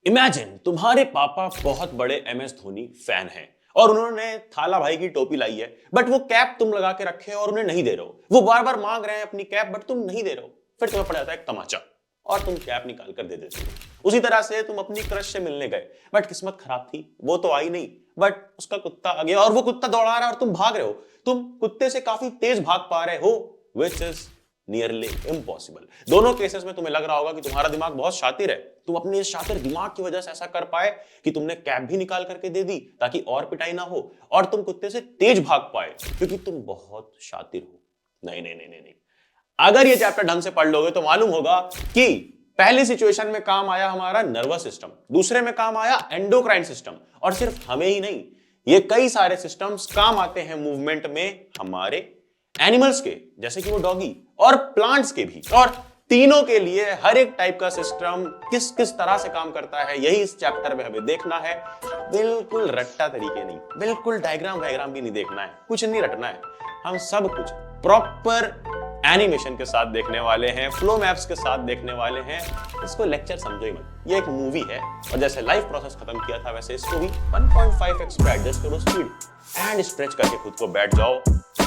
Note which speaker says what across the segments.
Speaker 1: Imagine तुम्हारे पापा बहुत बड़े MS धोनी फैन हैं और उन्होंने थाला भाई की टोपी लाई है, बट वो कैप तुम लगा के रखे हो और उन्हें नहीं दे रहे हो। वो बार बार मांग रहे हैं अपनी कैप, बट तुम नहीं दे रहे हो। फिर तुम्हें पड़ जाता है एक तमाचा और तुम कैप निकाल कर दे देते हो। उसी तरह से तुम अपनी क्रश से मिलने गए, बट किस्मत खराब थी, वो तो आई नहीं, बट उसका कुत्ता आ गया और वो कुत्ता दौड़ा रहा है और तुम भाग रहे हो। तुम कुत्ते से काफी तेज भाग पा रहे हो, विच इज नियरली इम्पॉसिबल। दोनों केसेस में तुम्हें लग रहा होगा कि तुम्हारा दिमाग बहुत शातिर है, तुम अपने इस शातिर दिमाग की वजह से ऐसा कर पाए कि तुमने कैप भी निकाल करके दे दी ताकि और पिटाई ना हो और तुम कुत्ते से तेज भाग पाए क्योंकि तुम बहुत शातिर हो। नहीं नहीं नहीं नहीं नहीं, अगर ये चैप्टर ढंग से पढ़ लोगे तो मालूम होगा कि पहली सिचुएशन में काम आया हमारा नर्वस सिस्टम, दूसरे में काम आया एंडोक्राइन सिस्टम, और सिर्फ हमें ही नहीं, ये कई सारे सिस्टम्स काम आते हैं मूवमेंट में हमारे एनिमल्स के, जैसे कि वो डॉगी, और प्लांट्स के भी। और तीनों के लिए हर एक टाइप का सिस्टम किस किस तरह से काम करता है यही इस चैप्टर में हमें देखना है। बिल्कुल रट्टा तरीके नहीं, बिल्कुल डायग्राम भी नहीं देखना है, कुछ नहीं रटना है। हम सब कुछ प्रॉपर एनिमेशन के साथ देखने वाले हैं, फ्लो मैप्स के साथ देखने वाले हैं। इसको लेक्चर समझो ही मत, ये एक मूवी है और जैसे लाइफ प्रोसेस खत्म किया था वैसे इसको भी 1.5x पे एडजस्ट करो स्पीड एंड स्ट्रेच करके खुद को बैठ जाओ।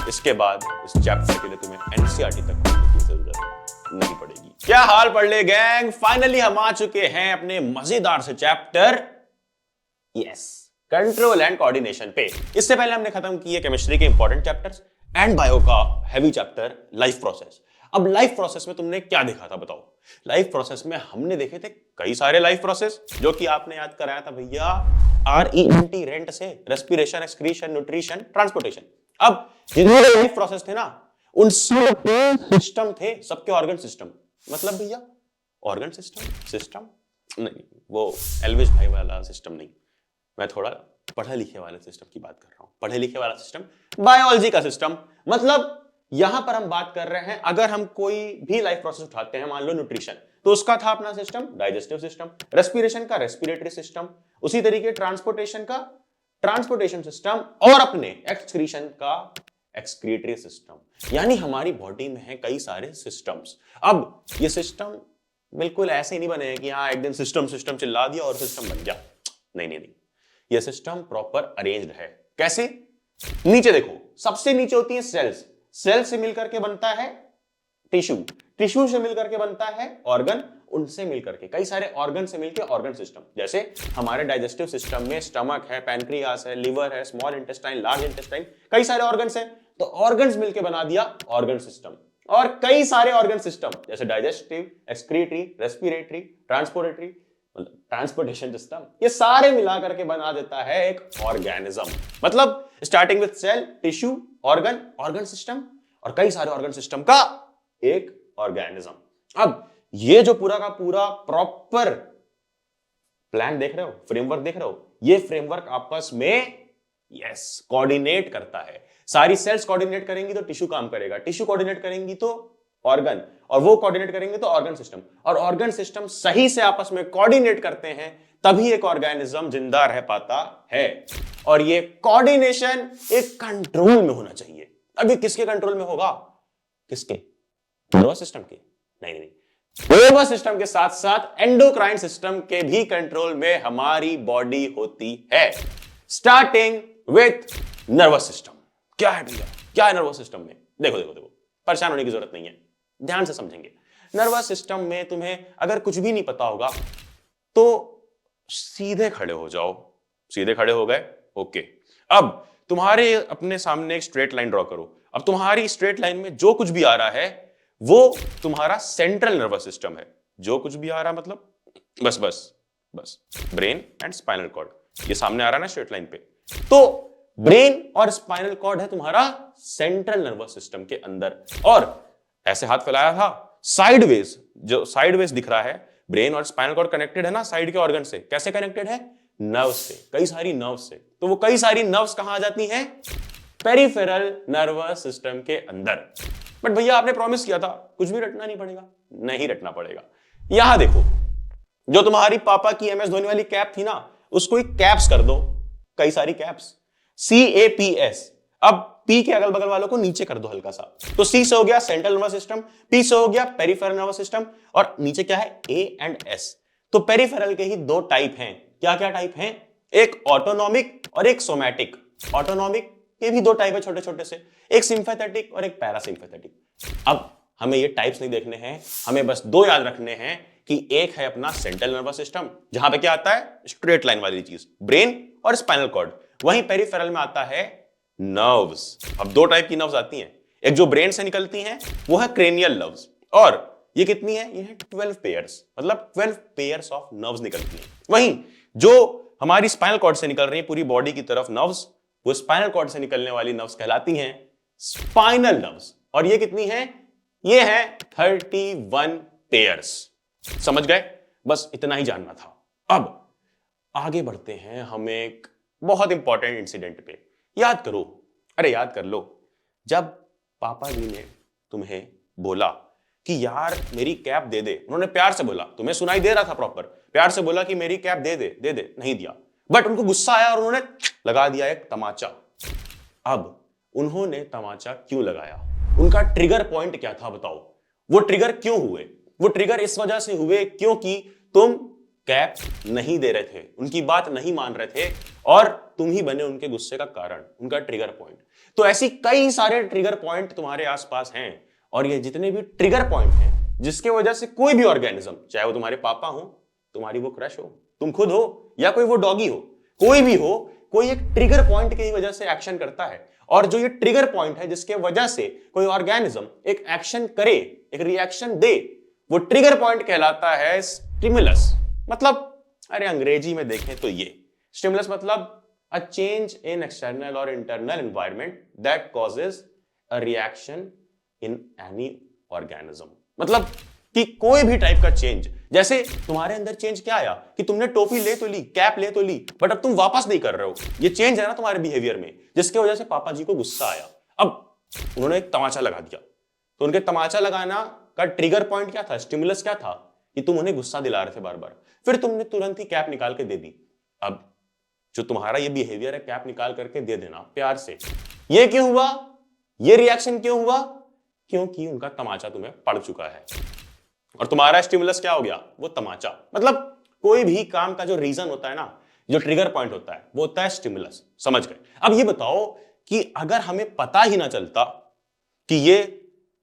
Speaker 1: इसके बाद इस चैप्टर के लिए तुम्हें एनसीईआरटी तक पढ़ने की जरूरत नहीं पड़ेगी। क्या हाल पढ़ ले गैंग, फाइनली हम आ चुके हैं अपने मजेदार से चैप्टर कंट्रोल एंड कोऑर्डिनेशन पे। इससे पहले हमने खत्म किए केमिस्ट्री के इंपॉर्टेंट चैप्टर्स एंड बायो का हैवी चैप्टर लाइफ प्रोसेस। अब लाइफ प्रोसेस में तुमने क्या देखा था बताओ? लाइफ प्रोसेस में हमने देखे थे कई सारे लाइफ प्रोसेस जो कि आपने याद कराया था भैया RENT रेंट से, रेस्पिरेशन, एक्सक्रीशन, न्यूट्रिशन, ट्रांसपोर्टेशन। अब जितने लाइफ प्रोसेस थे ना उन सब के सिस्टम थे, सबके ऑर्गन सिस्टम। मतलब भैया ऑर्गन सिस्टम नहीं, वो एल्विस भाई वाला सिस्टम नहीं, मैं थोड़ा पढ़े लिखे वाले सिस्टम की बात कर रहा हूं। पढ़े लिखे वाला सिस्टम बायोलॉजी का सिस्टम। मतलब यहां पर हम बात कर रहे हैं, अगर हम कोई भी लाइफ प्रोसेस उठाते हैं, मान लो न्यूट्रिशन, तो उसका था अपना सिस्टम डाइजेस्टिव सिस्टम, रेस्पिरेशन का रेस्पिरेटरी सिस्टम, उसी तरीके ट्रांसपोर्टेशन का ट्रांसपोर्टेशन सिस्टम, और अपने एक्सक्रीशन का एक्सक्रीटरी सिस्टम। यानी हमारी बॉडी में है कई सारे सिस्टम्स। अब ये सिस्टम बिल्कुल ऐसे ही नहीं बने हैं कि हाँ एक दिन सिस्टम चिल्ला दिया और सिस्टम बन गया। नहीं नहीं नहीं, ये सिस्टम प्रॉपर अरेंज्ड है। कैसे? नीचे देखो, सबसे नीचे होती है सेल्स, सेल से मिलकर के बनता है टिश्यू, टिश्यू से मिलकर के बनता है ऑर्गन, उनसे मिलकर के कई सारे ऑर्गन से मिलकर ऑर्गन सिस्टम। जैसे हमारे डाइजेस्टिव सिस्टम में स्टमक है, पैनक्रियास है, लिवर है, स्मॉल इंटेस्टाइन, लार्ज इंटेस्टाइन, कई सारे ऑर्गन्स हैं। तो ऑर्गन्स मिलकर बना दिया ऑर्गन सिस्टम। और कई सारे ऑर्गन सिस्टम जैसे digestive, excretory, respiratory, transportatory, transportation system, ये सारे मिला करके बना देता है एक ऑर्गेनिज्म। मतलब starting with cell, tissue, organ system और कई सारे ऑर्गन सिस्टम का एक ऑर्गेनिज्म। अब ये जो पूरा का पूरा प्रॉपर प्लान देख रहे हो, फ्रेमवर्क देख रहे हो, ये फ्रेमवर्क आपस में कोऑर्डिनेट करता है। सारी सेल्स कोऑर्डिनेट करेंगी तो टिश्यू काम करेगा, टिश्यू कोऑर्डिनेट करेंगी तो ऑर्गन, और वो कोऑर्डिनेट करेंगे तो ऑर्गन सिस्टम, और ऑर्गन सिस्टम सही से आपस में कोऑर्डिनेट करते हैं तभी एक ऑर्गेनिज्म जिंदा रह पाता है। और ये कोऑर्डिनेशन एक कंट्रोल में होना चाहिए। अभी किसके कंट्रोल में होगा? किसके? नर्वस सिस्टम के? नहीं नहीं, नर्वस सिस्टम के साथ साथ एंडोक्राइन सिस्टम के भी कंट्रोल में हमारी बॉडी होती है। Starting with nervous system. क्या है भैया, क्या है नर्वस सिस्टम में? देखो देखो देखो, परेशान होने की जरूरत नहीं है, ध्यान से समझेंगे। नर्वस सिस्टम में तुम्हें अगर कुछ भी नहीं पता होगा तो सीधे खड़े हो जाओ। सीधे खड़े हो गए, ओके। अब तुम्हारे अपने सामने एक स्ट्रेट लाइन ड्रॉ करो। अब तुम्हारी स्ट्रेट लाइन में जो कुछ भी आ रहा है वो तुम्हारा सेंट्रल नर्वस सिस्टम है। जो कुछ भी आ रहा मतलब बस बस बस ब्रेन एंड स्पाइनल कॉर्ड, ये सामने आ रहा है ना स्ट्रेट लाइन पे, तो ब्रेन और स्पाइनल कॉर्ड है तुम्हारा सेंट्रल नर्वस सिस्टम के अंदर। और ऐसे हाथ फैलाया था साइडवेज, जो साइडवेज दिख रहा है, ब्रेन और स्पाइनल कॉर्ड कनेक्टेड है ना साइड के ऑर्गन से। कैसे कनेक्टेड है? नर्व्स से, कई सारी नर्व्स से। तो वो कई सारी नर्व्स कहां आ जाती हैं? पेरिफेरल नर्वस सिस्टम के अंदर। बट भैया आपने प्रॉमिस किया था कुछ भी रटना नहीं पड़ेगा। नहीं रटना पड़ेगा। यहां देखो, जो तुम्हारी पापा की MS धोनी वाली कैप थी ना, उसको एक कैप्स कर दो, कई सारी कैप्स, CAPS। अब P के अगल बगल वालों को नीचे कर दो हल्का सा, तो C से हो गया सेंट्रल नर्वस सिस्टम, P से हो गया पेरिफेरल नर्वस सिस्टम, और नीचे क्या है? A and S। तो पेरिफेरल के ही दो टाइप हैं। क्या क्या टाइप हैं? एक ऑटोनॉमिक और एक सोमैटिक। ऑटोनॉमिक के भी दो टाइप है छोटे छोटे से, एक सिंपैथेटिक और एक पैरासिम्पैथेटिक। अब हमें ये टाइप्स नहीं देखने हैं, हमें बस दो याद रखने हैं कि एक है अपना सेंट्रल नर्वस सिस्टम, जहां पे क्या आता है, स्ट्रेट लाइन वाली चीज, ब्रेन और स्पाइनल कॉर्ड। वहीं पेरिफेरल में आता है नर्व्स। अब दो टाइप की नर्व्स आती हैं, एक जो ब्रेन से निकलती हैं वो है क्रेनियल नर्व्स, और ये कितनी है, ये है 12 पेयर्स, मतलब 12 पेयर्स ऑफ नर्व्स निकलती हैं। वहीं जो हमारी स्पाइनल कॉर्ड से निकल रही है पूरी बॉडी की तरफ नर्व्स, वो स्पाइनल कॉर्ड से निकलने वाली नर्व्स कहलाती हैं स्पाइनल नर्व्स, और ये कितनी है, ये है 31 पेयर्स। समझ गए? बस इतना ही जानना था। अब आगे बढ़ते हैं हम एक बहुत इंपॉर्टेंट इंसिडेंट पे। याद करो, अरे याद कर लो, जब पापा जी ने तुम्हें बोला कि यार मेरी कैप दे दे, उन्होंने प्यार से बोला, तुम्हें सुनाई दे रहा था प्रॉपर, प्यार से बोला कि मेरी कैप दे दे, दे दे, नहीं दिया, बट उनको गुस्सा आया और उन्होंने लगा दिया एक तमाचा। अब उन्होंने तमाचा क्यों लगाया, उनका ट्रिगर पॉइंट क्या था बताओ? वो ट्रिगर क्यों हुए? वो ट्रिगर इस वजह से हुए क्योंकि तुम कैप नहीं दे रहे थे, उनकी बात नहीं मान रहे थे, और तुम ही बने उनके गुस्से का कारण, उनका ट्रिगर पॉइंट। तो ऐसी कई सारे ट्रिगर पॉइंट तुम्हारे आसपास हैं, और ये जितने भी ट्रिगर पॉइंट हैं जिसके वजह से कोई भी ऑर्गेनिज्म, चाहे वो तुम्हारे पापा हो, तुम्हारी वो क्रश हो, तुम खुद हो, या कोई वो डॉगी हो, कोई भी हो, कोई एक ट्रिगर पॉइंट की वजह से एक्शन करता है। और जो ये ट्रिगर पॉइंट है जिसके वजह से कोई ऑर्गेनिज्म एक एक्शन करे, एक रिएक्शन दे, वो ट्रिगर पॉइंट कहलाता है स्टिमुलस। मतलब अरे अंग्रेजी में देखें तो ये स्टिमुलस मतलब अ चेंज इन एक्सटर्नल और internal environment that causes a reaction in any organism. मतलब कि कोई भी टाइप का चेंज, जैसे तुम्हारे अंदर चेंज क्या आया कि तुमने टोपी ले तो ली, कैप ले तो ली, बट अब तुम वापस नहीं कर रहे हो, ये चेंज है ना तुम्हारे बिहेवियर में, जिसके वजह से पापा जी को गुस्सा आया। अब उन्होंने एक तमाचा लगा दिया, तो उनके तमाचा लगाना का ट्रिगर पॉइंट क्या था, स्टिमुलस क्या था, कि तुम उन्हें गुस्सा दिला रहे थे बार बार, फिर तुमने तुरंत ही कैप निकाल के दे दी। अब जो तुम्हारा ये बिहेवियर है, कैप निकाल करके दे देना प्यार से, ये क्यों हुआ, ये रिएक्शन क्यों हुआ, क्योंकि उनका तमाचा तुम्हें पड़ चुका है, और तुम्हारा स्टिमुलस क्या हो गया, वो तमाचा। मतलब कोई भी काम का जो रीजन होता है ना, जो ट्रिगर पॉइंट होता है, वो होता है स्टिमुलस। समझ गए? अब ये बताओ कि अगर हमें पता ही ना चलता कि ये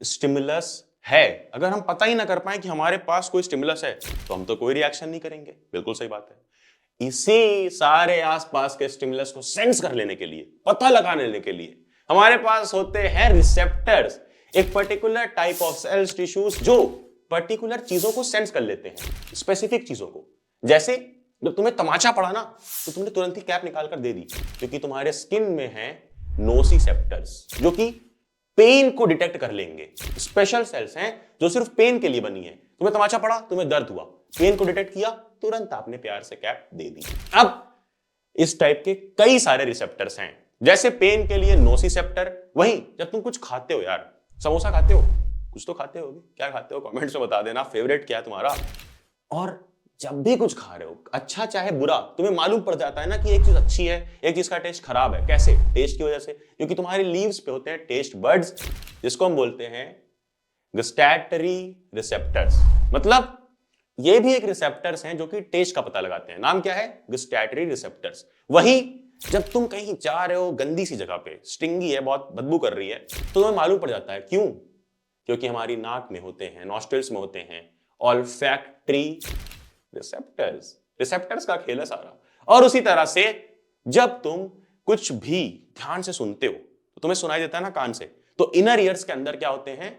Speaker 1: स्टिमुलस है, अगर हम पता ही ना कर पाए कि हमारे पास कोई स्टिमुलस है, तो हम तो कोई रिएक्शन नहीं करेंगे। बिल्कुल सही बात है। इसी सारे आसपास के स्टिमुलस को सेंस कर लेने के लिए, पता लगा लेने के लिए, हमारे पास होते हैं रिसेप्टर्स, एक particular type of sales tissues जो पर्टिकुलर चीजों को सेंस कर लेते हैं, स्पेसिफिक चीजों को। जैसे जब तुम्हें तमाचा पड़ा ना, तो तुमने तुरंत ही कैप निकाल कर दे दी, क्योंकि तुम्हारे स्किन में है नोसिसेप्टर्स, जो कि पेन को डिटेक्ट कर लेंगे। स्पेशल सेल्स हैं जो सिर्फ पेन के लिए बनी है। तुम्हें तमाचा पड़ा, तुम्हें दर्द हुआ, पेन को डिटेक्ट किया, तुरंत आपने प्यार से कैप दे दी। अब इस टाइप के कई सारे रिसेप्टर्स हैं, जैसे पेन के लिए नोसिसेप्टर। वहीं जब तुम कुछ खाते हो, यार समोसा खाते हो, कुछ तो खाते होगे, क्या खाते हो कमेंट्स में बता देना, फेवरेट क्या है तुम्हारा। और जब भी कुछ खा रहे हो, अच्छा चाहे बुरा, तुम्हें मालूम पड़ जाता है ना कि एक चीज अच्छी है, एक चीज का टेस्ट खराब है। कैसे? टेस्ट की वजह से, क्योंकि तुम्हारी लीव्स पे होते हैं टेस्ट बर्ड्स, जिसको हम बोलते हैं गस्टैटरी रिसेप्टर्स। मतलब ये भी एक रिसेप्टर्स हैं जो कि टेस्ट का पता लगाते हैं। नाम क्या है? गस्टैटरी रिसेप्टर्स। वहीं जब तुम कहीं जा रहे हो गंदी सी जगह पे, स्टिंगी है, बहुत बदबू कर रही है, तो तुम्हें मालूम पड़ जाता है। क्यों? क्योंकि हमारी नाक में होते हैं, नॉस्ट्रिल्स में होते हैं ऑल्फैक्टरी रिसेप्टर्स। रिसेप्टर्स का खेल है सारा। और उसी तरह से जब तुम कुछ भी ध्यान से सुनते हो तो तुम्हें सुनाई देता है ना कान से, तो इनर ईयर्स के अंदर क्या होते हैं,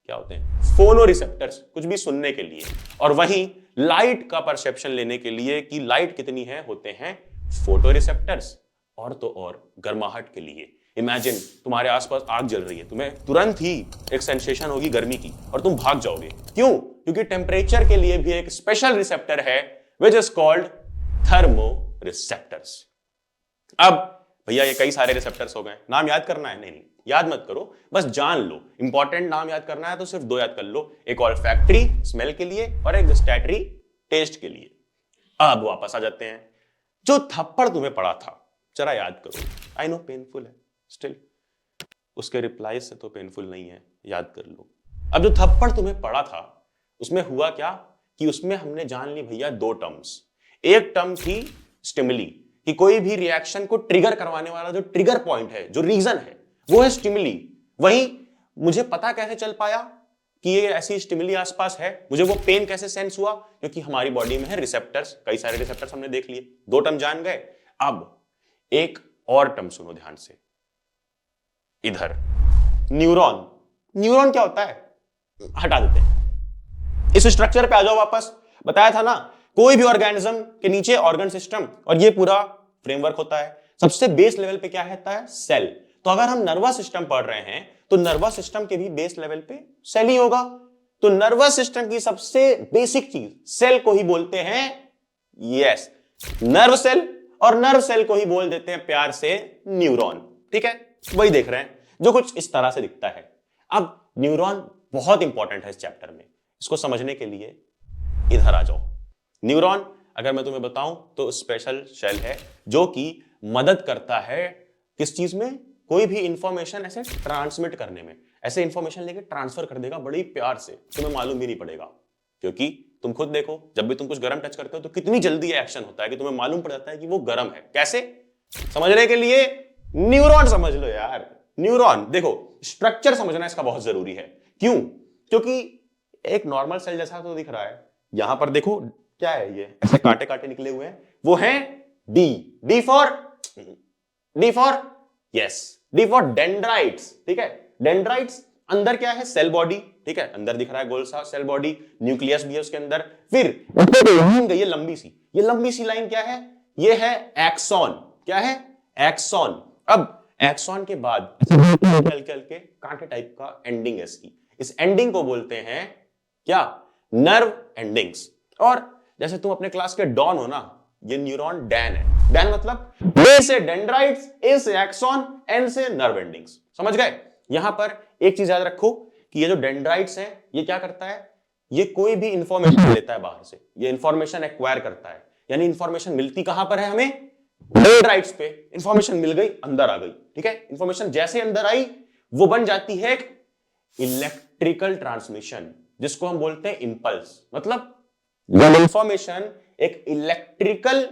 Speaker 1: क्या होते हैं? फोनो रिसेप्टर्स, कुछ भी सुनने के लिए। और वहीं लाइट का परसेप्शन लेने के लिए कि लाइट कितनी है, होते हैं फोटो रिसेप्टर्स। और तो और गर्माहट के लिए, इमेजिन तुम्हारे आसपास आग जल रही है, तुम्हें तुरंत ही एक सेंसेशन होगी गर्मी की और तुम भाग जाओगे। क्यों? क्योंकि टेम्परेचर के लिए भी एक स्पेशल रिसेप्टर है which is called thermo receptors. अब भैया ये कई सारे रिसेप्टर्स हो गए, नाम याद करना है? नहीं, याद मत करो, बस जान लो। इंपॉर्टेंट नाम याद करना है तो सिर्फ दो याद कर लो, एक ऑल्फैक्टरी स्मेल के लिए और एक गस्टैटरी टेस्ट के लिए। अब वापस आ जाते हैं, जो थप्पड़ तुम्हें पड़ा था, जरा याद करो। आई नो पेनफुल है, स्टिल उसके रिप्लाई से तो पेनफुल नहीं है, याद कर लो। अब जो थप्पड़ तुम्हें पड़ा था उसमें हुआ क्या कि उसमें हमने जान ली भैया दो टर्म्स। एक टर्म थी स्टिमुली, कि कोई भी रिएक्शन को ट्रिगर करवाने वाला जो ट्रिगर पॉइंट है, जो रीजन है, वो है स्टिमुली। वहीं मुझे पता कैसे चल पाया कि ये ऐसी स्टिमुली आसपास है, मुझे वो पेन कैसे सेंस हुआ, क्योंकि हमारी बॉडी में है रिसेप्टर्स, कई सारे रिसेप्टर्स हमने देख लिए। दो टर्म जान गए। अब एक और टर्म सुनो ध्यान से, इधर न्यूरॉन। न्यूरॉन क्या होता है हटा देते हैं, इस स्ट्रक्चर पे आ जाओ वापस। बताया था ना, कोई भी ऑर्गेनिज्म के नीचे ऑर्गन सिस्टम और ये पूरा फ्रेमवर्क होता है। सबसे बेस लेवल पे क्या रहता है, सेल। तो अगर हम नर्वस सिस्टम पढ़ रहे हैं तो नर्वस सिस्टम के भी बेस लेवल पे सेल ही होगा। तो नर्वस सिस्टम की सबसे बेसिक चीज सेल को ही बोलते हैं, यस, नर्व सेल। और नर्व सेल को ही बोल देते हैं प्यार से न्यूरॉन। ठीक है, वही देख रहे हैं जो कुछ इस तरह से दिखता है। अब न्यूरॉन बहुत इंपॉर्टेंट है इस चैप्टर में, इसको समझने के लिए इधर आ जाओ। न्यूरॉन अगर मैं तुम्हें बताऊं तो स्पेशल सेल है जो कि मदद करता है किस चीज में, कोई भी इंफॉर्मेशन ऐसे ट्रांसमिट करने में। ऐसे इंफॉर्मेशन लेके ट्रांसफर कर देगा बड़ी प्यार से, तुम्हें मालूम भी नहीं पड़ेगा। क्योंकि तुम खुद देखो, जब भी तुम कुछ गर्म टच करते हो तो कितनी जल्दी एक्शन होता है कि तुम्हें मालूम पड़ जाता है कि वो गर्म है। कैसे समझने के लिए न्यूरॉन समझ लो यार। न्यूरॉन देखो, स्ट्रक्चर समझना इसका बहुत जरूरी है। क्यों? क्योंकि एक नॉर्मल सेल जैसा तो दिख रहा है, यहां पर देखो क्या है, ये ऐसे कांटे कांटे निकले हुए हैं, वो हैं D. D for yes, D for dendrites. ठीक है, डेंड्राइट्स अंदर क्या है, सेल बॉडी। ठीक है, अंदर दिख रहा है गोल सा सेल बॉडी, न्यूक्लियस भी है उसके अंदर। फिर लाइन गई है लंबी सी, ये लंबी सी लाइन क्या है, ये है एक्सॉन। क्या है, एक्सॉन। अब एक्सॉन के बाद हल्के हल्के कांटे टाइप का एंडिंग है इसकी, इस एंडिंग को बोलते हैं क्या, नर्व एंडिंग्स। और जैसे तुम अपने क्लास के डॉन हो ना, ये न्यूरॉन डैन है। डैन मतलब ए से डेंड्राइट्स, ए से एक्सॉन, एन से नर्व एंडिंग्स। समझ गए? यहां पर एक चीज याद रखो कि ये जो डेंड्राइट्स है ये क्या करता है, ये कोई भी इंफॉर्मेशन लेता है बाहर से, ये इंफॉर्मेशन एक्वायर करता है। यानी इंफॉर्मेशन मिलती कहां पर है हमें, डेंड्राइट्स पे। इंफॉर्मेशन मिल गई, अंदर आ गई। ठीक है, इंफॉर्मेशन जैसे अंदर आई वो बन जाती है एक इलेक्ट्रिकल ट्रांसमिशन, जिसको हम बोलते हैं इंपल्स। मतलब जब इंफॉर्मेशन एक इलेक्ट्रिकल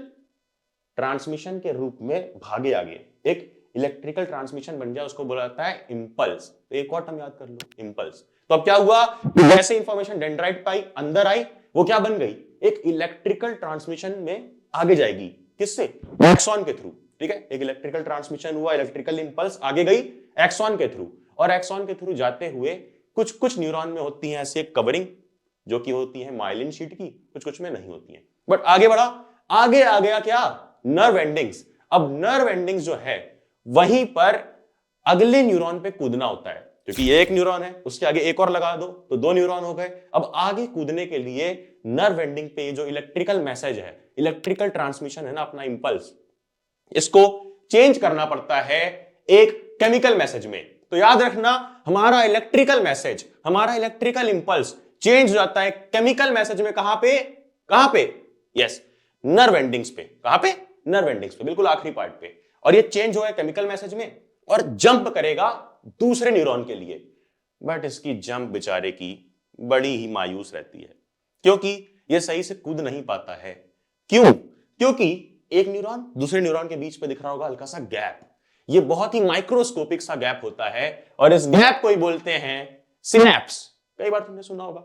Speaker 1: ट्रांसमिशन के रूप में भागे आगे, एक इलेक्ट्रिकल ट्रांसमिशन बन जाए, उसको बोला जाता है इंपल्स। तो एक और टर्म याद कर लो, इंपल्स। तो अब क्या हुआ, जैसे इंफॉर्मेशन डेंड्राइट पाई अंदर आई, वो क्या बन गई, एक इलेक्ट्रिकल ट्रांसमिशन में आगे जाएगी। किससे, एक्सॉन के थ्रू। ठीक है, एक इलेक्ट्रिकल ट्रांसमिशन हुआ, इलेक्ट्रिकल इंपल्स आगे गई एक्सॉन के थ्रू। और एक्सॉन के थ्रू जाते हुए कुछ कुछ न्यूरॉन में होती है ऐसी एक कवरिंग जो कि होती है माइलिन शीट की, कुछ कुछ में नहीं होती है। बट आगे बढ़ा, आगे आ गया क्या, नर्व एंडिंग्स। अब नर्व एंडिंग्स जो है वहीं पर अगले न्यूरॉन पे कूदना होता है, क्योंकि ये एक न्यूरॉन है, उसके आगे एक और लगा दो तो दो न्यूरॉन हो गए। अब आगे कूदने के लिए नर्व एंडिंग पे जो इलेक्ट्रिकल मैसेज है, इलेक्ट्रिकल ट्रांसमिशन है ना, अपना इंपल्स, इसको चेंज करना पड़ता है एक केमिकल मैसेज में। तो याद रखना, हमारा इलेक्ट्रिकल मैसेज, हमारा इलेक्ट्रिकल इंपल्स चेंज हो जाता है केमिकल मैसेज में। कहां पे, कहां पे, यस, नर्व एंडिंग्स पे। कहां पे, नर्व एंडिंग्स पे, बिल्कुल आखिरी पार्ट पे। और ये चेंज हुआ है केमिकल मैसेज में और जंप करेगा दूसरे न्यूरॉन के लिए। बट इसकी जंप बेचारे की बड़ी ही मायूस रहती है, क्योंकि ये सही से कूद नहीं पाता है। क्यों? क्योंकि एक न्यूरॉन दूसरे न्यूरॉन के बीच में दिख रहा होगा हल्का सा गैप, ये बहुत ही माइक्रोस्कोपिक सा गैप होता है और इस गैप को ही बोलते हैं सिनैप्स। कई बार तुमने सुना होगा,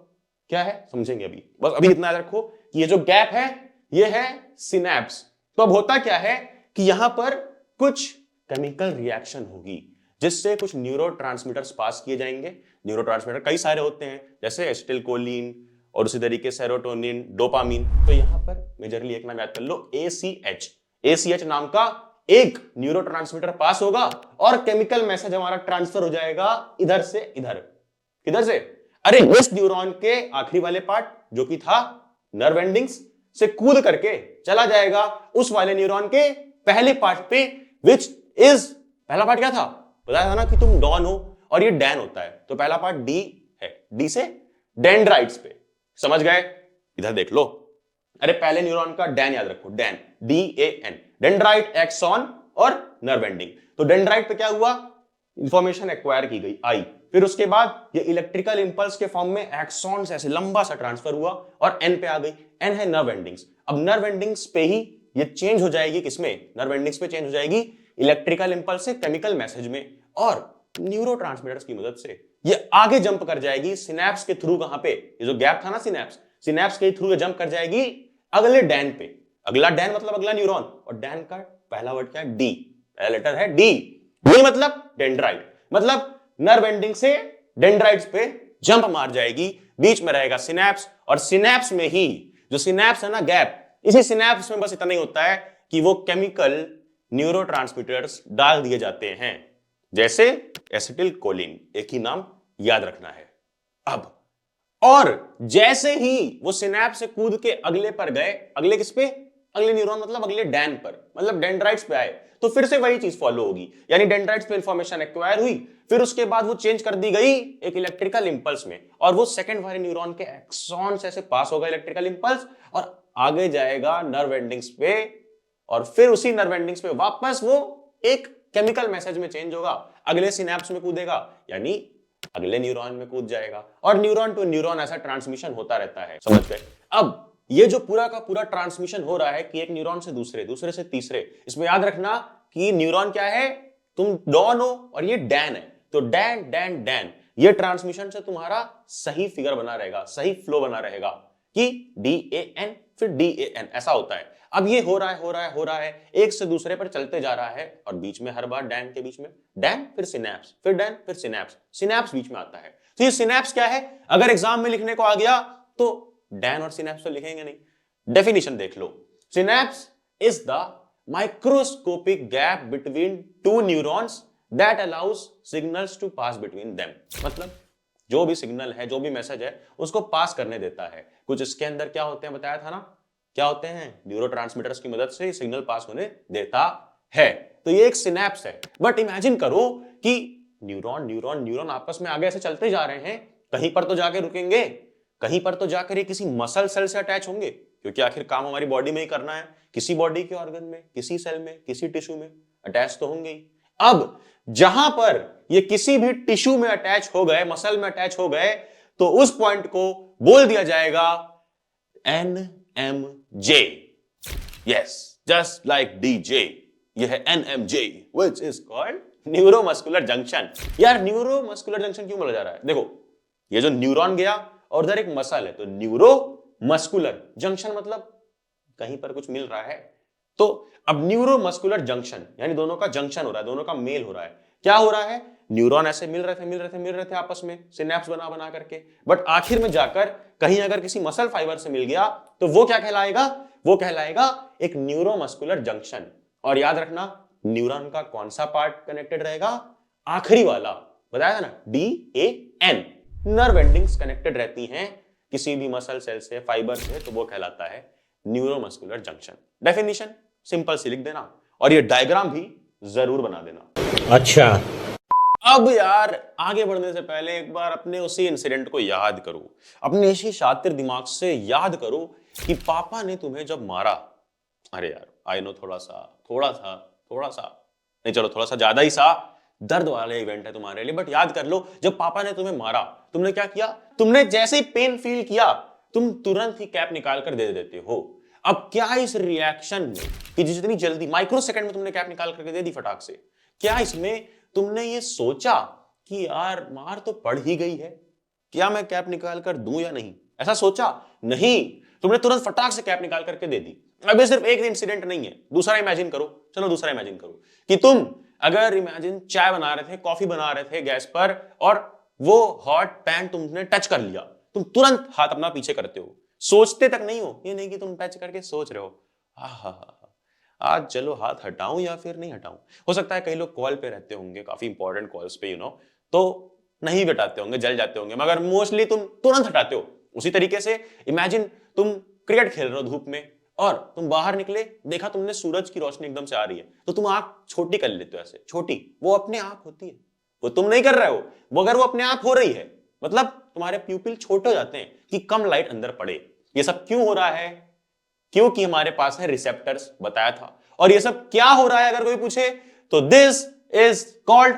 Speaker 1: क्या है समझेंगे अभी, बस अभी इतना याद रखो कि ये जो गैप है ये है सिनैप्स। तो अब होता क्या है कि यहां पर कुछ केमिकल रिएक्शन होगी जिससे कुछ न्यूरोट्रांसमीटर्स पास किए जाएंगे। न्यूरोट्रांसमीटर कई सारे होते हैं, जैसे एसिटिलकोलिन और उसी तरीके सेरोटोनिन, डोपामिन। तो यहां पर मेजरली एक नाम याद कर लो, ACH। ACH नाम का एक न्यूरोट्रांसमीटर पास होगा और केमिकल मैसेज हमारा ट्रांसफर हो जाएगा इधर से इधर। किधर से, अरे इस न्यूरॉन के आखिरी वाले पार्ट जो कि था नर्व एंडिंग्स से कूद करके चला जाएगा उस वाले न्यूरॉन के पहले पार्ट पे, विच इज, पहला पार्ट क्या था, बताया था ना कि तुम डॉन हो और ये डैन होता है। तो पहला पार्ट डी है, डी से डेंड्राइट्स पे। समझ गए? इधर देख लो, अरे पहले न्यूरॉन का डैन याद रखो, डैन, DAN, डेंड्राइट, एक्सॉन और नर्व एंडिंग। तो डेंड्राइट पे क्या हुआ, इंफॉर्मेशन एक्वायर की गई, आई, फिर उसके बाद ये इलेक्ट्रिकल इंपल्स के फॉर्म में एक्सॉन से ऐसे लंबा सा ट्रांसफर हुआ और एन पे आ गई। एन है नर्व एंडिंग्स। अब नर्व एंडिंग्स पे ही ये चेंज हो जाएगी, किसमें? नर्व एंडिंग्स पे चेंज हो जाएगी इलेक्ट्रिकल इंपल्स से केमिकल मैसेज में, और न्यूरोट्रांसमीटर्स की मदद से ये आगे जंप कर जाएगी सिनेप्स के थ्रू। कहां पे? ये जो गैप था ना सिनेप्स के थ्रू ये जंप कर जाएगी अगले डैन पे। अगला डैन मतलब अगला न्यूरॉन, और डैन का पहला वर्ड क्या है? डी। पहला लेटर है डी। डी मतलब डेंड्राइट, मतलब नर्व एंडिंग से डेंड्राइट्स पे जंप मार जाएगी। बीच में रहेगा सिनेप्स, और सिनेप्स में ही जो सिनेप्स है ना गैप, इसी सिनेप्स में बस इतना ही होता है कि वो केमिकल न्यूरोट्रांसमीटर्स डाल दिए जाते हैं, जैसे एसिटिल कोलिन, एक ही नाम याद रखना है। अब और जैसे ही वो सिनेप्स से कूद के अगले पर गए, अगले किस पे? अगले न्यूरॉन मतलब अगले डैन पर, मतलब डेंड्राइट्स पे आए, तो फिर से वही चीज फॉलो होगी, यानी डेंड्राइट्स पे इंफॉर्मेशन एक्वायर हुई, फिर उसके बाद वो चेंज कर दी गई एक इलेक्ट्रिकल इंपल्स में, और वो सेकंड वाले न्यूरॉन के एक्सॉन से ऐसे पास होगा इलेक्ट्रिकल इंपल्स और आगे जाएगा नर्व एंडिंग्स पे, और फिर उसी नर्व एंडिंग्स पे वापस वो एक केमिकल मैसेज में चेंज होगा, अगले सिनेप्स में कूदेगा, यानी अगले न्यूरॉन में कूद जाएगा, और न्यूरॉन टू न्यूरॉन ऐसा ट्रांसमिशन होता रहता है। समझ गए? अब ये जो पूरा का पूरा ट्रांसमिशन हो रहा है कि एक न्यूरॉन से दूसरे, दूसरे से तीसरे, इसमें याद रखना कि न्यूरॉन क्या है? तुम डॉन हो और ये डैन है, तो डैन डैन डैन, ये ट्रांसमिशन से तुम्हारा सही फिगर बना रहेगा, सही फ्लो बना रहेगा कि DAN फिर DAN, ऐसा होता है। अब ये हो रहा है, एक से दूसरे पर चलते जा रहा है, और बीच में हर बार डैन के बीच में डैन, फिर सिनेप्स, फिर डैन, फिर सिनेप्स, सिनेप्स बीच में आता है। तो ये सिनेप्स क्या है? अगर एग्जाम में लिखने को आ गया तो डैन और सिनेप्स तो लिखेंगे नहीं। डेफिनेशन देख लो, synapse is the microscopic gap between two neurons that allows signals to pass between them, मतलब जो भी सिग्नल है, जो भी मैसेज है, उसको पास करने देता है। कुछ इसके अंदर क्या होते हैं बताया था ना, क्या होते हैं? न्यूरोट्रांसमीटर्स की मदद से सिग्नल पास होने देता है। तो ये एक सिनेप्स है। बट इमेजिन करो कि न्यूरॉन न्यूरॉन न्यूरॉन आपस में आगे ऐसे चलते जा रहे हैं, कहीं पर तो जाके रुकेंगे, कहीं पर तो जाकर ये किसी मसल सेल से अटैच होंगे, क्योंकि आखिर काम हमारी बॉडी में ही करना है, किसी बॉडी के ऑर्गन में, किसी सेल में, किसी टिश्यू में अटैच तो होंगे ही। अब जहां पर ये किसी भी टिश्यू में अटैच हो गए, मसल में अटैच हो गए, तो उस पॉइंट को बोल दिया जाएगा NMJ। Yes, just like DJ, यह है NMJ, which is called neuromuscular junction. यार न्यूरोमस्कुलर जंक्शन क्यों बोला जा रहा है? देखो, ये जो न्यूरॉन गया और उधर एक मसल है, तो न्यूरोमस्कुलर जंक्शन मतलब कहीं पर कुछ मिल रहा है। तो अब न्यूरोमस्कुलर जंक्शन यानी दोनों का जंक्शन हो रहा है, दोनों का मेल हो रहा है। क्या हो रहा है? न्यूरॉन ऐसे मिल रहे थे आपस में, सिनेप्स बना करके, बट आखिर में जाकर कहीं अगर किसी मसल फाइबर से मिल गया तो वो क्या कहलाएगा? वो कहलाएगा एक न्यूरोमस्कुलर जंक्शन। और याद रखना, न्यूरॉन का कौन सा पार्ट कनेक्टेड रहेगा? आखिरी वाला, बताया था ना, DAN। नर्व एंडिंग्स कनेक्टेड रहती हैं किसी भी मसल सेल से, फाइबर से, तो वो कहलाता है न्यूरोमस्कुलर जंक्शन। डेफिनेशन सिंपल सी लिख देना, और ये डायग्राम भी जरूर बना देना।
Speaker 2: अच्छा,
Speaker 1: अब यार आगे बढ़ने से पहले एक बार अपने उसी इंसिडेंट को याद करो, अपने इसी शातिर दिमाग से याद करो कि पापा ने तुम्हें जब मारा। अरे यार, आई नो थोड़ा सा नहीं, चलो थोड़ा सा ज्यादा ही सा दर्द वाले इवेंट है तुम्हारे लिए, बट याद कर लो, जब पापा ने तुम्हें मारा, तुमने क्या किया? तुमने जैसे ही पेन फील किया, तुम तुरंत ही कैप निकाल कर दे देते हो। अब क्या इस रिएक्शन में कि जितनी जल्दी माइक्रो सेकंड में तुमने कैप निकाल करके दे दी फटाक से, क्या इसमें तुमने ये सोचा कि यार मार तो पड़ ही गई है, क्या मैं कैप निकाल कर दूं या नहीं? ऐसा सोचा नहीं, तुमने तुरंत फटाक से कैप निकाल करके दे दी। अब ये सिर्फ एक इंसिडेंट नहीं है, दूसरा इमेजिन करो। चलो दूसरा इमेजिन करो कि तुम अगर इमेजिन चाय बना रहे थे, कॉफी बना रहे थे गैस पर, और वो हॉट पैन तुमने टच कर लिया, तुम तुरंत हाथ अपना पीछे करते हो, सोचते तक नहीं हो। ये नहीं कि तुम टच करके सोच रहे हो आज चलो हाथ हटाऊं या फिर नहीं हटाऊं। हो सकता है कई लोग कॉल पे रहते होंगे, काफी इंपॉर्टेंट कॉल्स पे, तो नहीं हटाते होंगे, जल जाते होंगे, मगर मोस्टली तुम तुरंत हटाते हो। उसी तरीके से इमेजिन तुम क्रिकेट खेल रहे हो धूप में, और तुम बाहर निकले, देखा तुमने सूरज की रोशनी एकदम से आ रही है, तो तुम आंख छोटी कर लेते हो, ऐसे छोटी, वो अपने आप होती है, वो तुम नहीं कर रहे हो, वो अगर वो अपने आप हो रही है, मतलब तुम्हारे प्यूपिल छोटे हो जाते हैं कि कम लाइट अंदर पड़े। ये सब क्यों हो रहा है? क्योंकि हमारे पास है रिसेप्टर्स, बताया था। और ये सब क्या हो रहा है अगर कोई पूछे, तो this is called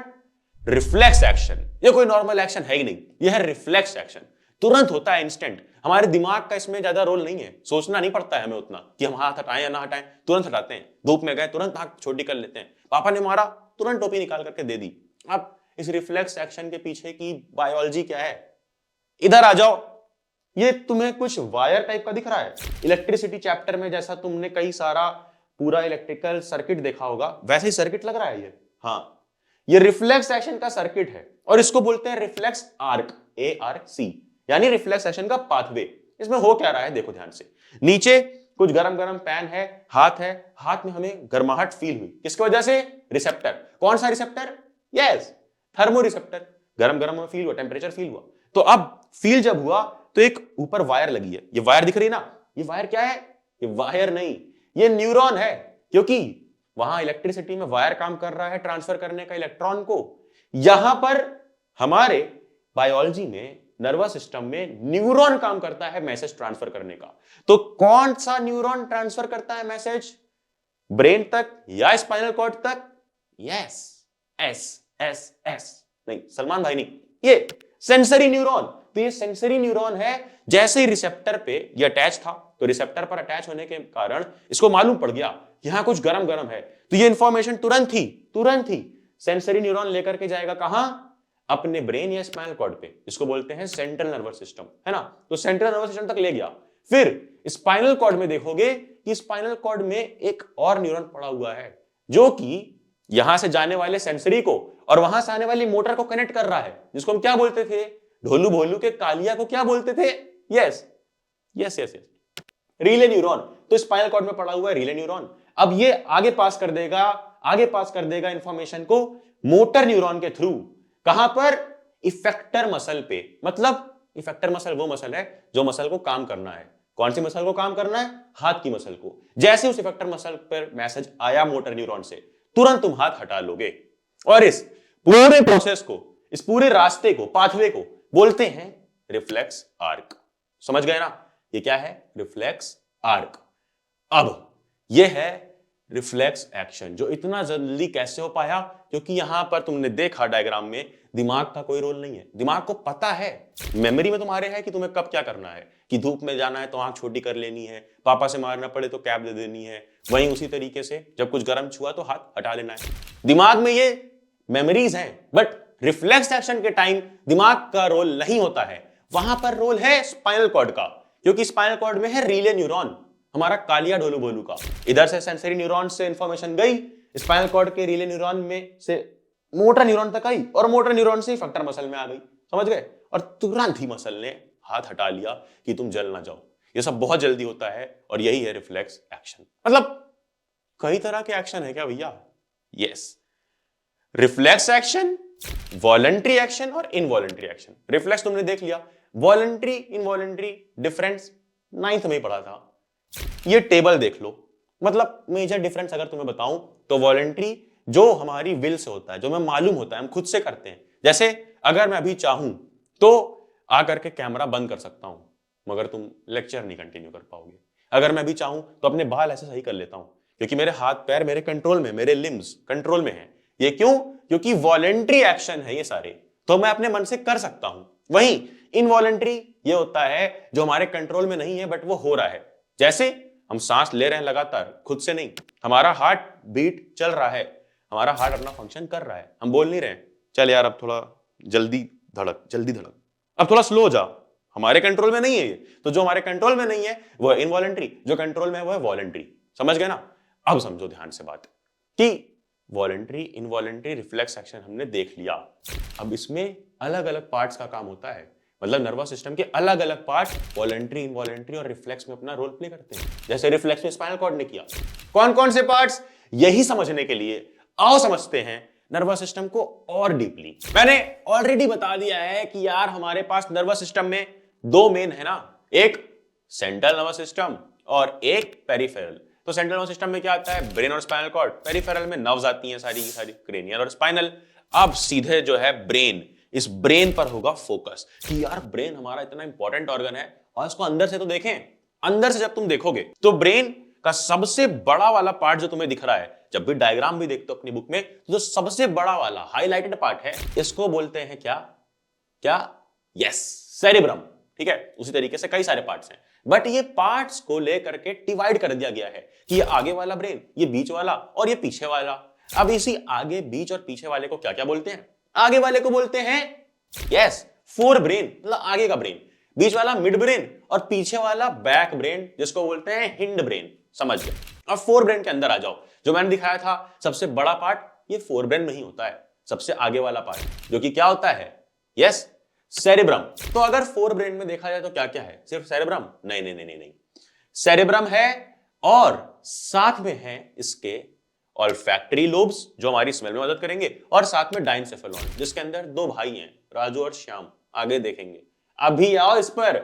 Speaker 1: reflex action. ये कोई नॉर्मल एक्शन है ही नहीं, ये है रिफ्लेक्स एक्शन, तुरंत होता है, इंस्टेंट। हमारे दिमाग का इसमें ज्यादा रोल नहीं है, सोचना नहीं पड़ता है हमें उतना कि हम हाथ हटाएं या ना हटाएं, तुरंत हटाते हैं। धूप में गए तुरंत आंख छोटी कर लेते हैं, पापा ने मारा तुरंत टोपी निकाल करके दे दी। अब इस रिफ्लेक्स एक्शन के पीछे की बायोलॉजी क्या है, इधर आ जाओ। ये तुम्हें कुछ वायर टाइप का दिख रहा है, इलेक्ट्रिसिटी चैप्टर में जैसा तुमने कई सारा पूरा इलेक्ट्रिकल सर्किट देखा होगा वैसे ही सर्किट लग रहा है ये। हाँ, ये रिफ्लेक्स एक्शन का सर्किट है और इसको बोलते हैं रिफ्लेक्स आर्क, ARC, यानी रिफ्लेक्स एक्शन का पाथवे। इसमें हो क्या रहा है देखो ध्यान से, नीचे कुछ गरम गरम पैन है, हाथ है, हाथ में हमें गर्माहट फील हुई, किसकी वजह से? रिसेप्टर। कौन सा रिसेप्टर? Yes, thermo receptor. गरम गरम में फील हुआ, टेम्परेचर फील हुआ। तो अब फील जब हुआ तो एक ऊपर वायर लगी है, ये वायर दिख रही है ना, ये वायर क्या है? ये वायर नहीं, ये न्यूरॉन है, क्योंकि वहां इलेक्ट्रिसिटी में वायर काम कर रहा है ट्रांसफर करने का इलेक्ट्रॉन को। यहां पर हमारे बायोलॉजी में नर्वस सिस्टम में न्यूरॉन काम करता है मैसेज ट्रांसफर करने का। तो कौन सा न्यूरॉन ट्रांसफर करता है मैसेज? ब्रेन तक या स्पाइनल कॉर्ड तक? यस, एस नहीं सलमान भाई नहीं, ये सेंसरी न्यूरॉन। तो ये सेंसरी न्यूरॉन है, जैसे ही रिसेप्टर पे ये अटैच था, तो रिसेप्टर पर अटैच होने के कारण इसको मालूम पड़ गया यहां कुछ गरम गरम है, तो ये इंफॉर्मेशन तुरंत ही सेंसरी न्यूरॉन लेकर के जाएगा कहां? अपने ब्रेन या स्पाइनल कॉर्ड पे, इसको बोलते हैं सेंट्रल नर्वस सिस्टम, है ना। तो सेंट्रल नर्वस सिस्टम तक ले गया। फिर स्पाइनल कॉर्ड में देखोगे कि स्पाइनल कॉर्ड में एक और न्यूरॉन पड़ा हुआ है, जो कि यहां से जाने वाले सेंसरी को और वहां से आने वाली मोटर को कनेक्ट कर रहा है, जिसको हम क्या बोलते थे? ढोलू भोलू के कालिया को क्या बोलते थे? Yes, relay neuron. तो स्पाइनल कॉर्ड में पड़ा हुआ है रिले न्यूरॉन। अब ये आगे पास कर देगा इंफॉर्मेशन को मोटर न्यूरॉन के थ्रू। कहां पर? इफेक्टर मसल पे। मतलब इफेक्टर मसल वो मसल है जो मसल को काम करना है। कौन सी मसल को काम करना है? हाथ की मसल को। जैसे उस इफेक्टर मसल पर मैसेज आया मोटर न्यूरॉन से, तुरंत तुम हाथ हटा लोगे। और इस पूरे प्रोसेस को, इस पूरे रास्ते को, पाथवे को बोलते हैं रिफ्लेक्स आर्क। समझ गए ना? ये क्या है? Reflex arc. अब ये है रिफ्लेक्स एक्शन, जो इतना जल्दी कैसे हो पाया? क्योंकि यहां पर तुमने देखा डायग्राम में दिमाग का कोई रोल नहीं है। दिमाग को पता है, मेमोरी में तुम्हारे है कि तुम्हें कब क्या करना है, कि धूप में जाना है तो आंख छोटी कर लेनी है, पापा से मारना पड़े तो कैप दे देनी है, वहीं उसी तरीके से जब कुछ गर्म छुआ तो हाथ हटा लेना है। दिमाग में ये मेमोरीज हैं, बट रिफ्लेक्स एक्शन के टाइम दिमाग का रोल नहीं होता है। वहां पर रोल है स्पाइनल कॉर्ड का, क्योंकि स्पाइनल कॉर्ड में है रिले न्यूरॉन, हमारा कालिया ढोलू भोलू का। इधर से सेंसरी न्यूरॉन से इंफॉर्मेशन गई, स्पाइनल कॉर्ड के रिले न्यूरॉन में से मोटर न्यूरॉन तक आई, और मोटर न्यूरॉन से इफेक्टर मसल में आ गई। समझ गए? और तुरंत ही मसल ने हाथ हटा लिया कि तुम जल ना जाओ। ये सब बहुत जल्दी होता है और यही है रिफ्लेक्स एक्शन। मतलब कई तरह के एक्शन है क्या भैया? Yes, reflex action, voluntary action और इनवॉलंटरी एक्शन। रिफ्लेक्स तुमने देख लिया, वॉलंटरी इनवॉलंटरी डिफरेंस 9th में ही पढ़ा था। ये टेबल देख लो। मतलब मेजर डिफरेंस अगर तुम्हें बताऊं तो वॉलंटरी जो हमारी विल से होता है, जो हमें मालूम होता है, हम खुद से करते हैं। जैसे अगर मैं अभी चाहूं तो आकर के कैमरा बंद कर सकता हूं, मगर तुम लेक्चर नहीं कंटिन्यू कर पाओगे। अगर मैं अभी चाहूं तो अपने बाल ऐसे सही कर लेता हूं, क्योंकि मेरे हाथ पैर मेरे कंट्रोल में, मेरे लिम्स कंट्रोल में है। ये क्यों? क्योंकि वॉलंटरी एक्शन है ये सारे, तो मैं अपने मन से कर सकता हूं। वहीं इनवॉलंटरी ये होता है जो हमारे कंट्रोल में नहीं है बट वो हो रहा है। जैसे हम सांस ले रहे हैं लगातार, खुद से नहीं, हमारा हार्ट बीट चल रहा है, हमारा हार्ट अपना फंक्शन कर रहा है, हम बोल नहीं रहे हैं चल यार अब थोड़ा जल्दी धड़क, अब थोड़ा स्लो जा, हमारे कंट्रोल में नहीं है ये। तो जो हमारे कंट्रोल में नहीं है वो है इनवॉलंटरी, जो कंट्रोल में है वो है वॉलंटरी। समझ गए ना? अब समझो ध्यान से बात कि वॉलंटरी इनवॉलंटरी रिफ्लेक्स एक्शन हमने देख लिया। अब इसमें अलग अलग पार्ट्स का काम होता है, मतलब नर्वस सिस्टम के अलग अलग पार्ट वॉलंटरी इनवॉलंटरी और रिफ्लेक्स में अपना रोल प्ले करते हैं। जैसे रिफ्लेक्स में स्पाइनल कॉर्ड ने किया। कौन कौन से पार्ट्स? यही समझने के लिए आओ समझते हैं नर्वस सिस्टम को और डीपली। मैंने ऑलरेडी बता दिया है कि यार हमारे पास नर्वस सिस्टम में दो मेन है ना, एक सेंट्रल नर्वस सिस्टम और एक पेरिफेरल। तो सेंट्रल नर्वस सिस्टम में क्या आता है? ब्रेन और स्पाइनल कॉर्ड। पेरिफेरल में नर्व्स आती हैं सारी की सारी, क्रेनियल और स्पाइनल। अब सीधे जो है ब्रेन, इस ब्रेन पर होगा फोकस कि यार ब्रेन हमारा इतना इंपॉर्टेंट ऑर्गन है और इसको अंदर से तो देखें। अंदर से जब तुम देखोगे तो ब्रेन का सबसे बड़ा वाला पार्ट जो तुम्हें दिख रहा है, जब भी डायग्राम भी देखते हो अपनी बुक में, तो जो सबसे बड़ा वाला हाईलाइटेड पार्ट है, इसको बोलते हैं क्या? क्या? Yes, cerebrum. ठीक है, उसी तरीके से कई सारे पार्ट्स हैं, बट ये पार्ट्स को लेकर के डिवाइड कर दिया गया है कि ये आगे वाला ब्रेन, ये बीच वाला और ये पीछे वाला। अब इसी आगे, बीच और पीछे वाले को क्या क्या बोलते हैं? आगे वाले को बोलते हैं यस, फोर ब्रेन, मतलब आगे का ब्रेन। बीच वाला मिड ब्रेन और पीछे वाला बैक ब्रेन, जिसको बोलते हैं हिंड ब्रेन। समझ गए? अब फोर ब्रेन के अंदर आ जाओ। जो मैंने दिखाया था सबसे बड़ा पार्ट, ये फोर ब्रेन में ही होता है, सबसे आगे वाला पार्ट, जो कि क्या होता है? Yes, cerebrum. तो अगर फोर ब्रेन में देखा जाए तो क्या क्या है? सिर्फ सेरिब्रम? नहीं नहीं नहीं नहीं, सेरिब्रम है और साथ में है इसके ऑल्फैक्टरी लोब्स, जो हमारी स्मेल में मदद करेंगे, और साथ में डाइनसेफेलॉन, जिसके अंदर दो भाई हैं, राजू और श्याम। आगे देखेंगे। अभी आओ इस पर।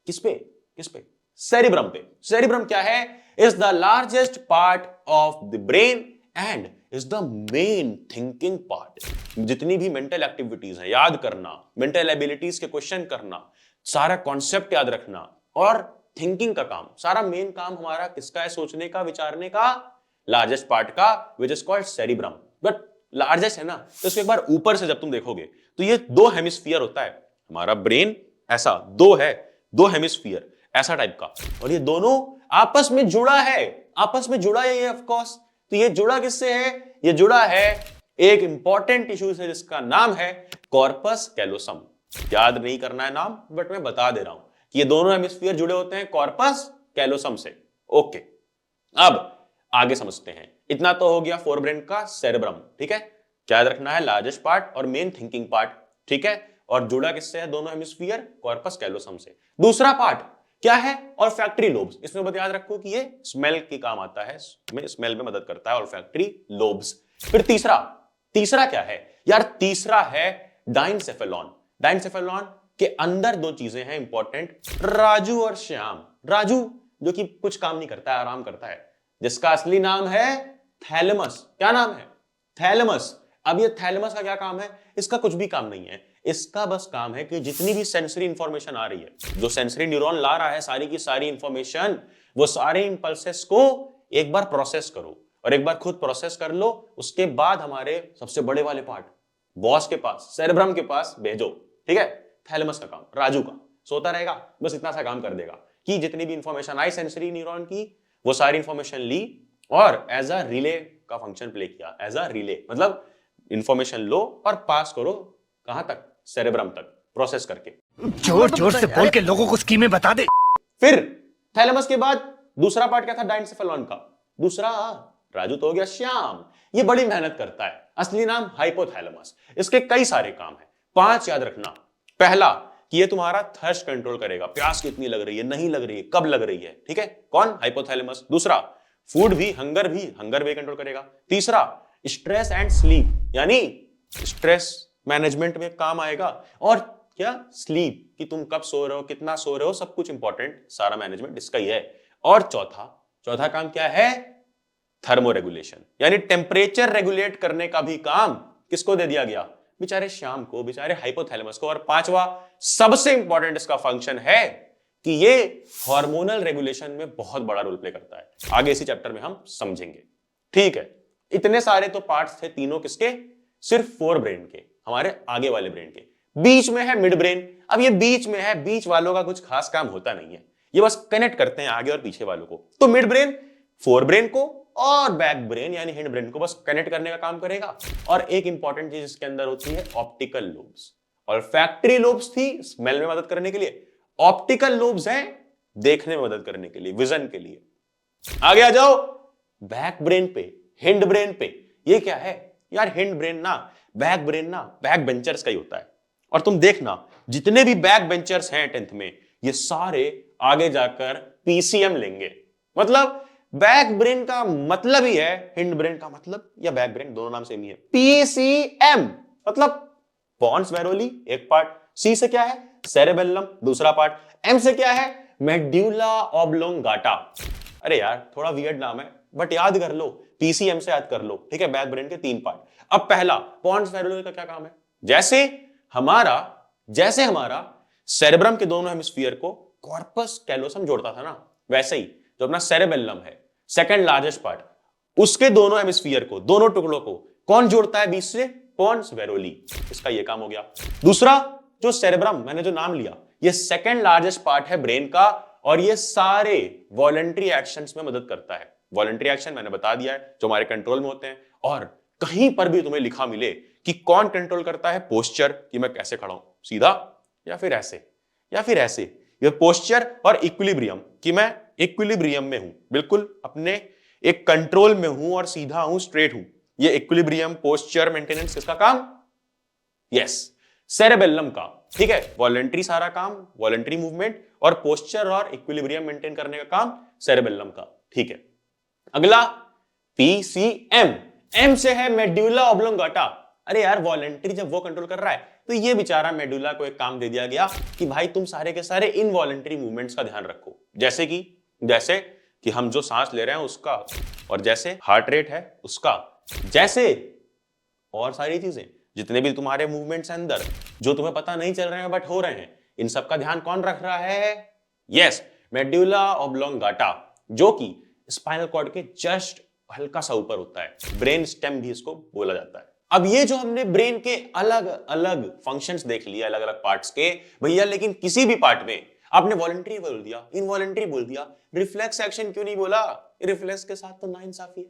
Speaker 1: किस पे? किस पे? सेरिब्रम पे। सेरिब्रम क्या है? Is the largest part of the brain and is the main thinking part. जितनी भी मेंटल एक्टिविटीज है, याद करना, मेंटल एबिलिटीज के क्वेश्चन करना, सारा कॉन्सेप्ट याद रखना और थिंकिंग का काम, सारा मेन काम हमारा किसका है? सोचने का, विचारने का, लार्जेस्ट पार्ट का, which is called cerebrum. But largest है ना, तो इसको एक बार ऊपर से जब तुम देखोगे तो ये दो हेमिस्फीयर होता है हमारा ब्रेन, ऐसा दो है, दो हेमिस्फीयर ऐसा टाइप का, और ये दोनों आपस में जुड़ा है, आपस में जुड़ा है ये ऑफ कोर्स। तो ये जुड़ा किससे है? ये जुड़ा है एक इंपॉर्टेंट टिश्यू से, जिसका नाम है कॉर्पस कैलोसम। याद नहीं करना है नाम, बट मैं बता दे रहा हूं कि ये दोनों हेमिस्फीयर जुड़े होते हैं कॉर्पस कैलोसम से। ओके, अब आगे समझते हैं। इतना तो हो गया फोर ब्रेन का सेरेब्रम। ठीक है, क्या याद रखना है? लार्जेस्ट पार्ट और मेन थिंकिंग पार्ट। ठीक है, और जुड़ा किससे है दोनों हेमिस्फीयर? कॉर्पस कैलोसम से। दूसरा पार्ट क्या है? Olfactory lobes. इसमें बस याद रखो कि ये स्मेल के काम आता है, स्मेल में मदद करता है ऑल्फैक्टरी लोब्स। फिर तीसरा, तीसरा क्या है यार? तीसरा है डाइनसेफेलॉन। डाइनसेफेलॉन के अंदर दो चीजें हैं इंपॉर्टेंट, राजू और श्याम। राजू जो कि कुछ काम नहीं करता है, आराम करता है, जिसका असली नाम है थैलेमस। क्या नाम है? थैलेमस। अब ये थैलेमस का क्या काम है? इसका कुछ भी काम नहीं है, इसका बस काम है कि जितनी भी सेंसरी इंफॉर्मेशन आ रही है, जो सेंसरी न्यूरॉन ला रहा है सारी की सारी इंफॉर्मेशन, वो सारे इंपल्सेस को एक बार प्रोसेस करो, और एक बार खुद प्रोसेस कर लो, उसके बाद हमारे सबसे बड़े वाले पार्ट बॉस के पास, सेरेब्रम के पास भेजो। ठीक है, थैलेमस का काम, राजू का सोता रहेगा, बस इतना सा काम कर देगा कि जितनी भी इंफॉर्मेशन आई सेंसरी न्यूरॉन की, वो सारी इंफॉर्मेशन ली और एज अ रिले का फंक्शन प्ले किया। एज अ रिले मतलब इंफॉर्मेशन लो और पास करो, कहां तक? सेरेब्रम तक, प्रोसेस करके।
Speaker 2: जोर जोर से बोल के लोगों को स्कीमें बता दे।
Speaker 1: फिर थैलेमस के बाद दूसरा पार्ट क्या था डाइनसेफेलॉन का? दूसरा, राजू तो हो गया श्याम, ये बड़ी मेहनत करता है, असली नाम हाइपोथैलेमस। इसके कई सारे काम है, 5 याद रखना। पहला कि ये तुम्हारा थर्स्ट कंट्रोल करेगा, प्यास कितनी लग रही है, नहीं लग रही है, कब लग रही है। ठीक है, कौन? हाइपोथैलेमस। दूसरा, फूड भी, हंगर भी कंट्रोल करेगा। तीसरा, स्ट्रेस एंड स्लीप, यानी स्ट्रेस मैनेजमेंट में काम आएगा, और क्या? स्लीप, कि तुम कब सो रहे हो, कितना सो रहे हो, सब कुछ इंपॉर्टेंट, सारा मैनेजमेंट इसका ही है। और चौथा काम क्या है? थर्मो रेगुलेशन, यानी टेम्परेचर रेगुलेट करने का भी काम किसको दे दिया गया? बेचारे श्याम को, बेचारे हाइपोथैलेमस को। और पांचवा सबसे इंपॉर्टेंट इसका फंक्शन है कि ये हार्मोनल रेगुलेशन में बहुत बड़ा रोल प्ले करता है। आगे इसी चैप्टर में हम समझेंगे। ठीक है, इतने सारे तो पार्ट्स थे, तीनों किसके? सिर्फ फोर ब्रेन के, हमारे आगे वाले ब्रेन के। बीच में है मिड ब्रेन। अब ये बीच में है, बीच वालों का कुछ खास काम होता नहीं है, ये बस कनेक्ट करते हैं आगे और पीछे वालों को। तो मिड ब्रेन फोर ब्रेन को और बैक ब्रेन यानी हिंड ब्रेन को बस कनेक्ट करने का काम करेगा। और एक इंपॉर्टेंट चीज इसके अंदर होती है ऑप्टिकल लोब्स। और फैक्टरी लोब्स थी स्मेल में मदद करने के लिए, ऑप्टिकल लोब्स हैं देखने में मदद करने के लिए, विजन के लिए। आगे आ जाओ बैक ब्रेन पे, हिंड ब्रेन पे। ये क्या है यार? हिंड ब्रेन ना, बैक ब्रेन ना, बैक बेंचर्स का ही होता है। और तुम देखना जितने भी बैक बेंचर्स हैं 10th में, ये सारे आगे जाकर पीसीएम लेंगे। मतलब बैक ब्रेन का मतलब ही है, हिंड ब्रेन का मतलब या बैक ब्रेन, दोनों नाम सेम ही है, पीसीएम। मतलब पॉन्स वेरोली एक पार्ट, सी से क्या है? सेरेबेलम दूसरा पार्ट, एम से क्या है? Medulla oblongata. अरे यार थोड़ा वियर्ड नाम है, बट याद कर लो, पीसीएम से याद कर लो। ठीक है, बैक ब्रेन के 3 पार्ट। अब पहला पॉन्स वेरोली का क्या काम है? जैसे हमारा सेरेब्रम के दोनों हेमिस्फीयर को कॉर्पस कैलोसम जोड़ता था ना, वैसे ही जो अपना सेरेबेलम है, सेकंड लार्जेस्ट पार्ट, उसके दोनों हेमिस्फीयर को, दोनों टुकड़ों को कौन जोड़ता है बीच से? पोन्स वेरोली। इसका ये काम हो गया। दूसरा, जो सेरेब्रम, मैंने जो नाम लिया, ये सेकंड लार्जेस्ट पार्ट है ब्रेन का, और ये सारे वॉलंटरी एक्शंस में मदद करता है। वॉलंटरी एक्शन मैंने बता दिया है, जो हमारे कंट्रोल में होते हैं। और कहीं पर भी तुम्हें लिखा मिले कि कौन कंट्रोल करता है पोस्चर, कि मैं कैसे खड़ा हूं, सीधा या फिर ऐसे या फिर ऐसे, ये पोस्चर, और इक्विलिब्रियम, कि मैं इक्विलिब्रियम में हूं, बिल्कुल अपने एक कंट्रोल में हूं और सीधा हूं, स्ट्रेट हूं, ये इक्विलिब्रियम, पोस्चर मेंटेनेंस किसका काम? यस, सेरेबेलम का। ठीक है, वॉलंटरी सारा काम, वॉलंटरी मूवमेंट, और पोस्चर और इक्विलिब्रियम मेंटेन करने का काम सेरेबेलम का। ठीक है, अगला पीसीएम, एम से है मेडुला ऑब्लोंगाटा। अरे यार, वॉलंटरी जब वो कंट्रोल कर रहा है, तो ये बेचारा मेडुला को एक काम दे दिया गया कि भाई तुम सारे के सारे इनवॉलंटरी मूवमेंट्स का ध्यान रखो, जैसे कि हम जो सांस ले रहे हैं उसका, और जैसे हार्ट रेट है उसका, जैसे और सारी चीजें, जितने भी तुम्हारे मूवमेंट्स हैं अंदर जो तुम्हें पता नहीं चल रहे हैं बट हो रहे हैं, इन सब का ध्यान कौन रख रहा है? यस, मेडुला ऑब्लोंगाटा, जो कि स्पाइनल कॉर्ड के जस्ट हल्का सा ऊपर होता है। ब्रेन स्टेम भी इसको बोला जाता है। अब ये जो हमने ब्रेन के अलग अलग फंक्शंस देख लिए, अलग अलग पार्ट्स के, भैया लेकिन किसी भी पार्ट में आपने वॉलंटरी बोल दिया, इनवॉलंटरी बोल दिया, रिफ्लेक्स एक्शन क्यों नहीं बोला? रिफ्लेक्स के साथ तो नाइंसाफी है।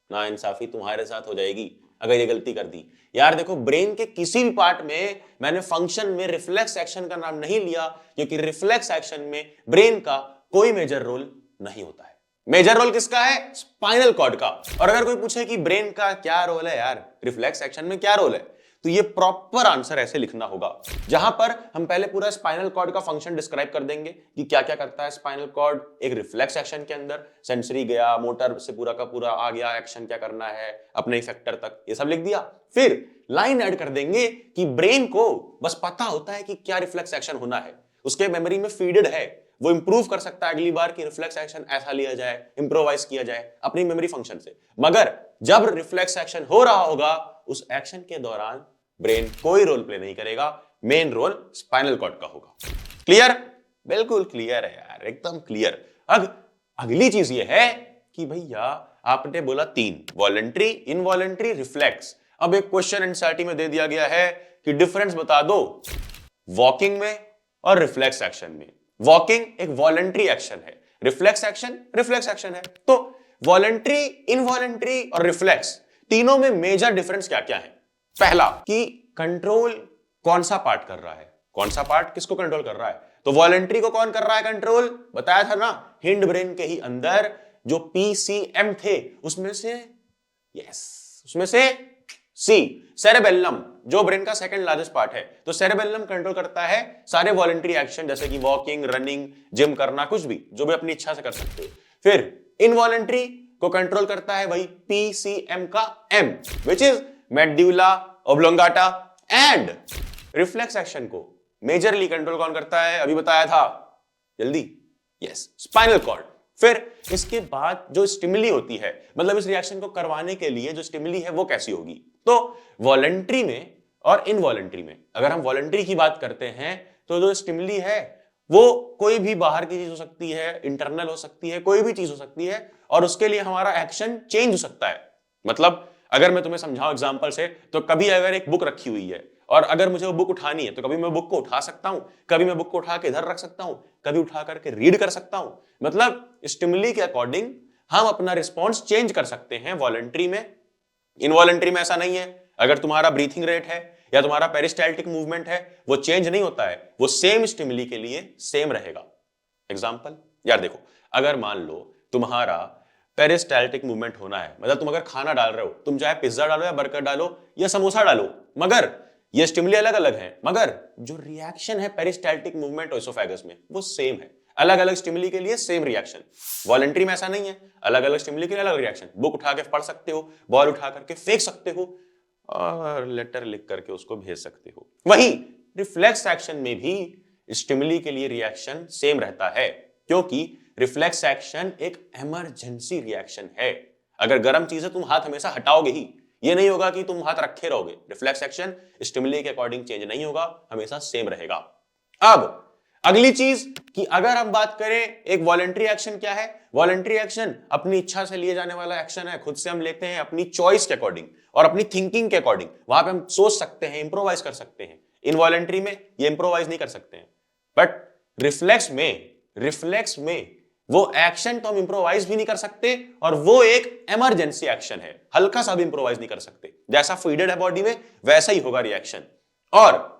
Speaker 1: नाइंसाफी तुम्हारे साथ हो जाएगी अगर ये गलती कर दी। यार देखो, ब्रेन के किसी भी पार्ट में मैंने फंक्शन में रिफ्लेक्स एक्शन का नाम नहीं लिया, क्योंकि रिफ्लेक्स एक्शन में ब्रेन का कोई मेजर रोल नहीं होता है। मेजर रोल किसका है? स्पाइनल कॉर्ड का। और अगर कोई पूछे कि ब्रेन का क्या रोल है यार, रिफ्लेक्स एक्शन में क्या रोल है, तो ये प्रॉपर आंसर ऐसे लिखना होगा, जहां पर हम पहले पूरा स्पाइनल कॉर्ड का फंक्शन डिस्क्राइब कर देंगे कि क्या क्या करता है स्पाइनल कॉर्ड एक रिफ्लेक्स एक्शन के अंदर। सेंसरी गया, मोटर से पूरा का पूरा आ गया, एक्शन क्या करना है अपने इफेक्टर तक, ये सब लिख दिया। फिर लाइन ऐड कर देंगे कि ब्रेन को बस पता होता है कि क्या रिफ्लेक्स एक्शन होना है, उसके मेमोरी में फीडेड है, वो इंप्रूव कर सकता है अगली बार कि रिफ्लेक्स एक्शन ऐसा लिया जाए, इंप्रोवाइज किया जाए अपनी मेमोरी फंक्शन से। मगर जब रिफ्लेक्स एक्शन हो रहा होगा, उस एक्शन के दौरान ब्रेन कोई रोल प्ले नहीं करेगा, मेन रोल स्पाइनल कॉर्ड का होगा। क्लियर? बिल्कुल क्लियर है यार, एकदम क्लियर। अब अगली चीज ये है कि भैया आपने बोला 3, वॉलंटरी, इनवॉलंटरी, रिफ्लेक्स। अब एक क्वेश्चन एनसीईआरटी में दे दिया गया है कि डिफरेंस बता दो वॉकिंग में और रिफ्लेक्स एक्शन में। वॉकिंग एक वॉलंटरी एक्शन है, रिफ्लेक्स एक्शन है। तो वॉलंटरी, इनवॉलंटरी और रिफ्लेक्स तीनों में मेजर डिफरेंस क्या क्या है? पहला कि कंट्रोल कौन सा पार्ट कर रहा है, कौन सा पार्ट किसको कंट्रोल कर रहा है। तो वॉलंटरी को कौन कर रहा है कंट्रोल? बताया था ना, हिंड ब्रेन के ही अंदर जो पीसीएम थे उसमें से सी, सेरेबेलम, जो ब्रेन का सेकंड लार्जेस्ट पार्ट है, तो सेरेबेलम कंट्रोल करता है सारे वॉलंटरी एक्शन, जैसे कि वॉकिंग, रनिंग, जिम करना, कुछ भी जो भी अपनी इच्छा से कर सकते हो। फिर इनवॉलंटरी को कंट्रोल करता है वही पीसीएम का M, which is medulla oblongata. And reflex action को मेजरली कंट्रोल कौन करता है? अभी बताया था, जल्दी, यस, स्पाइनल कॉर्ड। फिर इसके बाद जो स्टिमुली होती है, मतलब इस रिएक्शन को करवाने के लिए जो स्टिमुली है वो कैसी होगी? तो वॉलंटरी में और इनवॉलंटरी में, अगर हम वॉलंटरी की बात करते हैं तो जो स्टिमुली है वो कोई भी बाहर की चीज हो सकती है, इंटरनल हो सकती है, कोई भी चीज हो सकती है, और उसके लिए हमारा एक्शन चेंज हो सकता है। मतलब अगर मैं तुम्हें समझाऊं एग्जांपल से, तो कभी अगर एक बुक रखी हुई है और अगर मुझे वो बुक उठानी है, तो कभी मैं बुक को उठा सकता हूं, कभी मैं बुक को उठा के इधर रख सकता हूं, कभी उठा करके रीड कर सकता हूं। मतलब स्टिमुली के अकॉर्डिंग हम अपना रिस्पॉन्स चेंज कर सकते हैं वॉलंटरी में। इनवॉलंटरी में ऐसा नहीं है। अगर तुम्हारा ब्रीथिंग रेट है या तुम्हारा पेरिस्टाल्टिक मूवमेंट है, वो चेंज नहीं होता है, वो सेम स्टिमुली के लिए सेम रहेगा। एग्जांपल, यार देखो, अगर मान लो तुम्हारा पेरिस्टाल्टिक मूवमेंट होना है, मतलब तुम अगर खाना डाल रहे हो, तुम चाहे पिज्जा डालो या बर्गर डालो या समोसा डालो, मगर ये स्टिमुली अलग अलग है, मगर जो रिएक्शन है पेरिस्टाल्टिक मूवमेंट एसोफेगस में वो सेम है। अलग अलग स्टिमुली के लिए सेम रिएक्शन। वॉलंटरी में ऐसा नहीं है, अलग अलग स्टिमुली के लिए अलग रिएक्शन। बुक उठा के पढ़ सकते हो, बॉल उठा करके फेंक सकते हो, और लेटर लिख करके उसको भेज सकते हो। वहीं रिफ्लेक्स एक्शन में भी स्टिमुली के लिए रिएक्शन सेम रहता है, क्योंकि रिफ्लेक्स एक्शन एक इमरजेंसी रिएक्शन है। अगर गर्म चीज है, तुम हाथ हमेशा हटाओगे ही, ये नहीं होगा कि तुम हाथ रखे रहोगे। रिफ्लेक्स एक्शन स्टिमुली के अकॉर्डिंग चेंज नहीं होगा, हमेशा सेम रहेगा। अब अगली चीज कि अगर हम बात करें एक वॉलंटरी एक्शन क्या है, वॉलंटरी एक्शन अपनी इच्छा से लिए जाने वाला एक्शन है, खुद से हम लेते हैं अपनी चॉइस के अकॉर्डिंग और अपनी थिंकिंग के अकॉर्डिंग, वहां पे हम सोच सकते हैं, इंप्रोवाइज कर सकते हैं। इनवॉलंटरी में ये इंप्रोवाइज नहीं कर सकते हैं, बट रिफ्लेक्स में वो एक्शन तो हम इंप्रोवाइज भी नहीं कर सकते और वो एक इमरजेंसी एक्शन है, हल्का सा भी इंप्रोवाइज नहीं कर सकते। जैसा फीडेड है बॉडी में वैसा ही होगा रिएक्शन। और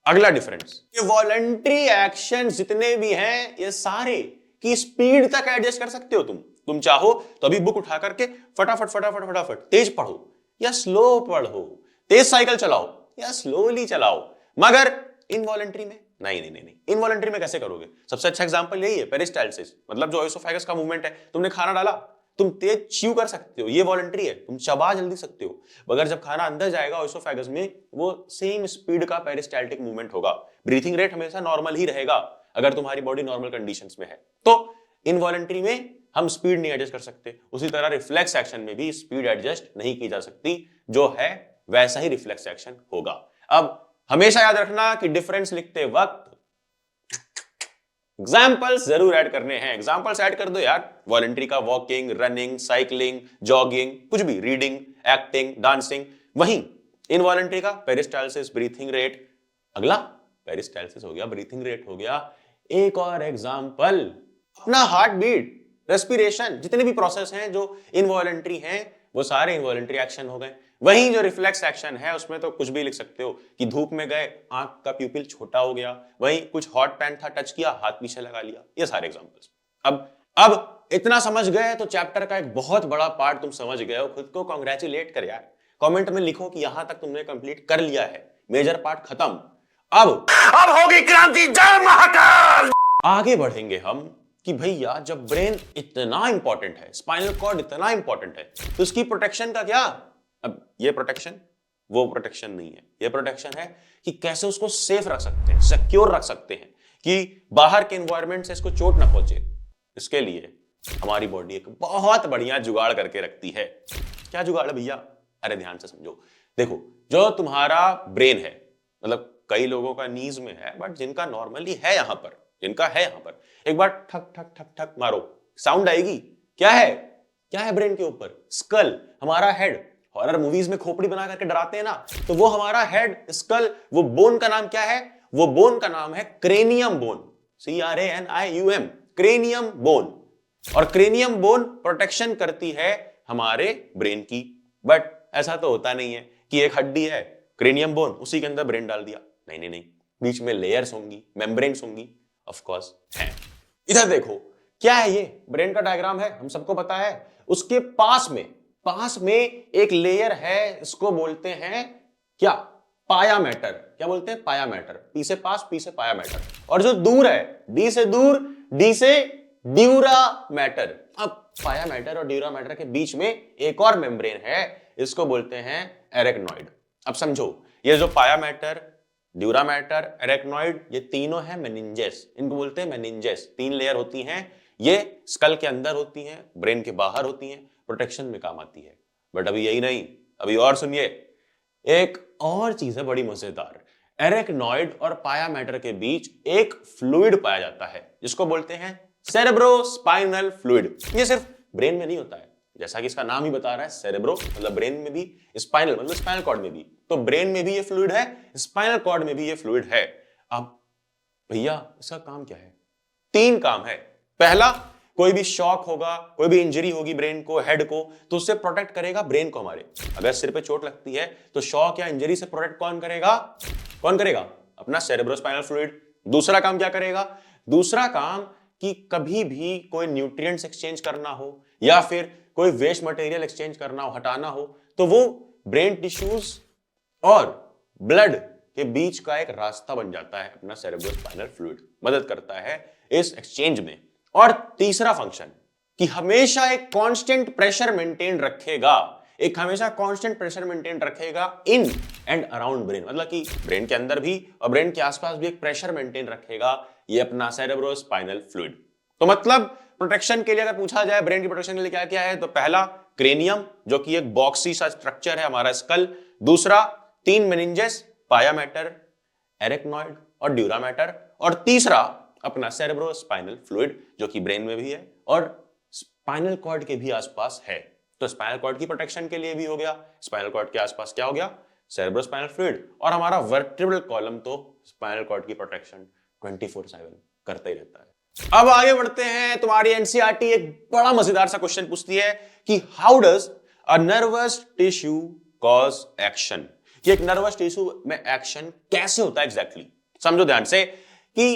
Speaker 1: अगला डिफरेंस, ये वॉलंटरी एक्शन जितने भी हैं ये सारे की स्पीड तक एडजस्ट कर सकते हो तुम चाहो तो अभी बुक उठा करके फटाफट फटाफट फटाफट तेज पढ़ो या स्लो पढ़ो, तेज साइकिल चलाओ या स्लोली चलाओ, मगर इनवॉलंटरी में नहीं। इनवॉलंटरी में कैसे करोगे? सबसे अच्छा एग्जांपल यही है, पेरिस्टाल्सिस, मतलब जो ओएसोफेगस का मूवमेंट है। तुमने खाना डाला, तुम तेज च्यू कर सकते हो, ये वॉलंटरी है, तुम चबा जल्दी सकते हो, मगर जब खाना अंदर जाएगा ओएसोफेगस में वो सेम स्पीड का पेरिस्टाल्टिक मूवमेंट होगा। ब्रीथिंग रेट हमेशा नॉर्मल ही रहेगा अगर तुम्हारी बॉडी नॉर्मल कंडीशंस में है। तो इनवॉलंटरी में हम स्पीड नहीं एडजस्ट कर सकते, उसी तरह रिफ्लेक्स एक्शन में भी स्पीड एडजस्ट नहीं की जा सकती, जो है वैसा ही रिफ्लेक्स एक्शन होगा। अब हमेशा याद रखना कि डिफरेंस लिखते वक्त एग्जाम्पल्स जरूर ऐड करने हैं, एग्जाम्पल्स ऐड कर दो यार। वॉलंटरी का वॉकिंग, रनिंग, साइकिलिंग, जॉगिंग, कुछ भी, रीडिंग, एक्टिंग, डांसिंग। वहीं इनवॉलंटरी का पेरिस्टाल्सिस, ब्रीथिंग रेट। अगला पेरिस्टाल्सिस हो गया, ब्रीथिंग रेट हो गया, एक और एग्जाम्पल अपना हार्ट बीट, रेस्पिरेशन, जितने भी प्रोसेस हैं जो इनवॉलंटरी हैं वो सारे इनवॉलंटरी एक्शन हो गए। वहीं जो रिफ्लेक्स एक्शन है उसमें तो कुछ भी लिख सकते हो कि धूप में गए, आंख का प्यूपिल छोटा हो गया, वहीं कुछ हॉट पैन था, टच किया, हाथ पीछे लगा लिया, ये सारे एग्जांपल्स। अब इतना समझ गए तो चैप्टर का एक बहुत बड़ा पार्ट तुम समझ गए हो, खुद को कांग्रेचुलेट कर यार। कमेंट में लिखो कि यहां तक तुमने कंप्लीट कर लिया है, मेजर पार्ट खत्म। अब होगी क्रांति, जय महाकाल। आगे बढ़ेंगे हम कि भैया जब ब्रेन इतना इंपॉर्टेंट है, स्पाइनल कॉर्ड इतना इंपॉर्टेंट है, तो उसकी प्रोटेक्शन का क्या? अब ये प्रोटेक्शन वो प्रोटेक्शन नहीं है, ये प्रोटेक्शन है कि कैसे उसको सेफ रख सकते हैं, सिक्योर रख सकते हैं कि बाहर के एनवायरनमेंट से इसको चोट ना पहुंचे। इसके लिए हमारी बॉडी एक बहुत बढ़िया जुगाड़ करके रखती है। क्या जुगाड़ है भैया? अरे ध्यान से समझो। देखो, जो तुम्हारा ब्रेन है, मतलब कई लोगों का नीज में है, बट जिनका नॉर्मली है यहां पर, जिनका है यहां पर, एक बार ठक ठक ठक ठक मारो, साउंड आएगी। क्या है ब्रेन के ऊपर? स्कल, हमारा हेड। हॉरर मूवीज में खोपड़ी बना करके डराते हैं ना, तो वो हमारा हेड, स्कल, वो बोन का नाम क्या है? वो बोन का नाम है cranium bone, CRANIUM, cranium bone. और क्रेनियम बोन प्रोटेक्शन करती है हमारे ब्रेन की। बट ऐसा तो होता नहीं है कि एक हड्डी है, क्रेनियम बोन, उसी के अंदर ब्रेन डाल दिया। नहीं, बीच में लेयर्स होंगी, मेम्ब्रेन्स होंगी, ऑफ कोर्स है। इधर देखो, क्या है ये? ब्रेन का डायग्राम है, हम सबको पता है। उसके पास में एक लेयर है, इसको बोलते हैं क्या? पाया मैटर। क्या बोलते हैं? पाया मैटर। पी से पास, पी से पाया मैटर। और जो दूर है, डी से दूर, डी से ड्यूरा मैटर। अब पाया मैटर और ड्यूरा मैटर के बीच में एक और मेम्ब्रेन है, इसको बोलते हैं एरेक्नॉइड। अब समझो, ये जो पाया मैटर, ड्यूरा मैटर, एरेक्नॉइड, ये तीनों है मेनिंजेस, इनको बोलते हैं मेनिंजेस। 3 लेयर होती हैं, ये स्कल के अंदर होती हैं, ब्रेन के बाहर होती हैं, प्रोटेक्शन में काम आती है। बट अभी यही नहीं, अभी और सुनिए, एक और चीज है बड़ी मजेदार। एरेक्नॉइड और पाया मैटर के बीच एक फ्लूइड पाया जाता है, जिसको बोलते हैं सेरेब्रोस्पाइनल फ्लूइड। ये सिर्फ ब्रेन में नहीं होता है, जैसा कि इसका नाम ही बता रहा है, सेरेब्रो मतलब ब्रेन में भी, स्पाइनल मतलब स्पाइनल कॉर्ड में भी। तो ब्रेन में भी ये फ्लूइड है, स्पाइनल कॉर्ड में भी ये फ्लूइड है। अब भैया इसका काम क्या है? 3 काम है। पहला, कोई भी शॉक होगा, कोई भी इंजरी होगी ब्रेन को, हेड को, तो उससे प्रोटेक्ट करेगा ब्रेन को हमारे। अगर सिर पे चोट लगती है तो शॉक या इंजरी से प्रोटेक्ट कौन करेगा? अपना सेरेब्रोस्पाइनल फ्लूइड। दूसरा काम क्या करेगा? दूसरा काम कि कभी भी कोई न्यूट्रिएंट्स एक्सचेंज करना हो या फिर कोई वेस्ट मटेरियल एक्सचेंज करना हो, हटाना हो, तो वो ब्रेन टिश्यूज और ब्लड के बीच का एक रास्ता बन जाता है। अपना सेरेब्रोस्पाइनल फ्लूइड मदद करता है इस एक्सचेंज में। और तीसरा फंक्शन कि हमेशा एक कांस्टेंट प्रेशर मेंटेन रखेगा, इन एंड अराउंड ब्रेन, मतलब कि ब्रेन के अंदर भी और ब्रेन के आसपास भी एक प्रेशर मेंटेन रखेगा ये अपना सेरेब्रोस्पाइनल फ्लूइड। तो मतलब प्रोटेक्शन के लिए अगर पूछा जाए ब्रेन की प्रोटेक्शन के लिए क्या क्या है, तो पहला क्रेनियम, जो कि एक बॉक्सी सा स्ट्रक्चर है हमारा स्कल। दूसरा 3 मेनिंजेस, पाया मैटर, एरेक्नॉइड और ड्यूरा मैटर। और तीसरा अपना सेरेब्रोस्पाइनल फ्लूइड जो कि ब्रेन में भी है और स्पाइनल कॉर्ड के भी आसपास है। तो स्पाइनल कॉर्ड की प्रोटेक्शन के लिए भी हो गया, स्पाइनल कॉर्ड के आसपास क्या हो गया, सेरेब्रोस्पाइनल फ्लूइड, और हमारा वर्टेब्रल कॉलम तो स्पाइनल कॉर्ड की प्रोटेक्शन 24/7 करता ही रहता है। अब आगे बढ़ते हैं। तुम्हारी एनसीईआरटी एक बड़ा मजेदार सा क्वेश्चन पूछती है कि how does a nervous tissue cause action. कि एक नर्वस टिश्यू में एक्शन कैसे होता है एग्जैक्टली। समझो ध्यान से कि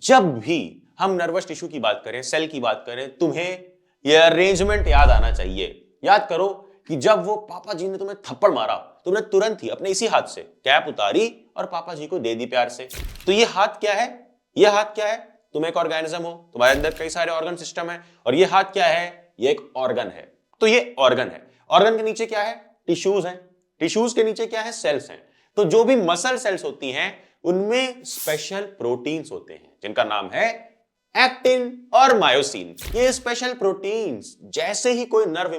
Speaker 1: जब भी हम नर्वस टिश्यू की बात करें, सेल की बात करें, तुम्हें यह अरेंजमेंट याद आना चाहिए। याद करो कि जब वो पापा जी ने तुम्हें थप्पड़ मारा, तुमने तुरंत ही अपने इसी हाथ से कैप उतारी और पापा जी को दे दी प्यार से। तो ये हाथ क्या है, ये हाथ क्या है, तुम एक ऑर्गेनिज्म हो, तुम्हारे अंदर कई सारे ऑर्गन सिस्टम है, और ये हाथ क्या है, ये एक ऑर्गन है। तो ये ऑर्गन है, ऑर्गन के नीचे क्या है, टिश्यूज हैं, टिश्यूज के नीचे क्या है, सेल्स हैं। तो जो भी मसल सेल्स होती हैं उनमें स्पेशल प्रोटीन्स होते हैं जिनका नाम है एक्टिन और मायोसिन। ये स्पेशल प्रोटीन्स जैसे ही कोई नर्व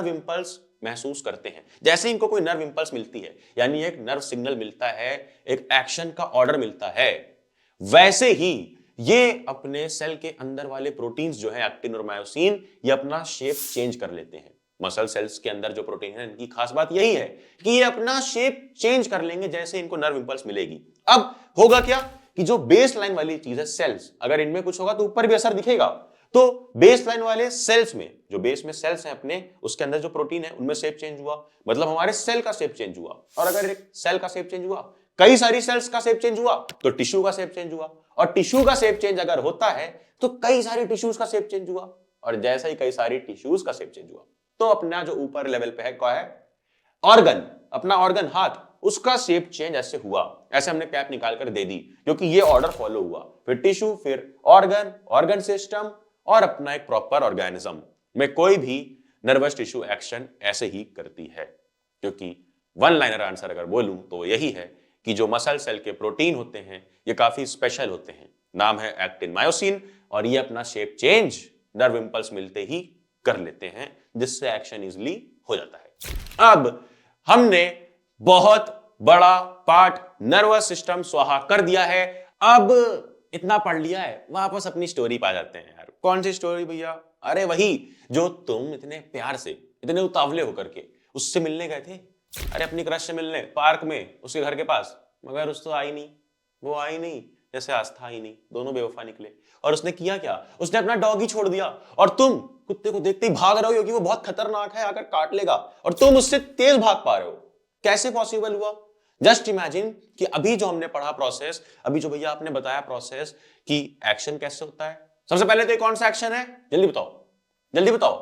Speaker 1: इंपल्स महसूस करते हैं, जैसे इनको कोई नर्व इंपल्स मिलती है, यानी एक नर्व सिग्नल मिलता है, एक एक्शन का ऑर्डर मिलता है, वैसे ही ये अपने सेल के अंदर वाले प्रोटीन्स जो है एक्टिन और मायोसिन, ये अपना शेप चेंज कर लेते हैं। मसल सेल्स के अंदर जो प्रोटीन है इनकी खास बात यही है कि ये अपना शेप चेंज कर लेंगे जैसे इनको नर्व इंपल्स मिलेगी। अब होगा क्या कि जो बेस लाइन वाली चीज है सेल्स, अगर इनमें कुछ होगा तो ऊपर भी असर दिखेगा। तो बेस लाइन वाले सेल्स में, जो बेस में सेल्स हैं अपने, उसके अंदर जो प्रोटीन है उनमें शेप चेंज हुआ, मतलब हमारे सेल का शेप चेंज हुआ। और अगर एक सेल का शेप चेंज हुआ, कई सारी सेल्स का शेप चेंज हुआ, तो टिश्यू का शेप चेंज हुआ। और टिश्यू का शेप चेंज अगर होता है तो कई सारी टिश्यूज का शेप चेंज हुआ, और जैसा ही कई सारी टिश्यूज का शेप चेंज हुआ तो अपना जो ऊपर लेवल पे है क्या है, ऑर्गन, अपना ऑर्गन हाथ, उसका शेप चेंज ऐसे हुआ, ऐसे हमने कैप निकाल कर दे दी क्योंकि ये ऑर्डर फॉलो हुआ। फिर टिश्यू, फिर ऑर्गन, ऑर्गन सिस्टम, और अपना एक प्रॉपर ऑर्गेनिज्म में कोई भी नर्वस टिश्यू एक्शन ऐसे ही करती है। क्योंकि वन लाइनर आंसर अगर बोलूं तो यही है कि जो मसल सेल के प्रोटीन होते हैं ये काफी स्पेशल होते हैं, नाम है एक्टिन मायोसिन, और ये अपना शेप चेंज नर्व इंपल्स मिलते ही कर लेते हैं जिससे एक्शन इजीली हो जाता है। अब हमने बहुत बड़ा पार्ट नर्वस सिस्टम स्वाहा कर दिया है। अब इतना पढ़ लिया है, वापस अपनी स्टोरी पा जाते हैं। यार कौन सी स्टोरी भैया? अरे वही जो तुम इतने प्यार से, इतने उतावले होकर के उससे मिलने गए थे, अरे अपनी क्रश से मिलने पार्क में उसके घर के पास, मगर उस तो आई नहीं, वो आई नहीं, जैसे आस्था आई नहीं, दोनों बेवफा निकले। और उसने किया क्या, उसने अपना डॉगी छोड़ दिया, और तुम कुत्ते को देखते ही भाग रहे हो क्योंकि वो बहुत खतरनाक है, आकर काट लेगा, और तुम उससे तेज भाग पा रहे हो। कैसे पॉसिबल हुआ? जस्ट इमेजिन कि अभी जो हमने पढ़ा प्रोसेस, अभी जो भैया आपने बताया प्रोसेस कि एक्शन कैसे होता है। सबसे पहले तो कौन सा एक्शन है, जल्दी बताओ, जल्दी बताओ।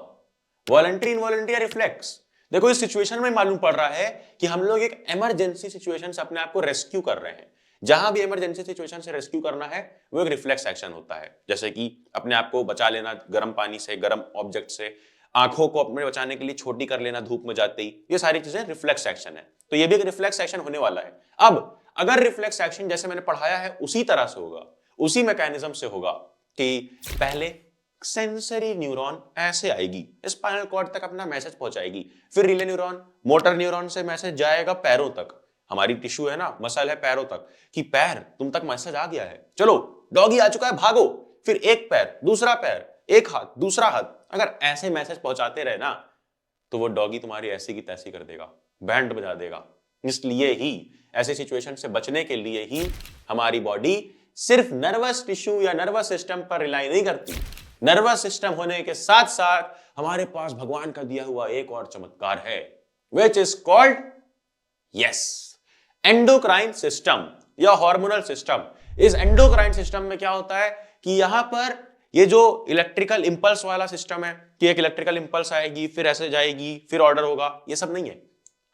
Speaker 1: वॉलंटरी, इनवॉलंटरी या रिफ्लेक्स? देखो इस सिचुएशन में मालूम पड़ रहा है कि हम लोग एक इमरजेंसी सिचुएशन से अपने आप को रेस्क्यू कर रहे हैं। जहां भी इमरजेंसी सिचुएशन से रेस्क्यू करना है वो एक रिफ्लेक्स एक्शन होता है, जैसे कि अपने आप को बचा लेना गर्म पानी से, गर्म ऑब्जेक्ट से, आंखों को अपने बचाने के लिए छोटी कर लेना धूप में जाते ही, ये सारी चीजें रिफ्लेक्स एक्शन है। तो ये भी एक रिफ्लेक्स एक्शन होने वाला है। अब अगर रिफ्लेक्स एक्शन जैसे मैंने पढ़ाया है उसी तरह से होगा, उसी मैकेनिज्म से होगा कि पहले सेंसरी न्यूरॉन ऐसे आएगी, स्पाइनल कॉर्ड तक अपना मैसेज पहुंचाएगी, फिर रिले न्यूरॉन, मोटर न्यूरॉन से मैसेज जाएगा पैरों तक, हमारी टिश्यू है ना, मसल है पैरों तक, कि पैर तुम तक मैसेज आ गया है, चलो डॉगी आ चुका है, भागो। फिर एक पैर, दूसरा पैर, एक हाथ, दूसरा हाथ, अगर ऐसे मैसेज पहुंचाते रहे ना तो वो डॉगी तुम्हारी ऐसी की तैसी कर देगा, बैंड बजा देगा। इसलिए ही ऐसे सिचुएशन से बचने के लिए ही हमारी बॉडी सिर्फ नर्वस टिश्यू या नर्वस सिस्टम पर रिलाई नहीं करती। नर्वस सिस्टम होने के साथ साथ हमारे पास भगवान का दिया हुआ एक और चमत्कार है, which is called yes, endocrine system या हार्मोनल सिस्टम। इस एंडोक्राइन सिस्टम में क्या होता है कि यहां पर ये जो इलेक्ट्रिकल इंपल्स वाला सिस्टम है कि एक इलेक्ट्रिकल इंपल्स आएगी, फिर ऐसे जाएगी, फिर ऑर्डर होगा, ये सब नहीं है।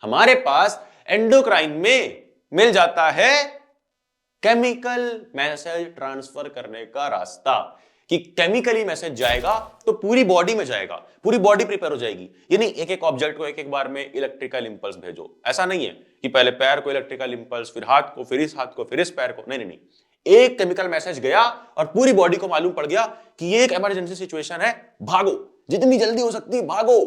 Speaker 1: हमारे पास एंडोक्राइन में मिल जाता है केमिकल मैसेज ट्रांसफर करने का रास्ता, कि केमिकली मैसेज जाएगा तो पूरी बॉडी में जाएगा, पूरी बॉडी प्रिपेयर हो जाएगी। यानी एक एक ऑब्जेक्ट को एक एक बार में इलेक्ट्रिकल इंपल्स भेजो, ऐसा नहीं है कि पहले पैर को इलेक्ट्रिकल इंपल्स, फिर हाथ को, फिर इस हाथ को, फिर इस पैर को, नहीं नहीं नहीं, एक केमिकल मैसेज गया और पूरी बॉडी को मालूम पड़ गया कि ये एक इमरजेंसी सिचुएशन है, भागो, जितनी जल्दी हो सकती है भागो।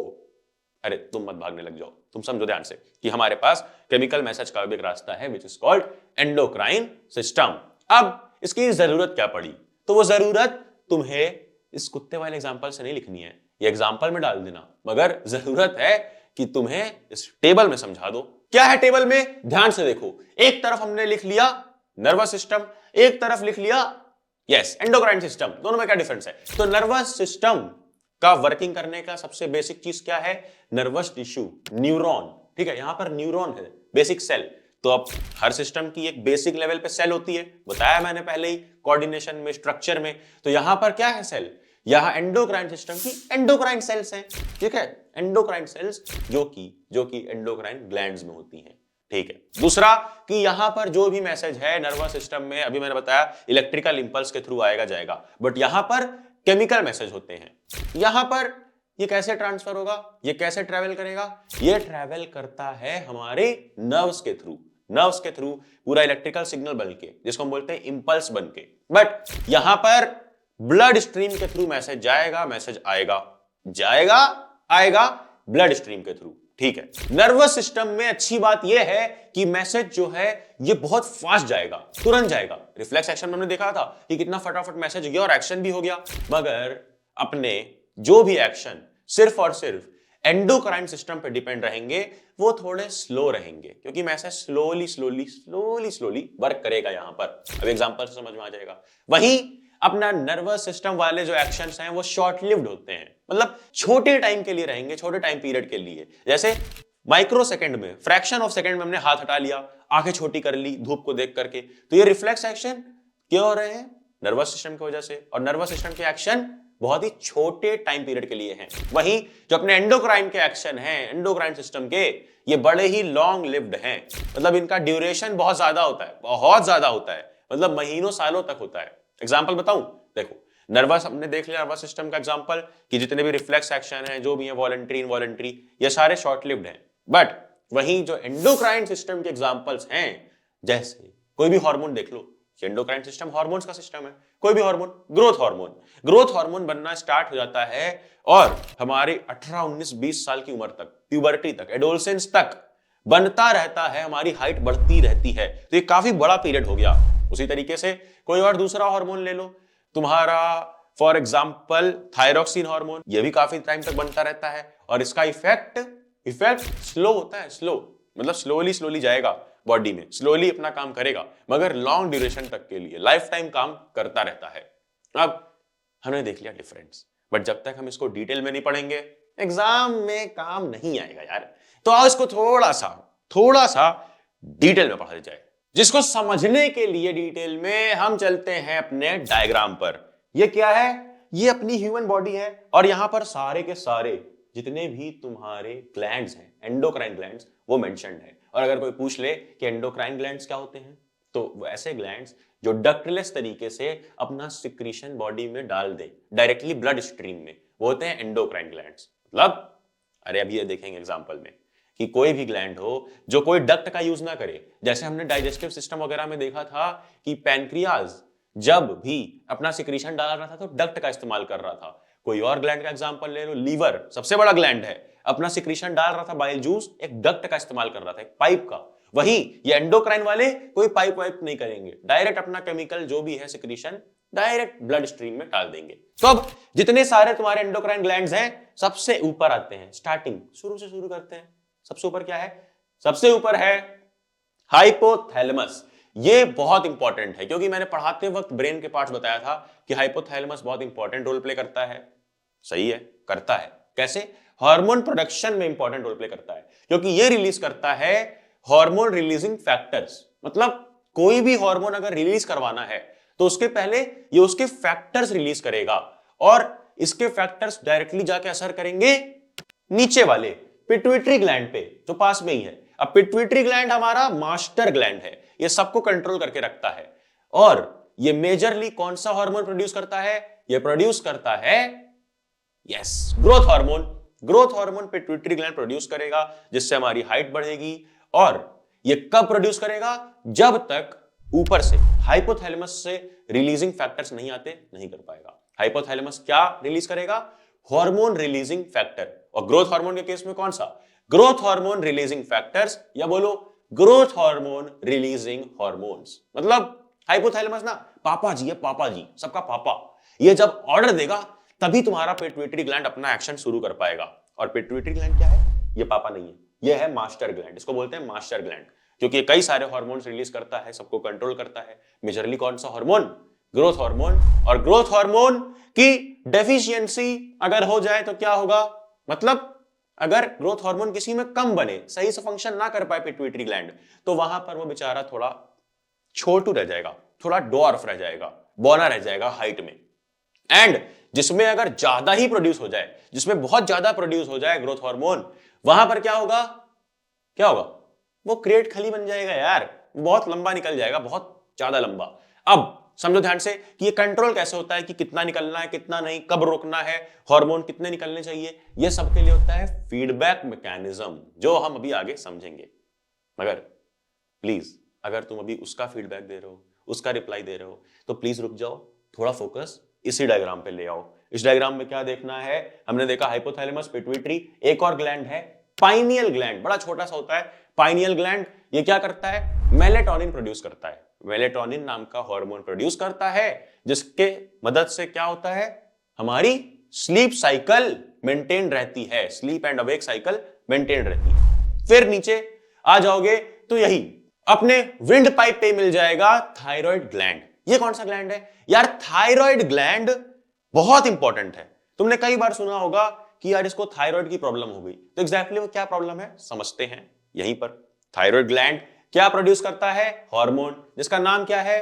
Speaker 1: अरे तुम मत भागने लग जाओ, तुम समझो ध्यान से कि हमारे पास केमिकल मैसेज का भी एक रास्ता है, which is called endocrine system. अब इसकी जरूरत क्या पड़ी? तो वो जरूरत तुम्हें इस कुत्ते वाले एग्जांपल से नहीं लिखनी है, ये एग्जांपल में डाल देना, मगर जरूरत है कि तुम्हें इस टेबल में समझा दो। क्या है टेबल में? ध्यान से देखो, एक तरफ हमने लिख लिया नर्वस सिस्टम, एक तरफ लिख लिया एंडोक्राइन सिस्टम। दोनों में क्या डिफरेंस है? तो नर्वस सिस्टम का वर्किंग करने का सबसे बेसिक चीज क्या है? Nervous tissue, neuron. ठीक है, यहां पर न्यूरॉन है, बेसिक सेल। तो अब हर सिस्टम की एक बेसिक लेवल पे सेल होती है, बताया मैंने पहले ही, कोऑर्डिनेशन में, स्ट्रक्चर में। तो यहां पर क्या है? सेल। यहां एंडोक्राइन सिस्टम की एंडोक्राइन सेल्स हैं। ठीक है, एंडोक्राइन सेल्स जो कि एंडोक्राइन ग्लैंड्स में होती हैं। ठीक है, दूसरा कि यहां पर जो भी मैसेज है नर्वस सिस्टम में, अभी मैंने बताया इलेक्ट्रिकल इंपल्स के थ्रू आएगा जाएगा, बट यहां पर केमिकल मैसेज होते हैं। यहां पर ये कैसे ट्रांसफर होगा? ये कैसे ट्रेवल करेगा? ये ट्रेवल करता है हमारे नर्व्स के थ्रू, नर्व्स के थ्रू पूरा इलेक्ट्रिकल सिग्नल बन के, जिसको हम बोलते हैं इंपल्स बन के। बट यहां पर ब्लड स्ट्रीम के थ्रू मैसेज जाएगा, मैसेज आएगा, जाएगा आएगा ब्लड स्ट्रीम के थ्रू। ठीक है, नर्वस सिस्टम में अच्छी बात यह है कि मैसेज जो है ये बहुत फास्ट जाएगा, तुरंत जाएगा। रिफ्लेक्स एक्शन में हमने देखा था कि कितना फटाफट मैसेज गया और एक्शन भी हो गया, मगर अपने जो भी एक्शन सिर्फ और सिर्फ एंडोक्राइन सिस्टम पे डिपेंड रहेंगे, वो थोड़े स्लो रहेंगे, क्योंकि मैसेज स्लोली वर्क करेगा। यहां पर अब एग्जांपल से समझ में आ जाएगा। वहीं अपना नर्वस सिस्टम वाले जो एक्शंस हैं वो शॉर्ट लिव्ड होते हैं, मतलब छोटे टाइम के लिए रहेंगे, छोटे टाइम पीरियड के लिए। जैसे माइक्रो सेकंड में, फ्रैक्शन ऑफ सेकंड में हमने हाथ हटा लिया, आंखें छोटी कर ली धूप को देख करके, तो ये रिफ्लेक्स एक्शन क्यों हो रहे हैं? नर्वस सिस्टम की वजह से। और नर्वस सिस्टम के एक्शन बहुत ही छोटे टाइम पीरियड के लिए हैं। वहीं जो अपने एंडोक्राइन के एक्शन हैं, एंडोक्राइन सिस्टम के, ये बड़े ही लॉन्ग लिव्ड हैं, मतलब इनका ड्यूरेशन बहुत ज्यादा होता है, बहुत ज्यादा होता है, मतलब महीनों सालों तक होता है। एग्जाम्पल बताऊं? देखो, नर्वस हमने देख लिया, नर्वस सिस्टम का एग्जांपल कि जितने भी रिफ्लेक्स एक्शन हैं, जो भी हैं, वॉलंटरी इनवॉलंटरी, ये सारे शॉर्ट लिव्ड हैं। बट वहीं जो एंडोक्राइन सिस्टम के एग्जांपल्स हैं, जैसे कोई भी हार्मोन देख लो, एंडोक्राइन सिस्टम हार्मोन्स का सिस्टम है। कोई भी हार्मोन, ग्रोथ हार्मोन बनना स्टार्ट हो जाता है और हमारे 18, 19, 20 साल की उम्र तक, प्यूबर्टी तक, एडोलसेंस तक बनता रहता है, हमारी हाइट बढ़ती रहती है। तो ये काफी बड़ा पीरियड हो गया। उसी तरीके से कोई और दूसरा हार्मोन ले लो, तुम्हारा फॉर एग्जांपल थायरोक्सिन हार्मोन, ये भी काफी टाइम तक बनता रहता है और इसका इफेक्ट स्लो होता है, स्लो मतलब स्लोली जाएगा बॉडी में, स्लोली अपना काम करेगा, मगर लॉन्ग ड्यूरेशन तक के लिए, लाइफ टाइम काम करता रहता है। अब हमने देख लिया डिफरेंस, बट जब तक हम इसको डिटेल में नहीं पढ़ेंगे एग्जाम में काम नहीं आएगा यार। तो आओ इसको थोड़ा सा डिटेल में पढ़ा जाए, जिसको समझने के लिए डिटेल में हम चलते हैं अपने डायग्राम पर। ये क्या है? ये अपनी ह्यूमन बॉडी है और यहां पर सारे के सारे जितने भी तुम्हारे ग्लैंड्स हैं, एंडोक्राइन ग्लैंड्स, वो मेंशन्ड है। और अगर कोई पूछ ले कि एंडोक्राइन ग्लैंड्स क्या होते हैं, तो वो ऐसे ग्लैंड्स जो डक्टलेस तरीके से अपना सिक्रीशन बॉडी में डाल दे डायरेक्टली ब्लड स्ट्रीम में, वो होते हैं एंडोक्राइन ग्लैंड्स। मतलब अरे अभी ये देखेंगे एग्जांपल में कि कोई भी ग्लैंड हो जो कोई डक्ट का यूज ना करे। जैसे हमने डाइजेस्टिव सिस्टम वगैरह में देखा था कि पैनक्रियाज जब भी अपना सिक्रीशन डाल रहा था तो डक्ट का इस्तेमाल कर रहा था। कोई और ग्लैंड का एग्जांपल ले लो, लीवर सबसे बड़ा ग्लैंड है, अपना सिक्रीशन डाल रहा था बाइल जूस, एक डक्ट का इस्तेमाल कर रहा था, एक पाइप का। वहीं ये एंडोक्राइन वाले कोई पाइप वाइप नहीं करेंगे, डायरेक्ट अपना केमिकल जो भी है सिक्रीशन डायरेक्ट ब्लड स्ट्रीम में डाल देंगे। तो अब जितने सारे तुम्हारे एंडोक्राइन ग्लैंड्स हैं सबसे ऊपर आते हैं, स्टार्टिंग शुरू से शुरू करते हैं। सबसे ऊपर क्या है? सबसे ऊपर है हाइपोथैलेमस। ये बहुत इंपॉर्टेंट है क्योंकि मैंने पढ़ाते वक्त ब्रेन के पार्ट्स बताया था कि हाइपोथैलेमस बहुत इंपॉर्टेंट रोल प्ले करता है। सही है, करता है। कैसे? हार्मोन प्रोडक्शन में इंपॉर्टेंट रोल प्ले करता है क्योंकि ये रिलीज करता है हार्मोन रिलीजिंग फैक्टर्स। मतलब कोई भी हार्मोन अगर रिलीज करवाना है तो उसके पहले ये उसके फैक्टर्स रिलीज करेगा और इसके फैक्टर्स डायरेक्टली जाके असर करेंगे नीचे वाले पिट्यूटरी ग्लैंड पे जो पास में ही है। अब पिट्यूटरी ग्लैंड हमारा मास्टर ग्लैंड है, ये सबको कंट्रोल करके रखता है और ये मेजरली कौन सा हार्मोन प्रोड्यूस करता है? ये प्रोड्यूस करता है growth hormone. Growth hormone pituitary gland produce करेगा जिससे हमारी हाइट बढ़ेगी। और ये कब प्रोड्यूस करेगा? जब तक ऊपर से हाइपोथैलेमस से रिलीजिंग फैक्टर्स नहीं आते, नहीं कर पाएगा। हाइपोथैलेमस क्या रिलीज करेगा? Hormone releasing factor. और ग्रोथ हार्मोन के केस में कौन सा? ग्रोथ हार्मोन रिलीजिंग फैक्टर्स, या बोलो ग्रोथ हार्मोन रिलीजिंग हार्मोन्स। मतलब हाइपोथैलेमस ना पापा जी है, पापा जी, सबका पापा। ये जब ऑर्डर देगा तभी तुम्हारा पिट्यूटरी ग्लैंड अपना एक्शन शुरू कर पाएगा। और पिट्यूटरी ग्लैंड क्या है? ये पापा नहीं है, ये है मास्टर ग्लैंड। इसको बोलते हैं मास्टर ग्लैंड, क्योंकि ये कई सारे हार्मोन्स रिलीज करता है, सबको कंट्रोल करता है। मेजरली कौन सा हार्मोन? Growth hormone. और ग्रोथ हार्मोन की डेफिशिएंसी अगर हो जाए तो क्या होगा? मतलब अगर ग्रोथ हार्मोन किसी में कम बने, सही से फंक्शन ना कर पाए पिट्यूटरी ग्लैंड, तो वहां पर वो बेचारा थोड़ा छोटू रह जाएगा, थोड़ा डॉर्फ रह जाएगा, बौना रह जाएगा हाइट में। एंड जिसमें अगर ज्यादा ही प्रोड्यूस हो जाए, जिसमें बहुत ज्यादा प्रोड्यूस हो जाए ग्रोथ हार्मोन, वहां पर क्या होगा? क्या होगा? वो क्रिएट खली बन जाएगा यार, बहुत लंबा निकल जाएगा, बहुत ज्यादा लंबा। अब समझो ध्यान से कि ये कंट्रोल कैसे होता है, कि कितना निकलना है, कितना नहीं, कब रोकना है, हार्मोन कितने निकलने चाहिए, ये सबके लिए होता है फीडबैक मैकेनिज्म, जो हम अभी आगे समझेंगे। मगर प्लीज अगर तुम अभी उसका फीडबैक दे रहे हो, उसका रिप्लाई दे रहे हो, तो प्लीज रुक जाओ, थोड़ा फोकस इसी डायग्राम पे ले आओ। इस डायग्राम में क्या देखना है? हमने देखा हाइपोथैलेमस, पिट्यूटरी, एक और ग्लैंड है पाइनियल ग्लैंड, बड़ा छोटा सा होता है पाइनियल ग्लैंड। ये क्या करता है? मेलेटोनिन प्रोड्यूस करता है। मेलेटोनिन नाम का हार्मोन प्रोड्यूस करता है, जिसके मदद से क्या होता है? हमारी स्लीप साइकिल मेंटेन रहती है, sleep and awake cycle maintain रहती है। फिर नीचे आ जाओगे तो यही अपने विंड पाइप पे मिल जाएगा थायराइड ग्लैंड। ये कौन सा ग्लैंड है यार? थायराइड ग्लैंड बहुत इंपॉर्टेंट है। तुमने कई बार सुना होगा कि यार इसको थायराइड की प्रॉब्लम हो गई, तो एग्जैक्टली वो क्या प्रॉब्लम है समझते हैं यहीं पर। थायराइड ग्लैंड क्या प्रोड्यूस करता है? हार्मोन, जिसका नाम क्या है?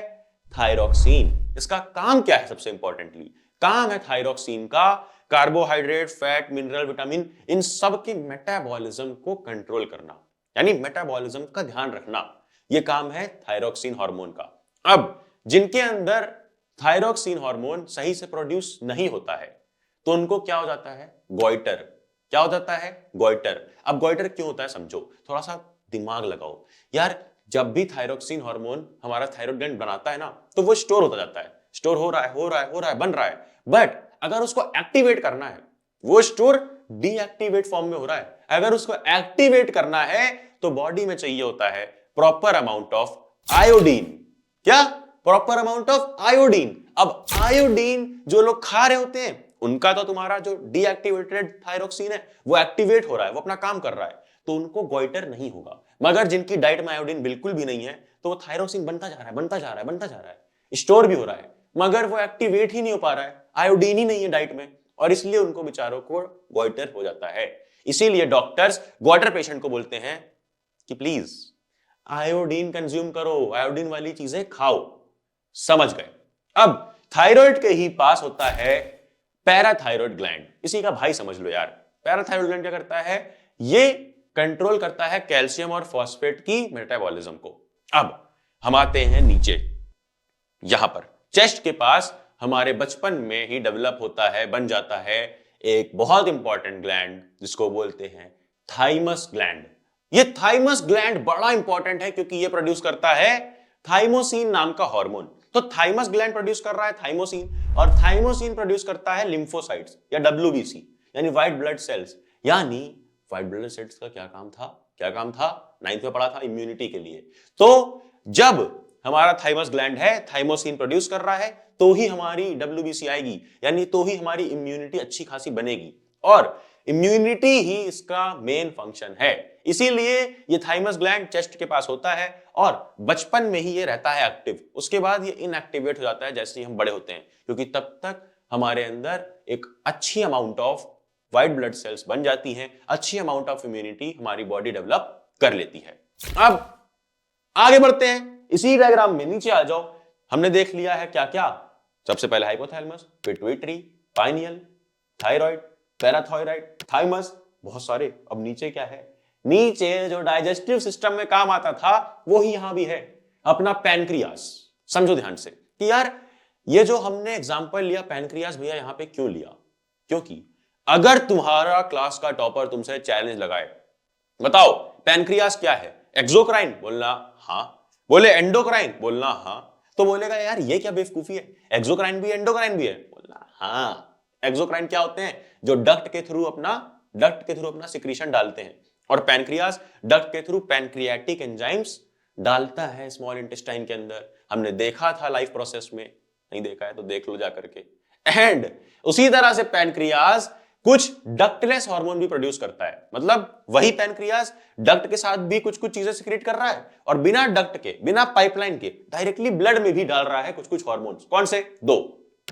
Speaker 1: थायरोक्सिन। इसका काम क्या है? सबसे इंपॉर्टेंटली काम है थायरोक्सिन का कार्बोहाइड्रेट, फैट, मिनरल, विटामिन, इन सब के मेटाबॉलिज्म को कंट्रोल करना, यानी मेटाबॉलिज्म का ध्यान रखना। यह काम है थायरोक्सिन हार्मोन का। अब जिनके अंदर थायरोक्सिन हार्मोन सही से प्रोड्यूस नहीं होता है, तो उनको क्या हो जाता है? गोइटर। क्या हो जाता है? गोइटर। अब गोइटर क्यों होता है समझो, थोड़ा सा दिमाग लगाओ यार। जब भी थायरोक्सिन हार्मोन हमारा थायराइड ग्लैंड बनाता है ना, तो वो स्टोर होता जाता है, स्टोर हो रहा है, हो रहा है, हो रहा है, बन रहा है। बट अगर उसको एक्टिवेट करना है, वो स्टोर डीएक्टिवेट फॉर्म में हो रहा है। अगर उसको एक्टिवेट करना है तो बॉडी में चाहिए होता है प्रॉपर अमाउंट ऑफ आयोडीन। क्या? Proper amount of iodine. अब आयोडीन जो लोग खा रहे होते हैं, उनका तो तुम्हारा जो डीएक्टिवेटेड थायरोक्सिन है वो एक्टिवेट हो रहा है, वो अपना काम कर रहा है, तो उनको गोइटर नहीं होगा। मगर जिनकी डाइट में आयोडीन बिल्कुल भी नहीं है, तो वो थायरोक्सिन बनता जा रहा है, बनता जा रहा है, बनता जा रहा है, स्टोर भी हो रहा है, मगर वो एक्टिवेट ही नहीं हो पा रहा है, आयोडीन ही नहीं है डाइट में, और इसलिए उनको बेचारों को गोइटर हो जाता है। इसीलिए डॉक्टर्स गोइटर पेशेंट को बोलते हैं कि प्लीज आयोडीन कंज्यूम करो, आयोडीन वाली चीजें खाओ। समझ गए? अब थायराइड के ही पास होता है पैराथायराइड ग्लैंड। इसी का भाई समझ लो यार। पैराथायराइड ग्लैंड क्या करता है? ये कंट्रोल करता है कैल्शियम और फॉस्फेट की मेटाबॉलिज्म को। अब हम आते हैं नीचे, यहां पर चेस्ट के पास हमारे बचपन में ही डेवलप होता है, बन जाता है एक बहुत इंपॉर्टेंट ग्लैंड, जिसको बोलते हैं थाइमस ग्लैंड। ये थाइमस ग्लैंड बड़ा इंपॉर्टेंट है, क्योंकि ये प्रोड्यूस करता है थाइमोसिन नाम का हार्मोन। तो थाइमस ग्लैंड प्रोड्यूस कर रहा है थाइमोसिन, और थाइमोसिन प्रोड्यूस करता है लिम्फोसाइट्स या WBC, यानी व्हाइट ब्लड सेल्स। यानी व्हाइट ब्लड सेल्स का क्या काम था? क्या काम था? 9th में पढ़ा था, इम्यूनिटी के लिए। तो जब हमारा थाइमस ग्लैंड है, थाइमोसिन प्रोड्यूस कर रहा है, तो ही हमारी WBC आएगी, यानी तो ही हमारी इम्यूनिटी अच्छी खासी बनेगी, और इम्यूनिटी ही इसका मेन फंक्शन है। इसीलिए ये थाइमस ग्लैंड चेस्ट के पास होता है, और बचपन में ही ये रहता है एक्टिव। उसके बाद ये इनएक्टिवेट हो जाता है जैसे ही हम बड़े होते हैं, क्योंकि तब तक हमारे अंदर एक अच्छी amount of white blood cells बन जाती हैं, अच्छी अमाउंट ऑफ इम्यूनिटी हमारी बॉडी डेवलप कर लेती है। अब आगे बढ़ते हैं, इसी डायग्राम में नीचे आ जाओ। हमने देख लिया है क्या क्या? सबसे पहले hypothalamus, pituitary, pineal, thyroid, parathyroid, thymus, बहुत सारे। अब नीचे क्या है? नीचे जो डाइजेस्टिव सिस्टम में काम आता था वो ही यहां भी है, अपना पैनक्रियास। समझो ध्यान से कि यार ये जो हमने एग्जांपल लिया पैनक्रियास, भैया यहां पे क्यों लिया? क्योंकि अगर तुम्हारा क्लास का टॉपर तुमसे चैलेंज लगाए, बताओ पैनक्रियास क्या है? एक्सोक्राइन बोलना हाँ, बोले एंडोक्राइन बोलना हाँ, तो बोलेगा यार ये क्या बेवकूफी है, एक्सोक्राइन भी एंडोक्राइन भी है, बोलना हाँ। एक्सोक्राइन क्या होते हैं? जो डक्ट के थ्रू अपना सिक्रीशन डालते हैं, और पैनक्रियास डक्ट के थ्रू पैनक्रियाटिक एंजाइम्स डालता है स्मॉल इंटेस्टाइन के अंदर। हमने देखा था लाइफ प्रोसेस में, नहीं देखा है तो देख लो जा करके। एंड उसी तरह से पैनक्रियाज कुछ डक्टलेस हार्मोन भी प्रोड्यूस करता है, मतलब वही पैनक्रियाज डक्ट के साथ भी कुछ कुछ चीजें सिक्रेट कर रहा है और बिना डक्ट के, बिना पाइपलाइन के डायरेक्टली ब्लड में भी डाल रहा है कुछ कुछ हार्मोन्स। कौन से? दो।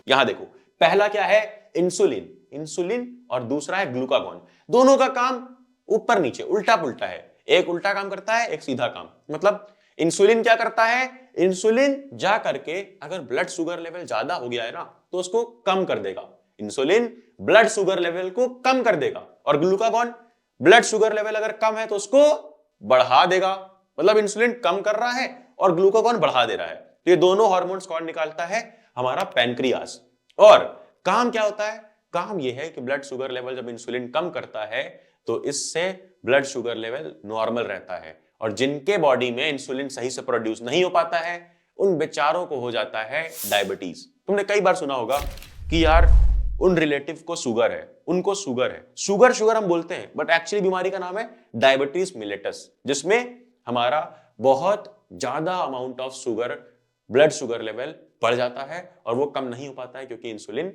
Speaker 1: यहां देखो, पहला क्या है? इंसुलिन। इंसुलिन और दूसरा है ग्लूकागॉन। दोनों का काम ऊपर नीचे उल्टा पुल्टा है, एक उल्टा काम करता है, एक सीधा काम। मतलब इंसुलिन क्या करता है? इंसुलिन जा करके अगर ब्लड शुगर लेवल ज्यादा हो गया है ना तो उसको कम कर देगा। इंसुलिन ब्लड शुगर लेवल को कम कर देगा और ग्लूकागॉन ब्लड शुगर लेवल अगर कम है तो उसको बढ़ा देगा। मतलब इंसुलिन कम कर रहा है और ग्लूकागॉन बढ़ा दे रहा है। तो ये दोनों हार्मोन्स कौन निकालता है? हमारा पैनक्रियाज। और काम क्या होता है? काम यह है कि ब्लड शुगर लेवल जब इंसुलिन कम करता है तो इससे ब्लड शुगर लेवल नॉर्मल रहता है, और जिनके बॉडी में इंसुलिन सही से प्रोड्यूस नहीं हो पाता है उन बेचारों को हो जाता है डायबिटीज। तुमने कई बार सुना होगा कि यार उन रिलेटिव को शुगर है, उनको शुगर है। शुगर शुगर हम बोलते हैं बट एक्चुअली बीमारी का नाम है डायबिटीज मिलेटस, जिसमें हमारा बहुत ज्यादा amount of sugar, blood sugar level बढ़ जाता है और वो कम नहीं हो पाता है क्योंकि इंसुलिन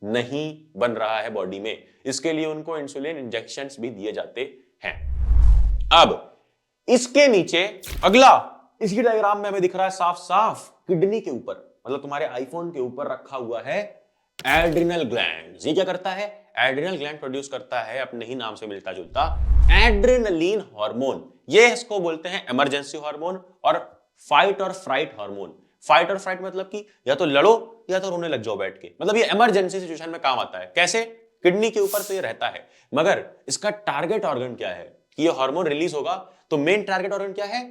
Speaker 1: नहीं बन रहा है बॉडी में। इसके लिए उनको इंसुलिन इंजेक्शंस भी दिए जाते हैं। अब इसके नीचे अगला, इसी डायग्राम में हमें दिख रहा है साफ साफ किडनी के ऊपर, मतलब तुम्हारे आईफोन के ऊपर रखा हुआ है एड्रिनल ग्लैंड। ये क्या करता है? एड्रिनल ग्लैंड प्रोड्यूस करता है अपने ही नाम से मिलता जुलता एड्रेनलिन हार्मोन। ये इसको बोलते हैं इमरजेंसी हार्मोन और फाइट और फ्राइट हार्मोन। फाइट और फ्राइट मतलब कि या तो लड़ो या तो रोने लग जाओ बैठ के, मतलब ये इमरजेंसी सिचुएशन में काम आता है। कैसे? किडनी के ऊपर तो ये रहता है, मगर इसका टारगेट ऑर्गन क्या है कि ये हार्मोन रिलीज होगा तो मेन टारगेट ऑर्गन क्या है?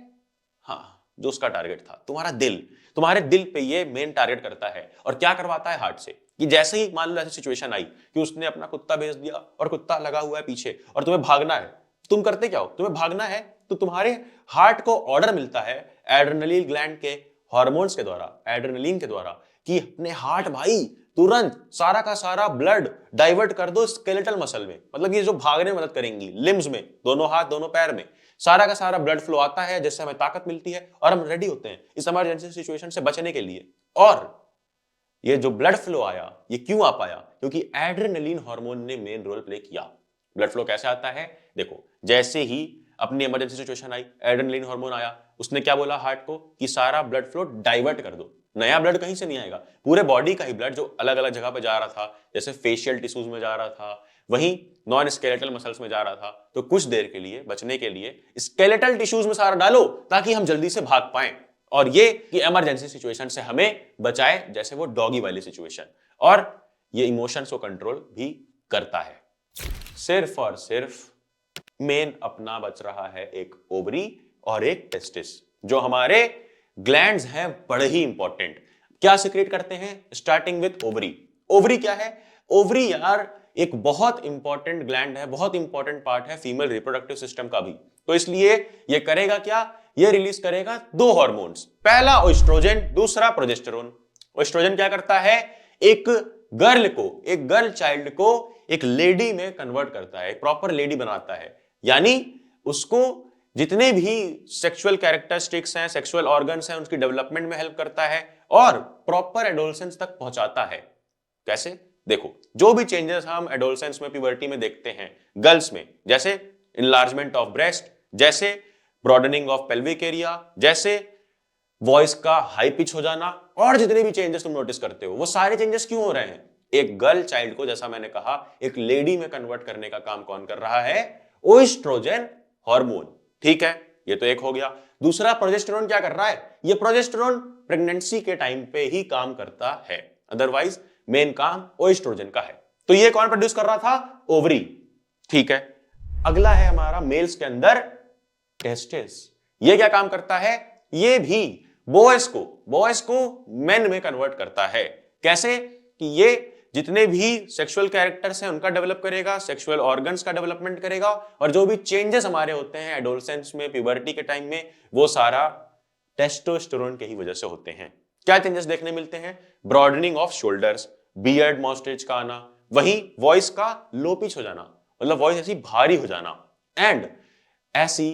Speaker 1: हाँ, जो उसका टारगेट था तुम्हारा दिल। तुम्हारे दिल पे ये मेन टारगेट करता है और क्या करवाता है हार्ट से कि जैसे ही मान लो ऐसी सिचुएशन आई कि उसने अपना कुत्ता भेज दिया और कुत्ता लगा हुआ है पीछे और तुम्हें भागना है, तुम करते क्या हो? तुम्हें भागना है तो तुम्हारे हार्ट को ऑर्डर मिलता है एड्रेनलिन ग्लैंड के हार्मोन्स के द्वारा, एड्रेनलिन के द्वारा, कि अपने हार्ट भाई तुरंत सारा का सारा ब्लड डाइवर्ट कर दो स्केलेटल मसल में। मतलब ये जो भागने में मदद करेंगी, लिम्स में, दोनों हाथ दोनों पैर में सारा का सारा ब्लड फ्लो आता है, जिससे हमें ताकत मिलती है और हम रेडी होते हैं इस इमरजेंसी सिचुएशन से बचने के लिए। और ये जो ब्लड फ्लो आया, ये क्यों आ पाया? क्योंकि एड्रेनलिन हार्मोन ने मेन रोल प्ले किया। ब्लड फ्लो कैसे आता है? देखो, जैसे ही अपनी इमरजेंसी सिचुएशन आई, एड्रेनलिन हार्मोन आया, उसने क्या बोला हार्ट को कि सारा ब्लड फ्लो डाइवर्ट कर दो। नया ब्लड कहीं से नहीं आएगा, पूरे बॉडी का ही ब्लड जो अलग अलग जगह पे जा रहा था, जैसे फेशियल टिश्यूज में जा रहा था, वहीं नॉन स्केलेटल मसल्स में जा रहा था, तो कुछ देर के लिए बचने के लिए स्केलेटल टिश्यूज में सारा डालो ताकि हम जल्दी से भाग पाएं, और ये कि इमरजेंसी सिचुएशन से हमें बचाए, जैसे वो डॉगी वाली सिचुएशन। और ये इमोशंस को कंट्रोल भी करता है। सिर्फ और सिर्फ मेन अपना बच रहा है एक ओवरी और एक टेस्टिस, जो हमारे ग्लैंड्स हैं बड़े ही इंपॉर्टेंट। क्या सिक्रेट करते हैं? Starting with ovary. ओवरी क्या है? ओवरी यार एक बहुत इंपॉर्टेंट ग्लैंड है, बहुत इंपॉर्टेंट पार्ट है फीमेल रिप्रोडक्टिव सिस्टम का भी। तो इसलिए ये करेगा क्या? ये रिलीज करेगा दो हार्मोन्स, पहला ओएस्ट्रोजन, दूसरा प्रोजेस्टेरोन। ओएस्ट्रोजन क्या करता है? एक गर्ल को, एक गर्ल चाइल्ड को एक लेडी में कन्वर्ट करता है, एक प्रॉपर लेडी बनाता है, यानी उसको जितने भी सेक्सुअल कैरेक्टरिस्टिक्स हैं, सेक्सुअल ऑर्गन्स हैं, उसकी डेवलपमेंट में हेल्प करता है और प्रॉपर एडोलसेंस तक पहुंचाता है। कैसे? देखो, जो भी चेंजेस हम एडोलसेंस में, प्यूबर्टी में देखते हैं गर्ल्स में, जैसे इनलार्जमेंट ऑफ ब्रेस्ट, जैसे ब्रॉडनिंग ऑफ पेल्विक एरिया, जैसे वॉइस का हाई पिच हो जाना, और जितने भी चेंजेस तुम नोटिस करते हो, वो सारे चेंजेस क्यों हो रहे हैं? एक गर्ल चाइल्ड को, जैसा मैंने कहा, एक लेडी में कन्वर्ट करने का काम कौन कर रहा है? ओएस्ट्रोजन हार्मोन। ठीक है, ये तो एक हो गया। दूसरा प्रोजेस्टेरोन क्या कर रहा है? ये प्रोजेस्टेरोन प्रेगनेंसी के टाइम पे ही काम करता है, अदरवाइज मेन काम ओएस्ट्रोजन का है। तो ये कौन प्रोड्यूस कर रहा था? ओवरी। ठीक है, अगला है हमारा मेल्स के अंदर टेस्टिस। ये क्या काम करता है? ये भी बॉयज को मेन में कन्वर्ट करता है। कैसे? कि ये जितने भी सेक्सुअल कैरेक्टर्स हैं उनका डेवलप करेगा, सेक्सुअल ऑर्गन्स का डेवलपमेंट करेगा, और जो भी चेंजेस हमारे होते हैं एडोलसेंस में, प्यूबर्टी के टाइम में, वो सारा टेस्टोस्टेरोन के ही वजह से होते हैं। क्या चेंजेस देखने मिलते हैं? ब्रॉडनिंग ऑफ शोल्डर्स, बियर्ड मॉस्टेज का आना, वहीं वॉइस का लो पिच हो जाना, मतलब वॉइस ऐसी भारी हो जाना, एंड ऐसी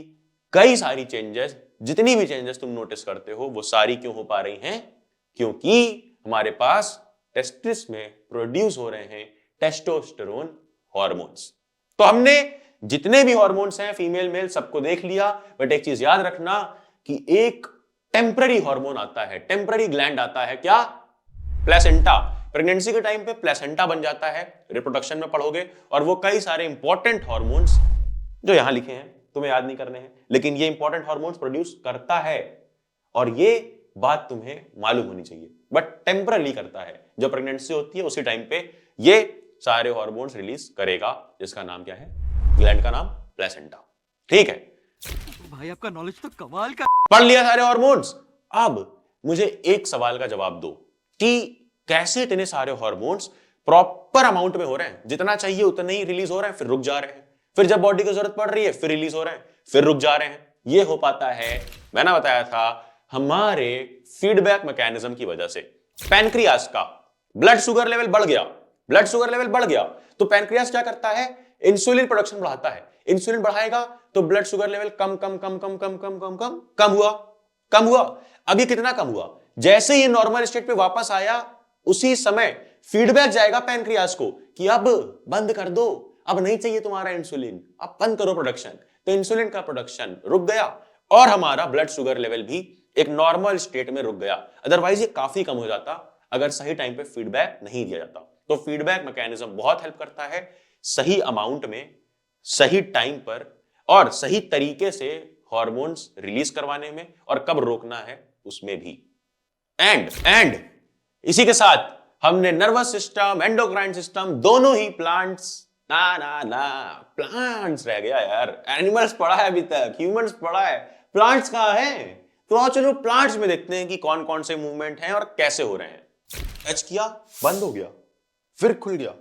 Speaker 1: कई सारी चेंजेस जितनी भी चेंजेस तुम नोटिस करते हो वो सारी क्यों हो पा रही हैं? क्योंकि हमारे पास टेस्टिस में प्रोड्यूस हो रहे हैं टेस्टोस्टेरोन हार्मोन्स। तो हमने जितने भी हार्मोन्स हैं फीमेल मेल सबको देख लिया, बट एक चीज याद रखना कि एक टेम्पररी हार्मोन आता है, टेम्पररी ग्लैंड आता है, क्या? प्लेसेंटा। प्रेगनेंसी के टाइम पे प्लेसेंटा बन जाता है, रिप्रोडक्शन में पढ़ोगे, और वो कई सारे इंपॉर्टेंट हार्मोन्स जो यहां लिखे हैं तुम्हें याद नहीं करने हैं, लेकिन ये इंपॉर्टेंट हार्मोन्स प्रोड्यूस करता है, और ये बात तुम्हें मालूम होनी चाहिए। बट टेम्परली करता है, जब प्रेगनेंसी होती है उसी टाइम पे ये सारे हार्मोन्स रिलीज करेगा, जिसका नाम क्या है? ग्लैंड का नाम प्लेसेंटा। ठीक है
Speaker 3: भाई, आपका नॉलेज तो कमाल का।
Speaker 1: पढ़ लिया सारे हार्मोन्स। अब मुझे एक सवाल का जवाब दो कि कैसे इतने सारे हार्मोन्स प्रॉपर अमाउंट में हो रहे हैं, जितना चाहिए उतना ही रिलीज हो रहे हैं, फिर रुक जा रहे हैं, फिर जब बॉडी को जरूरत पड़ रही है फिर रिलीज हो रहे हैं, फिर रुक जा रहे हैं। ये हो पाता है, मैंने बताया था, हमारे फीडबैक मैकेनिज्म की वजह से। पैनक्रियास का ब्लड शुगर लेवल बढ़ गया, ब्लड शुगर लेवल बढ़ गया, तो पैनक्रियास क्या करता है? इंसुलिन प्रोडक्शन बढ़ाता है। इंसुलिन बढ़ाएगा तो ब्लड शुगर लेवल कम कम कम कम कम कम कम कम कम हुआ, कम हुआ। अभी कितना कम हुआ? जैसे ये नॉर्मल स्टेट पे वापस आया उसी समय फीडबैक जाएगा पैनक्रियास को कि अब बंद कर दो, अब नहीं चाहिए तुम्हारा इंसुलिन, अब बंद करो प्रोडक्शन। तो इंसुलिन का प्रोडक्शन रुक गया और हमारा ब्लड शुगर लेवल भी एक नॉर्मल स्टेट में रुक गया। अदरवाइज ये काफी कम हो जाता अगर सही टाइम पे फीडबैक नहीं दिया जाता। तो फीडबैक मैकेनिज्म बहुत हेल्प करता है सही अमाउंट में, सही टाइम पर और सही तरीके से हार्मोन्स रिलीज करवाने में, और कब रोकना है उसमें भी। एंड इसी के साथ हमने नर्वस सिस्टम, एंडोक्राइन सिस्टम, दोनों ही प्लांट्स, ना प्लांट्स रह गया यार, एनिमल्स पढ़ा है अभी तक, ह्यूमंस पढ़ा है, प्लांट्स कहां है? तो आओ चलो प्लांट्स में देखते हैं कि कौन कौन से मूवमेंट हैं और कैसे हो रहे हैं। टच किया, बंद हो गया, फिर खुल गया,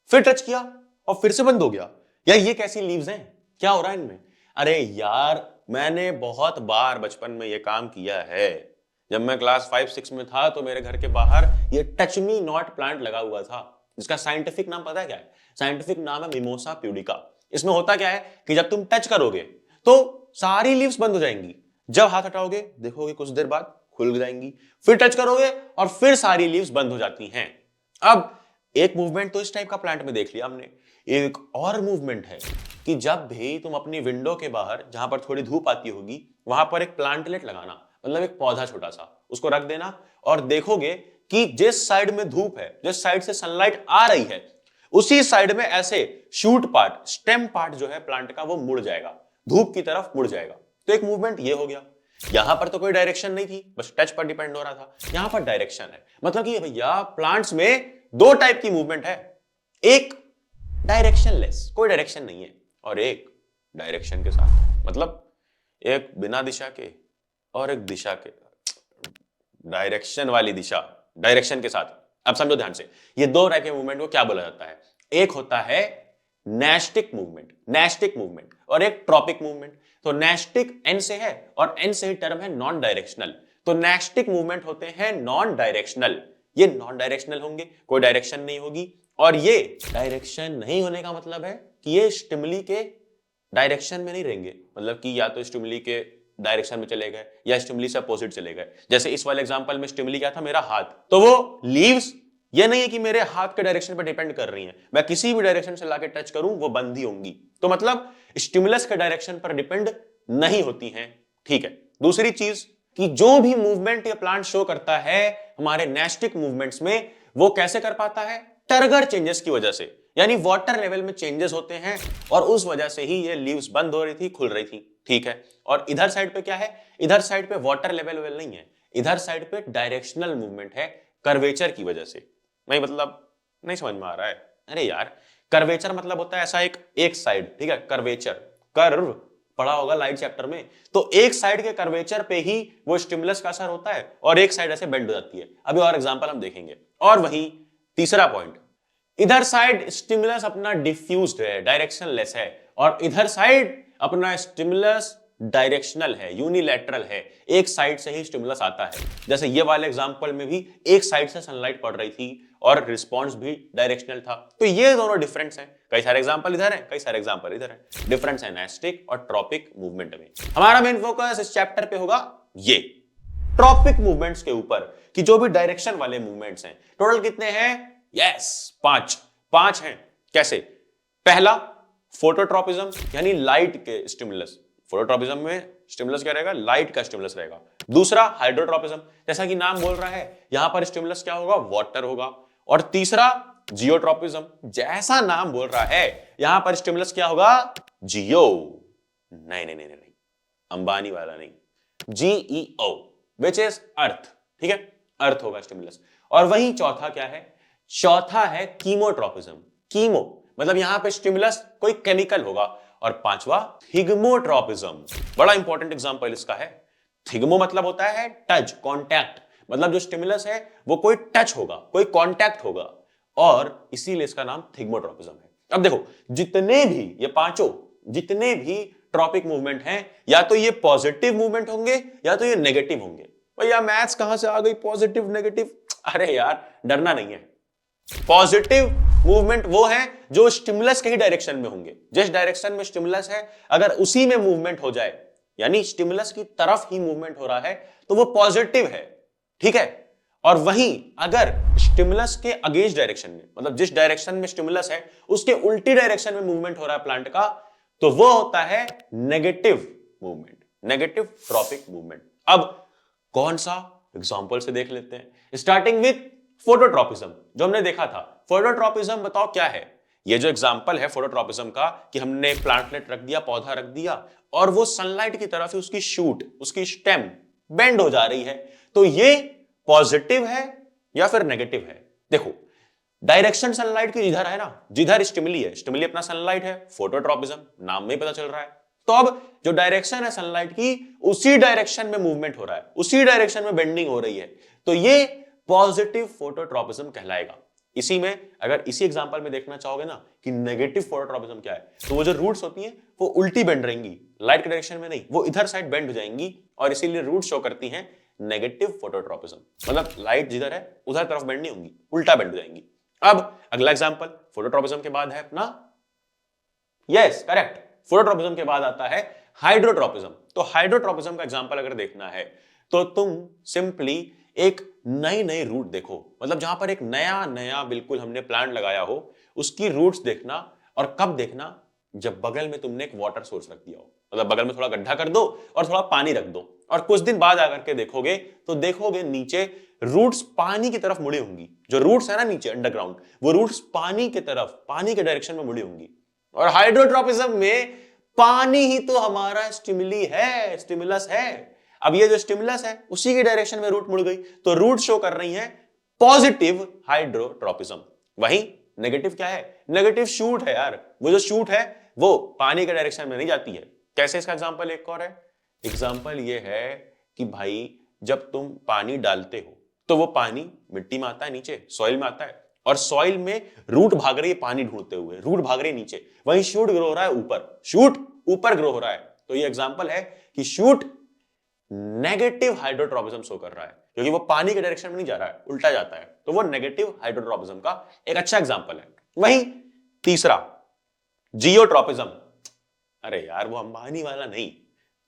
Speaker 1: फिर टच किया और फिर से बंद हो गया। यार ये कैसी लीव्स हैं? क्या हो रहा है इनमें? अरे यार मैंने बहुत बार बचपन में ये काम किया है। जब मैं क्लास 5-6 में था तो मेरे घर के बाहर ये टच मी नॉट प्लांट लगा हुआ था, जिसका साइंटिफिक नाम पता है क्या है? साइंटिफिक नाम है मिमोसा प्यूडिका। इसमें होता क्या है कि जब तुम टच करोगे तो सारी लीव्स बंद हो जाएंगी, जब हाथ हटाओगे देखोगे कुछ देर बाद खुल जाएंगी, फिर टच करोगे और फिर सारी लीव्स बंद हो जाती हैं। अब एक मूवमेंट तो इस टाइप का प्लांट में देख लिया हमने। एक और मूवमेंट है कि जब भी तुम अपनी विंडो के बाहर जहां पर थोड़ी धूप आती होगी वहां पर एक प्लांटलेट लगाना, मतलब एक पौधा छोटा सा उसको रख देना, और देखोगे कि जिस साइड में धूप है, जिस साइड से सनलाइट आ रही है, उसी साइड में ऐसे शूट पार्ट, स्टेम पार्ट जो है प्लांट का वो मुड़ जाएगा, धूप की तरफ मुड़ जाएगा। तो एक मूवमेंट ये हो गया। यहां पर तो कोई डायरेक्शन नहीं थी, बस टच पर डिपेंड हो रहा था। यहां पर डायरेक्शन है, मतलब कि भैया प्लांट्स में दो टाइप की मूवमेंट है, एक डायरेक्शनलेस, कोई डायरेक्शन नहीं है, और एक डायरेक्शन के साथ, मतलब एक बिना दिशा के और एक दिशा के, डायरेक्शन वाली दिशा, डायरेक्शन के साथ। अब समझो ध्यान से, ये दो टाइप के मूवमेंट को क्या बोला जाता है? एक होता है नेस्टिक मूवमेंट और एक ट्रॉपिक मूवमेंट। तो नेस्टिक एन से है और एन से ही टर्म है नॉन डायरेक्शनल। तो नेस्टिक मूवमेंट होते हैं नॉन डायरेक्शनल, ये नॉन डायरेक्शनल होंगे, कोई डायरेक्शन नहीं होगी। और ये डायरेक्शन नहीं होने का मतलब है कि ये स्टिमुली के डायरेक्शन में नहीं रहेंगे, मतलब कि या तो स्टिमुली के डायरेक्शन में चले गए या स्टिमुली से अपोजिट चले गए। जैसे इस वाले एग्जांपल में स्टिमुली क्या था? मेरा हाथ, तो वो लीव्स ये नहीं है कि मेरे हाथ के डायरेक्शन पर डिपेंड कर रही हैं, मैं किसी भी डायरेक्शन से लाके टच करूं वो बंद ही होंगी। तो मतलब स्टिमुलस के डायरेक्शन पर डिपेंड नहीं होती हैं। ठीक है, दूसरी चीज कि जो भी मूवमेंट ये प्लांट शो करता है हमारे नेस्टिक मूवमेंट्स में, वो कैसे कर पाता है? टर्गर चेंजेस की वजह से, यानी वाटर लेवल में चेंजेस होते हैं और उस वजह से ही ये लीव्स बंद हो रही थी, खुल रही थी। ठीक है, और इधर साइड पे क्या है? इधर साइड पे वाटर लेवल नहीं है, इधर साइड पे डायरेक्शनल मूवमेंट है, कर्वेचर की वजह से। नहीं मतलब नहीं समझ में आ रहा है? अरे यार कर्वेचर मतलब होता है ऐसा एक साइड, ठीक है, कर्वेचर, कर्व पढ़ा होगा लाइट चैप्टर में, तो एक साइड के कर्वेचर पे ही वो स्टिमुलस का असर होता है और एक साइड ऐसे बेंड हो जाती है। अभी और एग्जांपल हम देखेंगे। और वहीं तीसरा पॉइंट, इधर साइड स्टिमुलस अपना डिफ्यूज्ड है, डायरेक्शनलेस है, और इधर साइड अपना स्टिमुलस डायरेक्शनल है, यूनिलैटरल है, एक साइड से ही स्टिमुलस आता है। जैसे ये वाले एग्जांपल में भी एक साइड से सनलाइट पड़ रही थी और रिस्पॉन्स भी डायरेक्शनल था। तो ये दोनों डिफरेंस हैं। कई सारे एग्जांपल इधर हैं, कई सारे एग्जांपल इधर हैं। डिफरेंस है नाइस्टिक और ट्रॉपिक मूवमेंट में। हमारा मेन फोकस इस चैप्टर पे होगा ये ट्रॉपिक मूवमेंट्स के ऊपर, कि जो भी डायरेक्शन वाले मूवमेंट्स हैं। टोटल कितने हैं? यस, 5 हैं। कैसे? पहला फोटोट्रॉपिज्म, यानी लाइट के स्टिमुलस। फोटोट्रॉपिज्म में स्टिमुलस क्या रहेगा? लाइट का स्टिमुलस रहेगा। दूसरा हाइड्रोट्रॉपिज्म, जैसा कि नाम बोल रहा है, यहां पर स्टिमुलस क्या होगा? वाटर होगा। और तीसरा जियोट्रॉपिज्म, जैसा नाम बोल रहा है, यहां पर स्टिमुलस क्या होगा? जियो। नहीं नहीं नहीं नहीं, अंबानी वाला नहीं, GEO, विच इज अर्थ। ठीक है, अर्थ होगा स्टिमुलस। और वही चौथा क्या है? चौथा है कीमोट्रॉपिज्म। कीमो मतलब यहां पे स्टिमुलस कोई केमिकल होगा। और पांचवा थिग्मोट्रॉपिज्म, बड़ा इंपॉर्टेंट एग्जांपल इसका है। थिग्मो मतलब होता है टच, कांटेक्ट, मतलब जो स्टिमुलस है वो कोई टच होगा, कोई कांटेक्ट होगा, और इसीलिए इसका नाम थिग्मोट्रॉपिज्म है। अब देखो, जितने भी ये पांचों जितने भी ट्रॉपिक मूवमेंट हैं, या तो ये पॉजिटिव मूवमेंट होंगे या तो ये नेगेटिव होंगे। भैया मैथ्स कहां से आ गई? Positive negative? अरे यार, डरना नहीं है। पॉजिटिव मूवमेंट वो है जो स्टिमुलस के ही डायरेक्शन में होंगे। जिस डायरेक्शन में स्टिमुलस है, अगर उसी में मूवमेंट हो जाए, यानी स्टिमुलस की तरफ ही मूवमेंट हो रहा है, तो वो पॉजिटिव है। ठीक है। और वहीं अगर स्टिमुलस के अगेंस्ट डायरेक्शन में, मतलब जिस डायरेक्शन में स्टिमुलस है उसके उल्टी डायरेक्शन में मूवमेंट हो रहा है प्लांट का, तो वो होता है negative movement, negative tropic movement. अब कौन सा? एग्जांपल से देख लेते हैं, स्टार्टिंग विथ फोटोट्रॉपिज्म जो हमने देखा था। फोटोट्रॉपिज्म बताओ क्या है? ये जो एग्जांपल है फोटोट्रॉपिज्म का, कि हमने प्लांटलेट रख दिया, पौधा रख दिया, और वो सनलाइट की तरफ ही उसकी शूट, उसकी स्टेम बेंड हो जा रही है, तो ये पॉजिटिव है या फिर नेगेटिव है? देखो, डायरेक्शन सनलाइट की जिधर है ना, जिधर स्टिमुली है, स्टिमुली अपना सनलाइट है, फोटोट्रॉपिज्म नाम में ही पता चल रहा है। तो अब जो डायरेक्शन है सनलाइट की, उसी डायरेक्शन में मूवमेंट हो रहा है, उसी डायरेक्शन में बेंडिंग हो रही है, तो ये पॉजिटिव फोटोट्रॉपिज्म कहलाएगा। इसी में अगर इसी एग्जांपल में देखना चाहोगे ना कि नेगेटिव फोटोट्रॉपिज्म क्या है, तो वो जो रूट्स होती हैं वो उल्टी बेंड रहेंगी, लाइट के डायरेक्शन में नहीं, वो इधर साइड बेंड हो जाएंगी, और इसीलिए रूट शो करती हैं नेगेटिव फोटोट्रॉपिज्म। मतलब लाइट जिधर है उधर तरफ बेंड नहीं होंगी, उल्टा बेंड हो जाएंगी। अब अगला एग्जांपल फोटोट्रॉपिज्म के बाद है अपना, यस करेक्ट, फोटोट्रॉपिज्म के बाद आता है हाइड्रोट्रॉपिज्म। तो हाइड्रोट्रॉपिज्म का एग्जांपल अगर देखना है तो तुम सिंपली एक नई नई रूट देखो, मतलब जहां पर एक नया नया बिल्कुल हमने प्लांट लगाया हो, उसकी रूट्स देखना। और कब देखना? जब बगल में तुमने एक वाटर सोर्स रख दिया हो, मतलब बगल में थोड़ा गड्ढा कर दो और थोड़ा पानी रख दो, और कुछ दिन बाद आकर के देखोगे तो देखोगे नीचे रूट्स पानी की तरफ मुड़ी होंगी। जो रूट्स है ना नीचे अंडरग्राउंड, वो रूट्स पानी की तरफ, पानी के डायरेक्शन में मुड़ी होंगी। और हाइड्रोट्रॉपिज्म में पानी ही तो हमारा स्टिमुली है, स्टिमुलस है। अब ये जो स्टिमुलस है उसी की डायरेक्शन में रूट मुड़ गई, तो रूट शो कर रही है पॉजिटिव हाइड्रोट्रॉपिज्म। वहीं नेगेटिव क्या है? नेगेटिव शूट है यार, वो जो शूट है वो पानी के डायरेक्शन में नहीं जाती है। कैसे? इसका एग्जांपल एक और है। एग्जांपल ये है कि भाई जब तुम पानी डालते हो तो वो पानी मिट्टी में आता है, नीचे सॉइल में आता है, और सॉइल में रूट भाग रही है पानी ढूंढते हुए, रूट भाग रही है नीचे, वहीं शूट ग्रो हो रहा है ऊपर, शूट ऊपर ग्रो हो रहा है। तो ये एग्जांपल है कि शूट नेगेटिव हाइड्रोट्रॉपिज्म शो कर रहा है, क्योंकि वो पानी के डायरेक्शन में नहीं जा रहा है, उल्टा जाता है, तो वो नेगेटिव हाइड्रोट्रॉपिज्म का एक अच्छा एग्जांपल है। वहीं तीसरा जियोट्रॉपिज्म, अरे यार वो अंबानी वाला नहीं,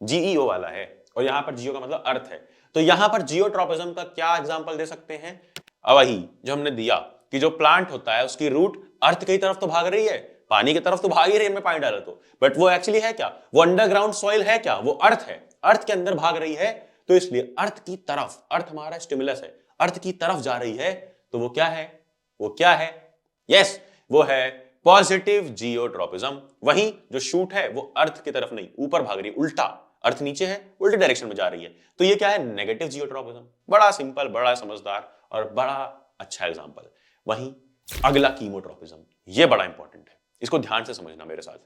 Speaker 1: GEO वाला है, और यहां पर जियो का मतलब अर्थ है। तो यहां पर जियोट्रॉपिज्म का क्या एग्जांपल दे सकते हैं? वही जो हमने दिया कि जो प्लांट होता है उसकी रूट अर्थ की तरफ तो भाग रही है, पानी की तरफ तो भाग ही रही है, मैं पानी डाला तो, बट वो एक्चुअली है क्या? वो अंडरग्राउंड सॉइल है क्या? वो अर्थ है, अर्थ के अंदर भाग रही है। तो इसलिए अर्थ की तरफ, अर्थ हमारा स्टिमुलस है, अर्थ की तरफ जा रही है, तो वो क्या है? वो क्या है? यस, वो है पॉजिटिव जियोट्रॉपिज्म। वहीं जो शूट है वो अर्थ की तरफ नहीं, ऊपर भाग रही है, उल्टा, अर्थ नीचे है, उल्टी डायरेक्शन में जा रही है, तो ये क्या है? Negative geotropism. बड़ा सिंपल, बड़ा समझदार और बड़ा अच्छा एग्जांपल। वहीं अगला कीमोट्रॉपिज्म, ये बड़ा इंपॉर्टेंट है, इसको ध्यान से समझना मेरे साथ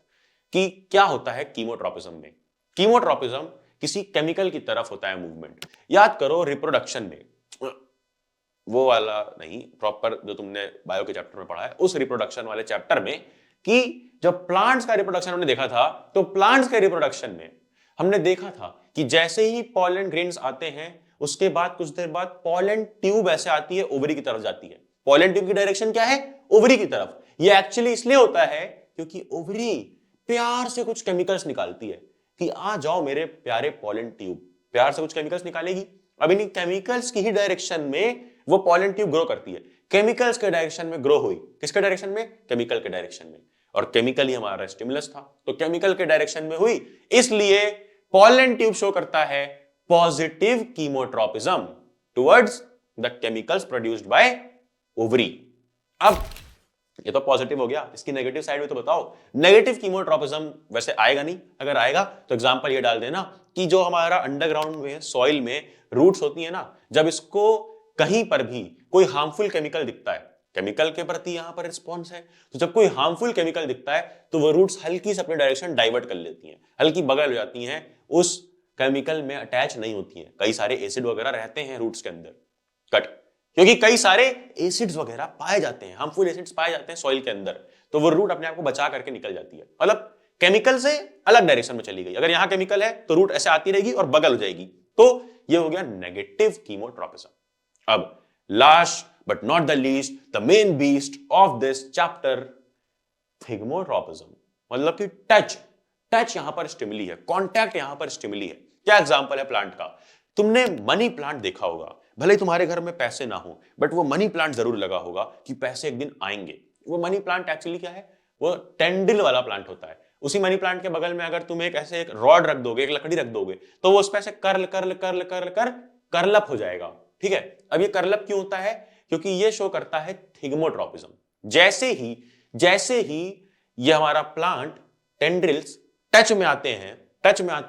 Speaker 1: कि क्या होता है कीमोट्रॉपिज्म में। कीमोट्रॉपिज्म किसी केमिकल की तरफ होता है मूवमेंट। याद करो रिप्रोडक्शन में, वो वाला नहीं, प्रॉपर जो तुमने बायो के चैप्टर में पढ़ा है, उस रिप्रोडक्शन वाले चैप्टर में, कि जब प्लांट्स का रिप्रोडक्शन हमने देखा था, तो प्लांट्स के रिप्रोडक्शन में हमने देखा था कि जैसे ही पॉलन ग्रेन्स आते हैं उसके बाद कुछ देर बाद पॉलन ट्यूब ऐसे आती है, ओवरी की तरफ जाती है। पॉलन ट्यूब की डायरेक्शन क्या है? ओवरी की तरफ। ये एक्चुअली इसलिए होता है क्योंकि ओवरी प्यार से कुछ केमिकल्स निकालती है कि आ जाओ मेरे प्यारे पॉलन ट्यूब, प्यार से कुछ केमिकल्स निकालेगी। अब इन केमिकल्स की ही डायरेक्शन में वो पॉलन ट्यूब ग्रो करती है। केमिकल्स के डायरेक्शन में ग्रो हुई, किसके डायरेक्शन में? केमिकल के डायरेक्शन में। और केमिकल ही हमारा स्टिमुलस था, तो केमिकल के डायरेक्शन में हुई, इसलिए पॉलन ट्यूब शो करता है positive chemotropism towards the chemicals produced by ovary. अब ये तो पॉजिटिव हो गया, इसकी नेगेटिव साइड में तो बताओ। नेगेटिव कीमोट्रोपिज्म वैसे आएगा नहीं, अगर आएगा तो एग्जांपल ये डाल देना कि जो हमारा अंडरग्राउंड में सॉइल में रूट्स होती है ना, जब इसको कहीं पर भी कोई हार्मफुल केमिकल दिखता है, केमिकल के प्रति यहां पर रिस्पॉन्स है, तो जब कोई हार्मफुल केमिकल दिखता है तो वो रूट्स हल्की से अपने डायरेक्शन डाइवर्ट कर लेती हैं, हल्की बगल हो जाती हैं, उस केमिकल में अटैच नहीं होती हैं। कई सारे एसिड वगैरह रहते हैं रूट्स के अंदर, कट, क्योंकि कई सारे एसिड्स वगैरह पाए जाते हैं, हार्मफुल एसिड्स पाए जाते हैं सॉइल के अंदर, तो वो रूट अपने आप को बचा करके निकल जाती है, मतलब केमिकल से अलग डायरेक्शन में चली गई। अगर यहां केमिकल है तो रूट ऐसे आती रहेगी और बगल हो जाएगी, तो ये हो गया नेगेटिव कीमोट्रोपिज्म। अब last but not the least, the main beast of this chapter, thigmotropism, मतलब कि टच यहां पर स्टिमुली है, कांटेक्ट यहां पर स्टिमुली है। क्या एग्जांपल है प्लांट का? तुमने मनी प्लांट देखा होगा, भले ही तुम्हारे घर में पैसे ना हो, बट वो मनी प्लांट जरूर लगा होगा कि पैसे एक दिन आएंगे। वो मनी प्लांट एक्चुअली क्या है? वो टेंडिल वाला प्लांट होता है। उसी मनी प्लांट के बगल में अगर तुम एक ऐसे एक रॉड रख दोगे, एक लकड़ी रख दोगे, तो वो उस पर ऐसे कर्ल अप हो जाएगा, ठीक है। अब ये कर्ल अप क्यों होता है? क्योंकि ये शो करता है थिग्मोट्रोपिज्म। जैसे ही ये हमारा प्लांट टेंड्रिल्स टच में आते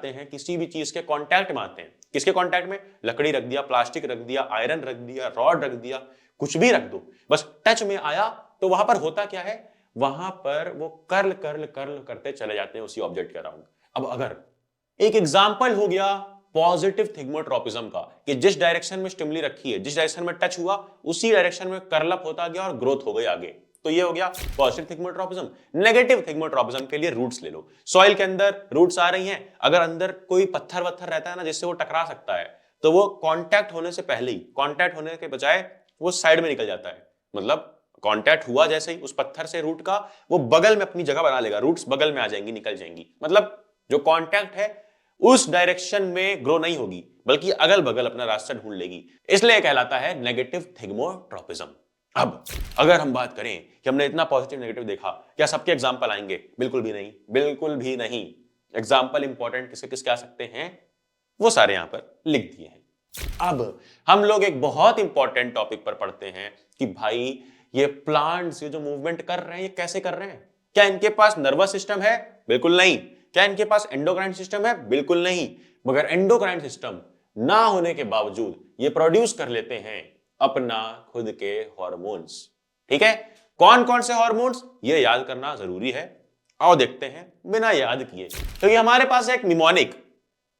Speaker 1: हैं, किसी भी चीज के कांटेक्ट में आते हैं, किसके कांटेक्ट में? लकड़ी रख दिया, प्लास्टिक रख दिया, आयरन रख दिया, रॉड रख दिया, कुछ भी रख दो, बस टच में आया तो वहां पर होता क्या है? वहां पर वो कर्ल करते चले जाते हैं उसी ऑब्जेक्ट के अराउंड। अब अगर एक एग्जाम्पल हो गया पॉजिटिव थिग्मोट्रोपिज्म का, कि जिस डायरेक्शन में स्टिमुली रखी है, जिस डायरेक्शन में टच हुआ, उसी डायरेक्शन में कर्ल अप होता गया और ग्रोथ हो गई आगे, तो ये हो गया पॉजिटिव थिग्मोट्रोपिज्म। नेगेटिव थिग्मोट्रोपिज्म के लिए रूट्स ले लो। सॉइल के अंदर रूट्स आ रही हैं, अगर अंदर कोई पत्थर वत्थर रहता है ना जिससे वो टकरा सकता है, तो वो कांटेक्ट होने से पहले ही, कांटेक्ट होने के बजाय वो साइड में निकल जाता है। मतलब कांटेक्ट हुआ जैसे ही उस पत्थर से रूट का, वो बगल में अपनी जगह बना लेगा, रूट्स बगल में आ जाएंगी, निकल जाएंगी। मतलब जो कांटेक्ट है उस डायरेक्शन में ग्रो नहीं होगी, बल्कि अगल बगल अपना रास्ता ढूंढ लेगी, इसलिए कहलाता है नेगेटिव थिग्मोट्रोपिज्म। अब अगर हम बात करें कि हमने इतना पॉजिटिव नेगेटिव देखा, क्या सबके एग्जांपल आएंगे? बिल्कुल भी नहीं, बिल्कुल भी नहीं। एग्जांपल इंपॉर्टेंट किसके किसके आ सकते हैं, वो सारे यहां पर लिख दिए हैं। अब हम लोग एक बहुत इंपॉर्टेंट टॉपिक पर पढ़ते हैं कि भाई ये प्लांट्स, ये जो मूवमेंट कर रहे हैं, ये कैसे कर रहे हैं? क्या इनके पास नर्वस सिस्टम है? बिल्कुल नहीं। क्या इनके पास एंडोक्राइन सिस्टम है? बिल्कुल नहीं। मगर एंडोक्राइन सिस्टम ना होने के बावजूद ये प्रोड्यूस कर लेते हैं अपना खुद के हार्मोन्स, ठीक है। कौन कौन से हार्मोन्स, ये याद करना जरूरी है। आओ देखते हैं बिना याद किए। तो ये हमारे पास एक निमोनिक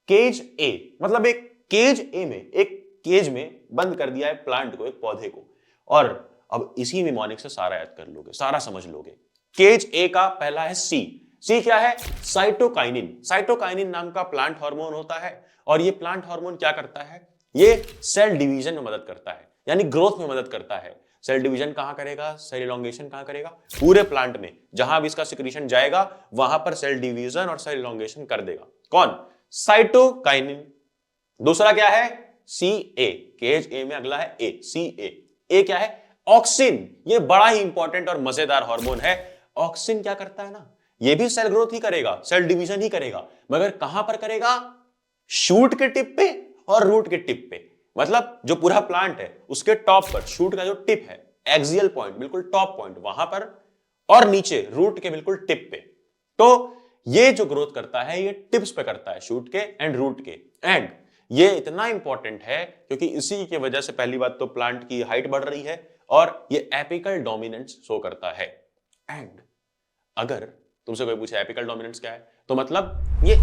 Speaker 1: केज ए, मतलब एक केज ए में, एक केज में बंद कर दिया है प्लांट को, एक पौधे को, और अब इसी निमोनिक से सारा याद कर लोगे, सारा समझ लोगे। केज ए का पहला है सी क्या है? साइटोकाइनिन। साइटोकाइनिन नाम का प्लांट हार्मोन होता है, और ये प्लांट हार्मोन क्या करता है? ये सेल डिवीजन में मदद करता है, यानी ग्रोथ में मदद करता है। सेल डिवीजन कहां करेगा? सेल इलोंगेशन कहां करेगा? पूरे प्लांट में जहां भी इसका सिक्रीशन जाएगा वहां पर सेल डिवीजन और सेल इलोंगेशन कर देगा। कौन? साइटोकाइनिन। दूसरा क्या है? सी ए, केज ए में अगला है ए, सी ए क्या है? ऑक्सिन। ये बड़ा ही इंपॉर्टेंट और मजेदार हार्मोन है। ऑक्सिन क्या करता है ना, ये भी सेल ग्रोथ ही करेगा, सेल डिवीजन ही करेगा, मगर कहां पर करेगा? शूट के टिप पे और रूट के टिप पे। मतलब जो पूरा प्लांट है उसके टॉप पर, शूट का जो टिप है, एक्सियल पॉइंट, बिल्कुल टॉप पॉइंट वहां पर, और नीचे रूट के बिल्कुल टिप पे। तो ये जो ग्रोथ करता है ये टिप्स पे करता है, शूट के एंड रूट के। एंड ये इतना इंपॉर्टेंट है क्योंकि इसी की वजह से पहली बात तो प्लांट की हाइट बढ़ रही है और ये एपिकल डोमिनेंस शो करता है। एंड अगर तुमसे कोई पूछे एपिकल डोमिनेंस क्या है, तो मतलब ये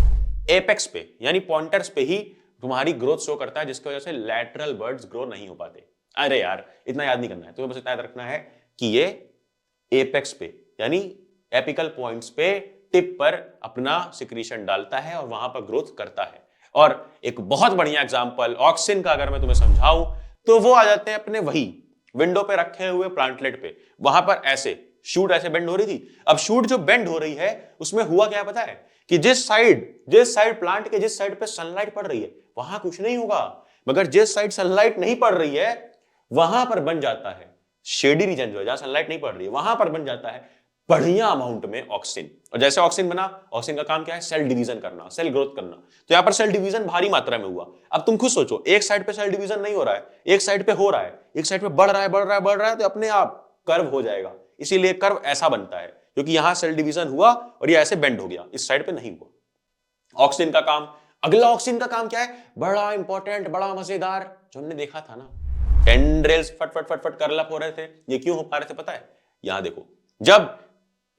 Speaker 1: एपेक्स पे यानी पॉइंटर्स पे ही तुम्हारी ग्रोथ शो करता है, जिसकी वजह से लैटरल बर्ड्स ग्रो नहीं हो पाते। अरे यार इतना याद नहीं करना है तुम्हें, बस इतना याद रखना है कि ये एपेक्स पे यानी एपिकल पॉइंट्स पे टिप पर अपना सिक्रीशन डालता है और वहां पर ग्रोथ करता है। और एक बहुत बढ़िया एग्जांपल ऑक्सिन का अगर मैं तुम्हें समझाऊं तो वो आ जाते हैं अपने वही विंडो पे रखे हुए प्लांटलेट पे। वहां पर ऐसे शूट ऐसे बेंड हो रही थी। अब शूट जो बेंड हो रही है उसमें हुआ क्या पता है कि जिस साइड प्लांट के जिस साइड पे सनलाइट पड़ रही है वहां कुछ नहीं होगा, मगर जिस साइड सनलाइट नहीं पड़ रही है वहां पर बन जाता है शेडी रीजन, जो है जहां सनलाइट नहीं पड़ रही है वहां पर बन जाता है बढ़िया अमाउंट में ऑक्सिन। और जैसे ऑक्सिन बना, ऑक्सिन का काम क्या है? सेल डिवीजन करना, सेल ग्रोथ करना। तो यहां पर सेल डिवीजन भारी मात्रा में हुआ। अब तुम खुद सोचो, एक साइड पे सेल डिवीजन नहीं हो रहा है, एक साइड पे हो रहा है, एक साइड पे बढ़ रहा है बढ़ रहा है बढ़ रहा है, तो अपने आप कर्व हो जाएगा। इसीलिए कर्व ऐसा बनता है क्योंकि यहां सेल डिवीजन हुआ और ये ऐसे बेंड हो गया, इस साइड पे नहीं हुआ। ऑक्सिन का काम, अगला ऑक्सिन का काम क्या है? बड़ा इंपॉर्टेंट, बड़ा मजेदार, जो हमने देखा था ना, टेंड्रिल्स फट फट फट फट कर्ल अप हो रहे थे। ये क्यों हो पा रहे थे पता है? यहां देखो, जब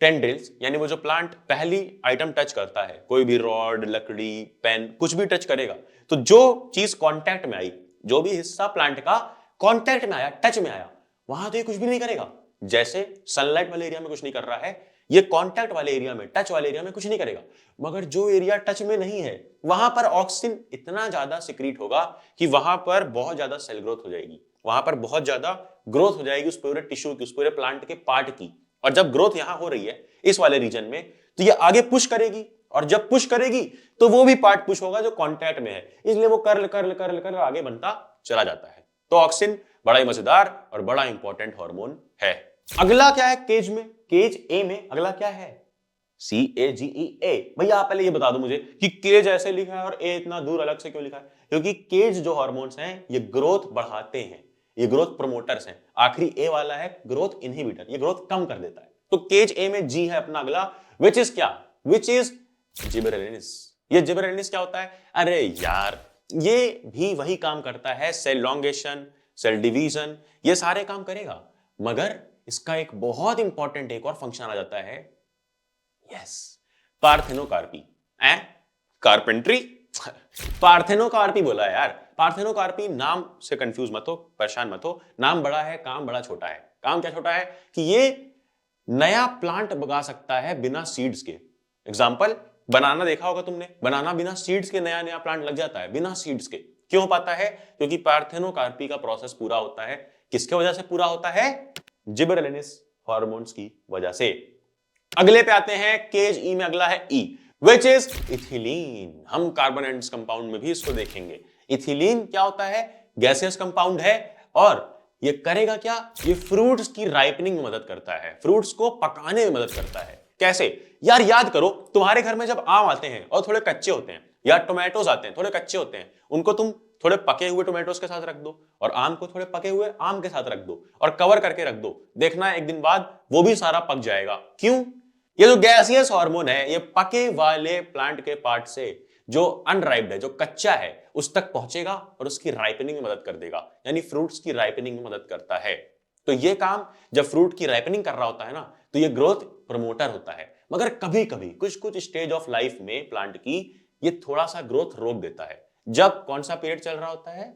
Speaker 1: टेंड्रिल्स यानी वो जो प्लांट पहली आइटम टच करता है, कोई भी रॉड, लकड़ी, पेन, कुछ भी टच करेगा, तो जो चीज कांटेक्ट में आई, जो भी हिस्सा प्लांट का कांटेक्ट में आया, टच में आया, वहां तो ये कुछ भी नहीं करेगा। जैसे सनलाइट वाले एरिया में कुछ नहीं कर रहा है, ये कांटेक्ट वाले एरिया में, टच वाले एरिया में कुछ नहीं करेगा। मगर जो एरिया टच में नहीं है वहां पर ऑक्सिन इतना ज्यादा सिक्रीट होगा कि वहां पर बहुत ज्यादा सेल ग्रोथ हो जाएगी, वहां पर बहुत ज्यादा ग्रोथ हो जाएगी उस पूरे टिश्यू की, उस पूरे प्लांट के पार्ट की। और जब ग्रोथ यहां हो रही है इस वाले रीजन में, तो ये आगे पुश करेगी, और जब पुश करेगी तो वो भी पार्ट पुश होगा जो कांटेक्ट में है, इसलिए वो कर्ल कर्ल कर्ल कर्ल आगे बनता चला जाता है। तो ऑक्सिन बड़ा ही मजेदार और बड़ा इंपॉर्टेंट हार्मोन है। अगला क्या है केज में? केज ए में अगला क्या है? CAGEA। भैया आप पहले ये बता दो मुझे कि केज ऐसे लिखा है और ए इतना दूर अलग से क्यों लिखा है? क्योंकि केज जो हार्मोन्स हैं ये ग्रोथ बढ़ाते हैं, ये ग्रोथ प्रमोटर्स हैं। आखिरी ए वाला है ग्रोथ इनहिबिटर, ये ग्रोथ कम कर देता है। तो केज ए में जी है अपना अगला, विच इज क्या? Which is gibberellins. ये जिबरेलिनिस क्या होता है? अरे यार, ये भी वही काम करता है, सेल लॉन्गेशन, सेल डिवीजन, ये सारे काम करेगा, मगर इसका एक बहुत इंपॉर्टेंट एक और फंक्शन आ जाता है, यस, पार्थेनोकार्पी। कारपेंट्री पार्थेनोकार्पी बोला है यार। पार्थेनोकार्पी नाम से कंफ्यूज मत हो, परेशान मत हो, नाम बड़ा है काम बड़ा छोटा है। काम क्या छोटा है कि ये नया प्लांट उगा सकता है बिना सीड्स के। एग्जांपल, बनाना देखा होगा तुमने, बनाना बिना सीड्स के नया नया प्लांट लग जाता है, बिना सीड्स के। क्यों पाता है? क्योंकि पार्थेनोकार्पी का प्रोसेस पूरा होता है, किसके वजह से पूरा होता है? जिबरेलिनिस हार्मोन्स की वजह से। अगले पे आते हैं, केज ई में अगला है ई, विच इज इथिलीन। हम कार्बन एंड कंपाउंड में भी इसको देखेंगे। इथिलीन क्या होता है? गैसियस कंपाउंड है, और ये करेगा क्या? ये फ्रूट्स की राइपनिंग में मदद करता है, फ्रूट्स को पकाने में मदद करता है। कैसे यार? याद करो, तुम्हारे घर में जब आम आते हैं और थोड़े कच्चे होते हैं, या टोमेटोज आते हैं थोड़े कच्चे होते हैं, उनको तुम थोड़े पके हुए टोमेटोज के साथ रख दो और आम को थोड़े पके हुए आम के साथ रख दो और कवर करके रख दो, देखना एक दिन बाद वो भी सारा पक जाएगा। क्यों? ये जो गैसियस हार्मोन है ये पके वाले प्लांट के पार्ट से जो अनराइप्ड है, जो कच्चा है, उस तक पहुंचेगा और उसकी राइपनिंग में मदद कर देगा, यानी फ्रूट्स की राइपनिंग में मदद करता है। तो ये काम जब फ्रूट की राइपनिंग कर रहा होता है ना, तो ये ग्रोथ प्रमोटर होता है। मगर कभी कभी कुछ कुछ स्टेज ऑफ लाइफ में प्लांट की ये थोड़ा सा ग्रोथ रोक देता है। जब कौन सा पीरियड चल रहा होता है?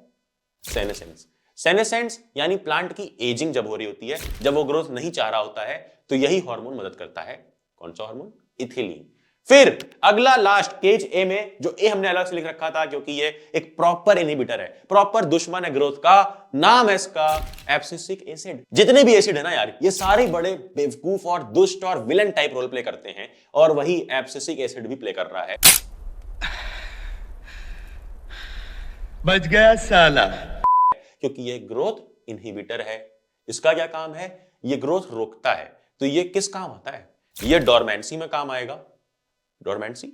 Speaker 1: सेनेसेंस। सेनेसेंस यानी प्लांट की एजिंग जब हो रही होती है, जब वो ग्रोथ नहीं चाह रहा होता है, तो यही हार्मोन मदद करता है। कौन सा हार्मोन? इथिलीन। फिर अगला लास्ट केज ए में, जो ए हमने अलग से लिख रखा था क्योंकि ये एक प्रॉपर इनहिबिटर है, प्रॉपर दुश्मन है ग्रोथ का, नाम है इसका एब्सिसिक एसिड। जितने भी एसिड है ना यार, ये सारे बड़े बेवकूफ और दुष्ट और विलन टाइप रोल प्ले करते हैं, और वही एब्सिसिक एसिड भी प्ले कर रहा है।
Speaker 2: बच गया साला।
Speaker 1: क्योंकि ये ग्रोथ इनहिबिटर है। इसका क्या काम है? ये ग्रोथ रोकता है। तो ये किस काम आता है? ये डोरमेंसी में काम आएगा। डोरमेंसी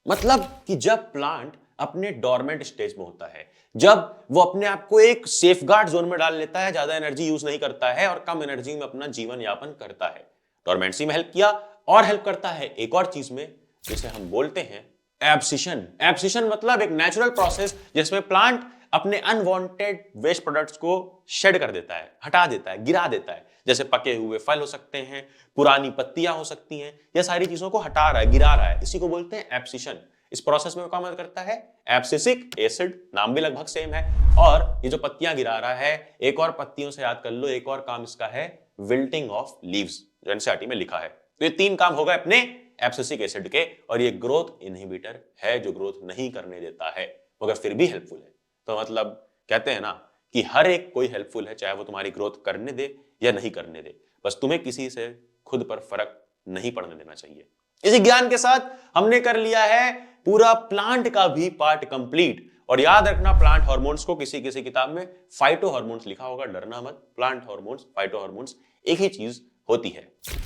Speaker 1: मतलब कि जब प्लांट अपने डोरमेंट स्टेज में होता है, जब वो अपने आप को एक सेफगार्ड जोन में डाल लेता है, ज्यादा एनर्जी यूज नहीं करता है और कम एनर्जी में अपना जीवन यापन करता है। डोरमेंसी में हेल्प किया, और हेल्प करता है एक और चीज में, जिसे हम बोलते हैं एब्सिशन। एब्सिशन मतलब एक नेचुरल प्रोसेस जिसमें प्लांट अपने अनवांटेड वेस्ट प्रोडक्ट्स को शेड कर देता है, हटा देता है, गिरा देता है। जैसे पके हुए फल हो सकते हैं, पुरानी पत्तियां हो सकती हैं, यह सारी चीजों को हटा रहा है, गिरा रहा है, इसी को बोलते हैं एब्सिशन। इस प्रोसेस में काम करता है एब्सिसिक एसिड, नाम भी लगभग सेम है। और ये जो पत्तियां गिरा रहा है, एक और पत्तियों से याद कर लो, एक और काम इसका है विल्टिंग ऑफ लीव्स, जो एनसीईआरटी में लिखा है। तो ये तीन काम हो गए अपने एब्सिसिक एसिड के, और ये ग्रोथ इनहिबिटर है जो ग्रोथ नहीं करने देता है मगर फिर भी हेल्पफुल है। तो मतलब कहते हैं ना कि हर एक कोई हेल्पफुल है, चाहे वो तुम्हारी ग्रोथ करने दे या नहीं करने दे, बस तुम्हें किसी से खुद पर फर्क नहीं पड़ने देना चाहिए। इसी ज्ञान के साथ हमने कर लिया है पूरा प्लांट का भी पार्ट कंप्लीट। और याद रखना, प्लांट हार्मोन्स को किसी किसी किताब में फाइटो हार्मोन्स लिखा होगा, डरना मत। प्लांट हार्मोन्स, फाइटो हार्मोन्स एक ही चीज होती है।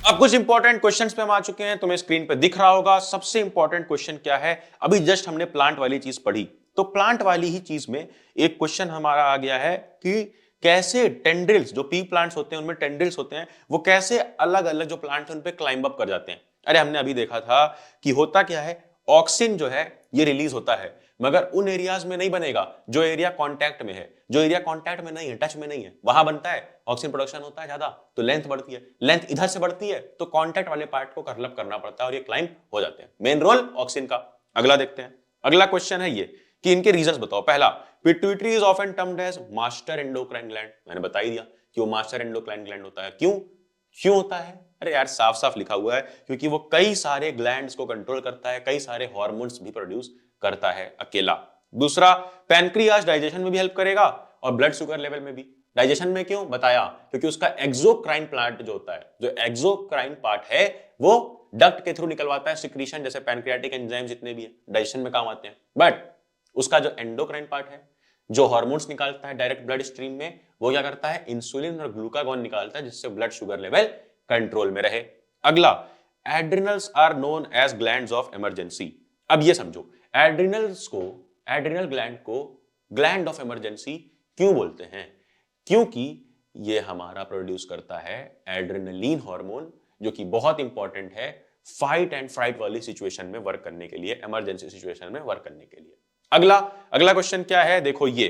Speaker 1: अब कुछ इंपॉर्टेंट क्वेश्चंस पे हम आ चुके हैं, तुम्हें स्क्रीन पे दिख रहा होगा। सबसे इंपॉर्टेंट क्वेश्चन क्या है, अभी जस्ट हमने प्लांट वाली चीज पढ़ी, तो प्लांट वाली ही चीज में एक क्वेश्चन हमारा आ गया है कि कैसे टेंड्रिल्स, जो पी प्लांट्स होते हैं उनमें टेंड्रिल्स होते हैं, वो कैसे अलग अलग जो प्लांट्स उन पे क्लाइंब अप कर जाते हैं। अरे हमने अभी देखा था कि होता क्या है, ऑक्सिन जो है ये रिलीज होता है मगर उन एरियाज में नहीं बनेगा जो एरिया कांटेक्ट में है। जो एरिया कांटेक्ट में नहीं है, टच में नहीं है, वहां बनता है, ऑक्सीजन प्रोडक्शन होता है ज्यादा, तो लेंथ बढ़ती है, लेंथ इधर से बढ़ती है तो कांटेक्ट वाले पार्ट को कर्ल अप करना पड़ता है और ये क्लाइंब हो जाते हैं। मेन रोल ऑक्सीजन का। अगला देखते हैं, अगला क्वेश्चन है ये कि इनके रीजंस बताओ। पहला, pituitary is often termed as master endocrine gland. मैंने बता ही दिया कि वो मास्टर एंडोक्राइन ग्लैंड होता है। क्यों होता है? अरे यार साफ साफ लिखा हुआ है, क्योंकि वो कई सारे ग्लैंड्स को कंट्रोल करता है, कई सारे हार्मोन्स भी प्रोड्यूस करता है अकेला। दूसरा, पैनक्रियाज डाइजेशन में भी हेल्प करेगा और ब्लड शुगर लेवल में भी। डाइजेशन में क्यों बताया? क्योंकि उसका एक्सोक्राइन प्लांट जो होता है, जो एक्सोक्राइन पार्ट है, वो डक्ट के थ्रू निकलवाता है सिक्रीशन, जैसे पैनक्रियाटिक एंजाइम जितने भी है डाइजेशन में काम आते हैं। बट उसका जो एंडोक्राइन पार्ट है, जो हार्मोन्स निकालता है डायरेक्ट ब्लड स्ट्रीम में, वो क्या करता है, इंसुलिन और ग्लूकागॉन निकालता है, जिससे ब्लड शुगर लेवल कंट्रोल में रहे। अगला, adrenals are known as glands of emergency. अब ये समझो, एड्रिनल ग्लैंड को ग्लैंड ऑफ इमरजेंसी क्यों बोलते हैं? क्योंकि ये हमारा प्रोड्यूस करता है एड्रेनलिन हार्मोन, जो कि बहुत इंपॉर्टेंट है फाइट एंड फ्राइट वाली सिचुएशन में वर्क करने के लिए, इमरजेंसी सिचुएशन में वर्क करने के लिए। अगला क्वेश्चन क्या है, देखो ये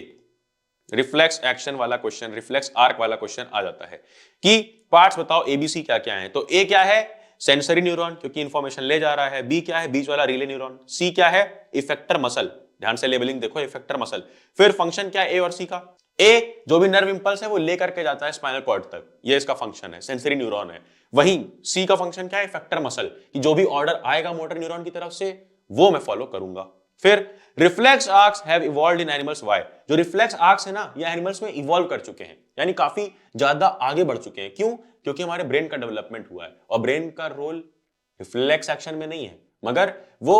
Speaker 1: रिफ्लेक्स एक्शन वाला क्वेश्चन, रिफ्लेक्स आर्क वाला क्वेश्चन आ जाता है कि पार्ट्स बताओ एबीसी क्या क्या है। तो ए क्या है, सेंसरी न्यूरॉन, क्योंकि इंफॉर्मेशन ले जा रहा है। बी क्या है, बीच वाला रिले न्यूरॉन। सी क्या है, इफेक्टर मसल, ध्यान से लेबलिंग देखो, इफेक्टर मसल। फिर फंक्शन क्या है ए और सी का? ए जो भी नर्व इंपल्स है वो लेकर के जाता है स्पाइनल कॉर्ड तक, ये इसका फंक्शन है, सेंसरी न्यूरॉन है। वहीं सी का फंक्शन क्या है, इफेक्टर मसल, कि जो भी ऑर्डर आएगा मोटर न्यूरॉन की तरफ से वो मैं फॉलो करूंगा। फिर reflex arcs have evolved in animals. Why? जो रिफ्लेक्स आर्क्स है ना, ये एनिमल्स में इवॉल्व कर चुके हैं, यानी काफी ज्यादा आगे बढ़ चुके हैं। क्यों? क्योंकि हमारे ब्रेन का डेवलपमेंट हुआ है और ब्रेन का रोल रिफ्लेक्स एक्शन में नहीं है, मगर वो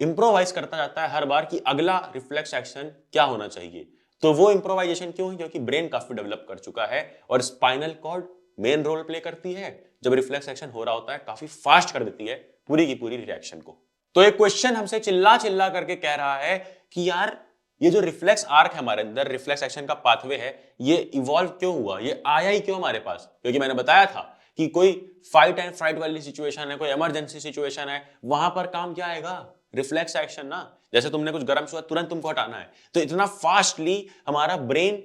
Speaker 1: इंप्रोवाइज करता जाता है हर बार कि अगला रिफ्लेक्स एक्शन क्या होना चाहिए। तो वो इंप्रोवाइजेशन क्यों है? क्योंकि ब्रेन काफी डेवलप कर चुका है और spinal cord main role play करती है। जब रिफ्लेक्स एक्शन हो रहा होता है काफी फास्ट कर देती है पूरी की पूरी रिएक्शन को। तो एक क्वेश्चन हमसे चिल्ला चिल्ला करके कह रहा है कि यार ये जो रिफ्लेक्स आर्क है हमारे अंदर, रिफ्लेक्स एक्शन का पाथवे है, ये इवॉल्व क्यों हुआ, ये आया ही क्यों हमारे पास? क्योंकि मैंने बताया था कि कोई फाइट एंड फ्राइट वाली सिचुएशन है, कोई इमरजेंसी सिचुएशन है, वहां पर काम क्या आएगा, रिफ्लेक्स एक्शन ना। जैसे तुमने कुछ गर्म छुआ, तुरंत तुमको हटाना है, तो इतना फास्टली हमारा ब्रेन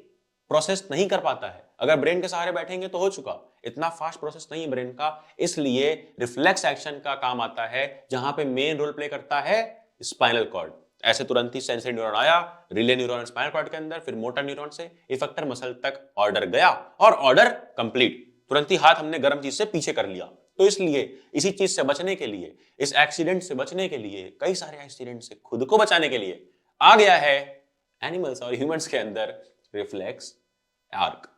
Speaker 1: प्रोसेस नहीं कर पाता है। अगर ब्रेन के सहारे बैठेंगे तो हो चुका, इतना फास्ट प्रोसेस नहीं है ब्रेन का, इसलिए रिफ्लेक्स एक्शन का काम आता है जहां पे मेन रोल प्ले करता है स्पाइनल कॉर्ड। ऐसे तुरंत ही सेंसरी न्यूरॉन आया, रिले न्यूरॉन स्पाइनल कॉर्ड के अंदर, फिर मोटर न्यूरॉन से इफेक्टर मसल तक ऑर्डर गया और ऑर्डर कंप्लीट। तुरंत ही हाथ हमने गर्म चीज से पीछे कर लिया। तो इसलिए इसी चीज से बचने के लिए, इस एक्सीडेंट से बचने के लिए, कई सारे एक्सीडेंट से खुद को बचाने के लिए आ गया है एनिमल्स और ह्यूमंस के अंदर रिफ्लेक्स आर्क।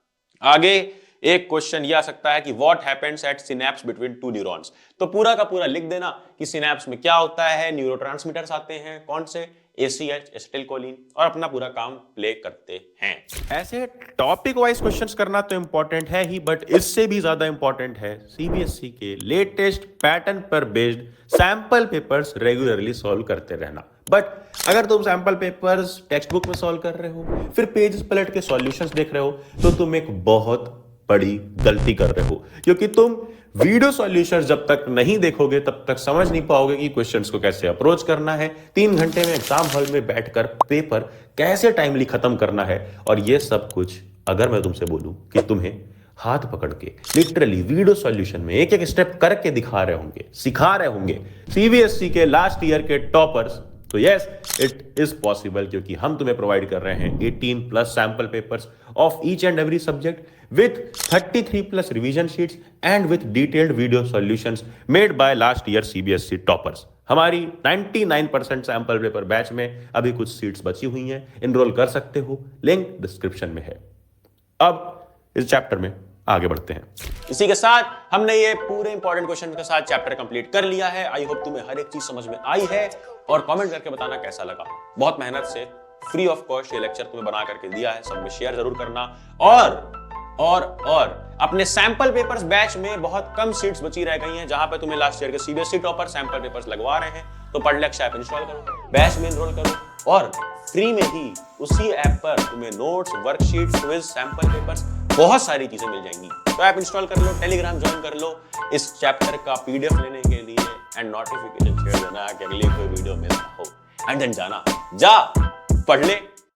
Speaker 1: आगे एक क्वेश्चन यह आ सकता है कि what happens at synapse between two neurons. तो पूरा का पूरा लिख देना कि सिनैप्स में क्या होता है, न्यूरोट्रांसमीटर्स आते हैं, कौन से, ACH, एसिटिलकोलिन, और अपना पूरा काम प्ले करते हैं। ऐसे टॉपिक वाइज क्वेश्चंस करना तो इंपॉर्टेंट है ही, बट इससे भी ज्यादा इंपॉर्टेंट है CBSE के लेटेस्ट पैटर्न पर based sample papers regularly solve करते रहना। बट अगर तुम सैंपल पेपर्स टेक्स्ट बुक में सॉल्व कर रहे हो, फिर पेजेस पलट के सॉल्यूशंस देख रहे हो, तो तुम एक बहुत बड़ी गलती कर रहे हो, क्योंकि तुम वीडियो सॉल्यूशंस जब तक नहीं देखोगे तब तक समझ नहीं पाओगे कि क्वेश्चंस को कैसे अप्रोच करना है, 3 घंटे में एग्जाम हॉल में बैठकर पेपर कैसे टाइमली खत्म करना है। और ये सब कुछ अगर मैं तुमसे बोलूं कि तुम्हें हाथ पकड़ के लिटरली वीडियो सॉल्यूशन में एक एक स्टेप करके दिखा रहे होंगे, सिखा रहे होंगे CBSE के लास्ट ईयर के टॉपर्स, तो यस, इट इज पॉसिबल, क्योंकि हम तुम्हें प्रोवाइड कर रहे हैं 18 plus sample papers of each and every subject with 33 plus revision sheets and with detailed video solutions made by last year CBSE toppers. हमारी 99% sample paper batch में अभी कुछ सीट्स बची हुई हैं, इनरोल कर सकते हो, लिंक डिस्क्रिप्शन में है। अब इस चैप्टर में आगे बढ़ते हैं। इसी के साथ हमने ये पूरे इंपॉर्टेंट क्वेश्चन के साथ चैप्टर कंप्लीट कर लिया है। आई होप तुम्हें हर एक चीज समझ में आई है, और कमेंट करके बताना कैसा लगा। बहुत मेहनत से फ्री ऑफ कॉस्ट ये लेक्चर तुम्हें बना करके दिया है, सब में शेयर जरूर करना। और अपने सैंपल पेपर्स बैच में बहुत कम सीट्स बची रह गई हैं, जहां पे तुम्हें लास्ट ईयर के सीबीएसई टॉपर सैंपल पेपर्स लगवा रहे हैं। तो पढ़लेक्स ऐप इंस्टॉल करो, बैच में एनरोल करो, और फ्री में ही उसी ऐप पर तुम्हें notes, worksheet, quiz, sample papers, बहुत सारी चीजें मिल जाएंगी। तो ऐप इंस्टॉल कर लो, टेलीग्राम ज्वाइन कर लो इस चैप्टर का पीडीएफ लेने के लिए, एंड नोटिफिकेशन शेयर देना कि अगली कोई वीडियो मिस ना हो। एंड देन जाना, जा पढ़ ले,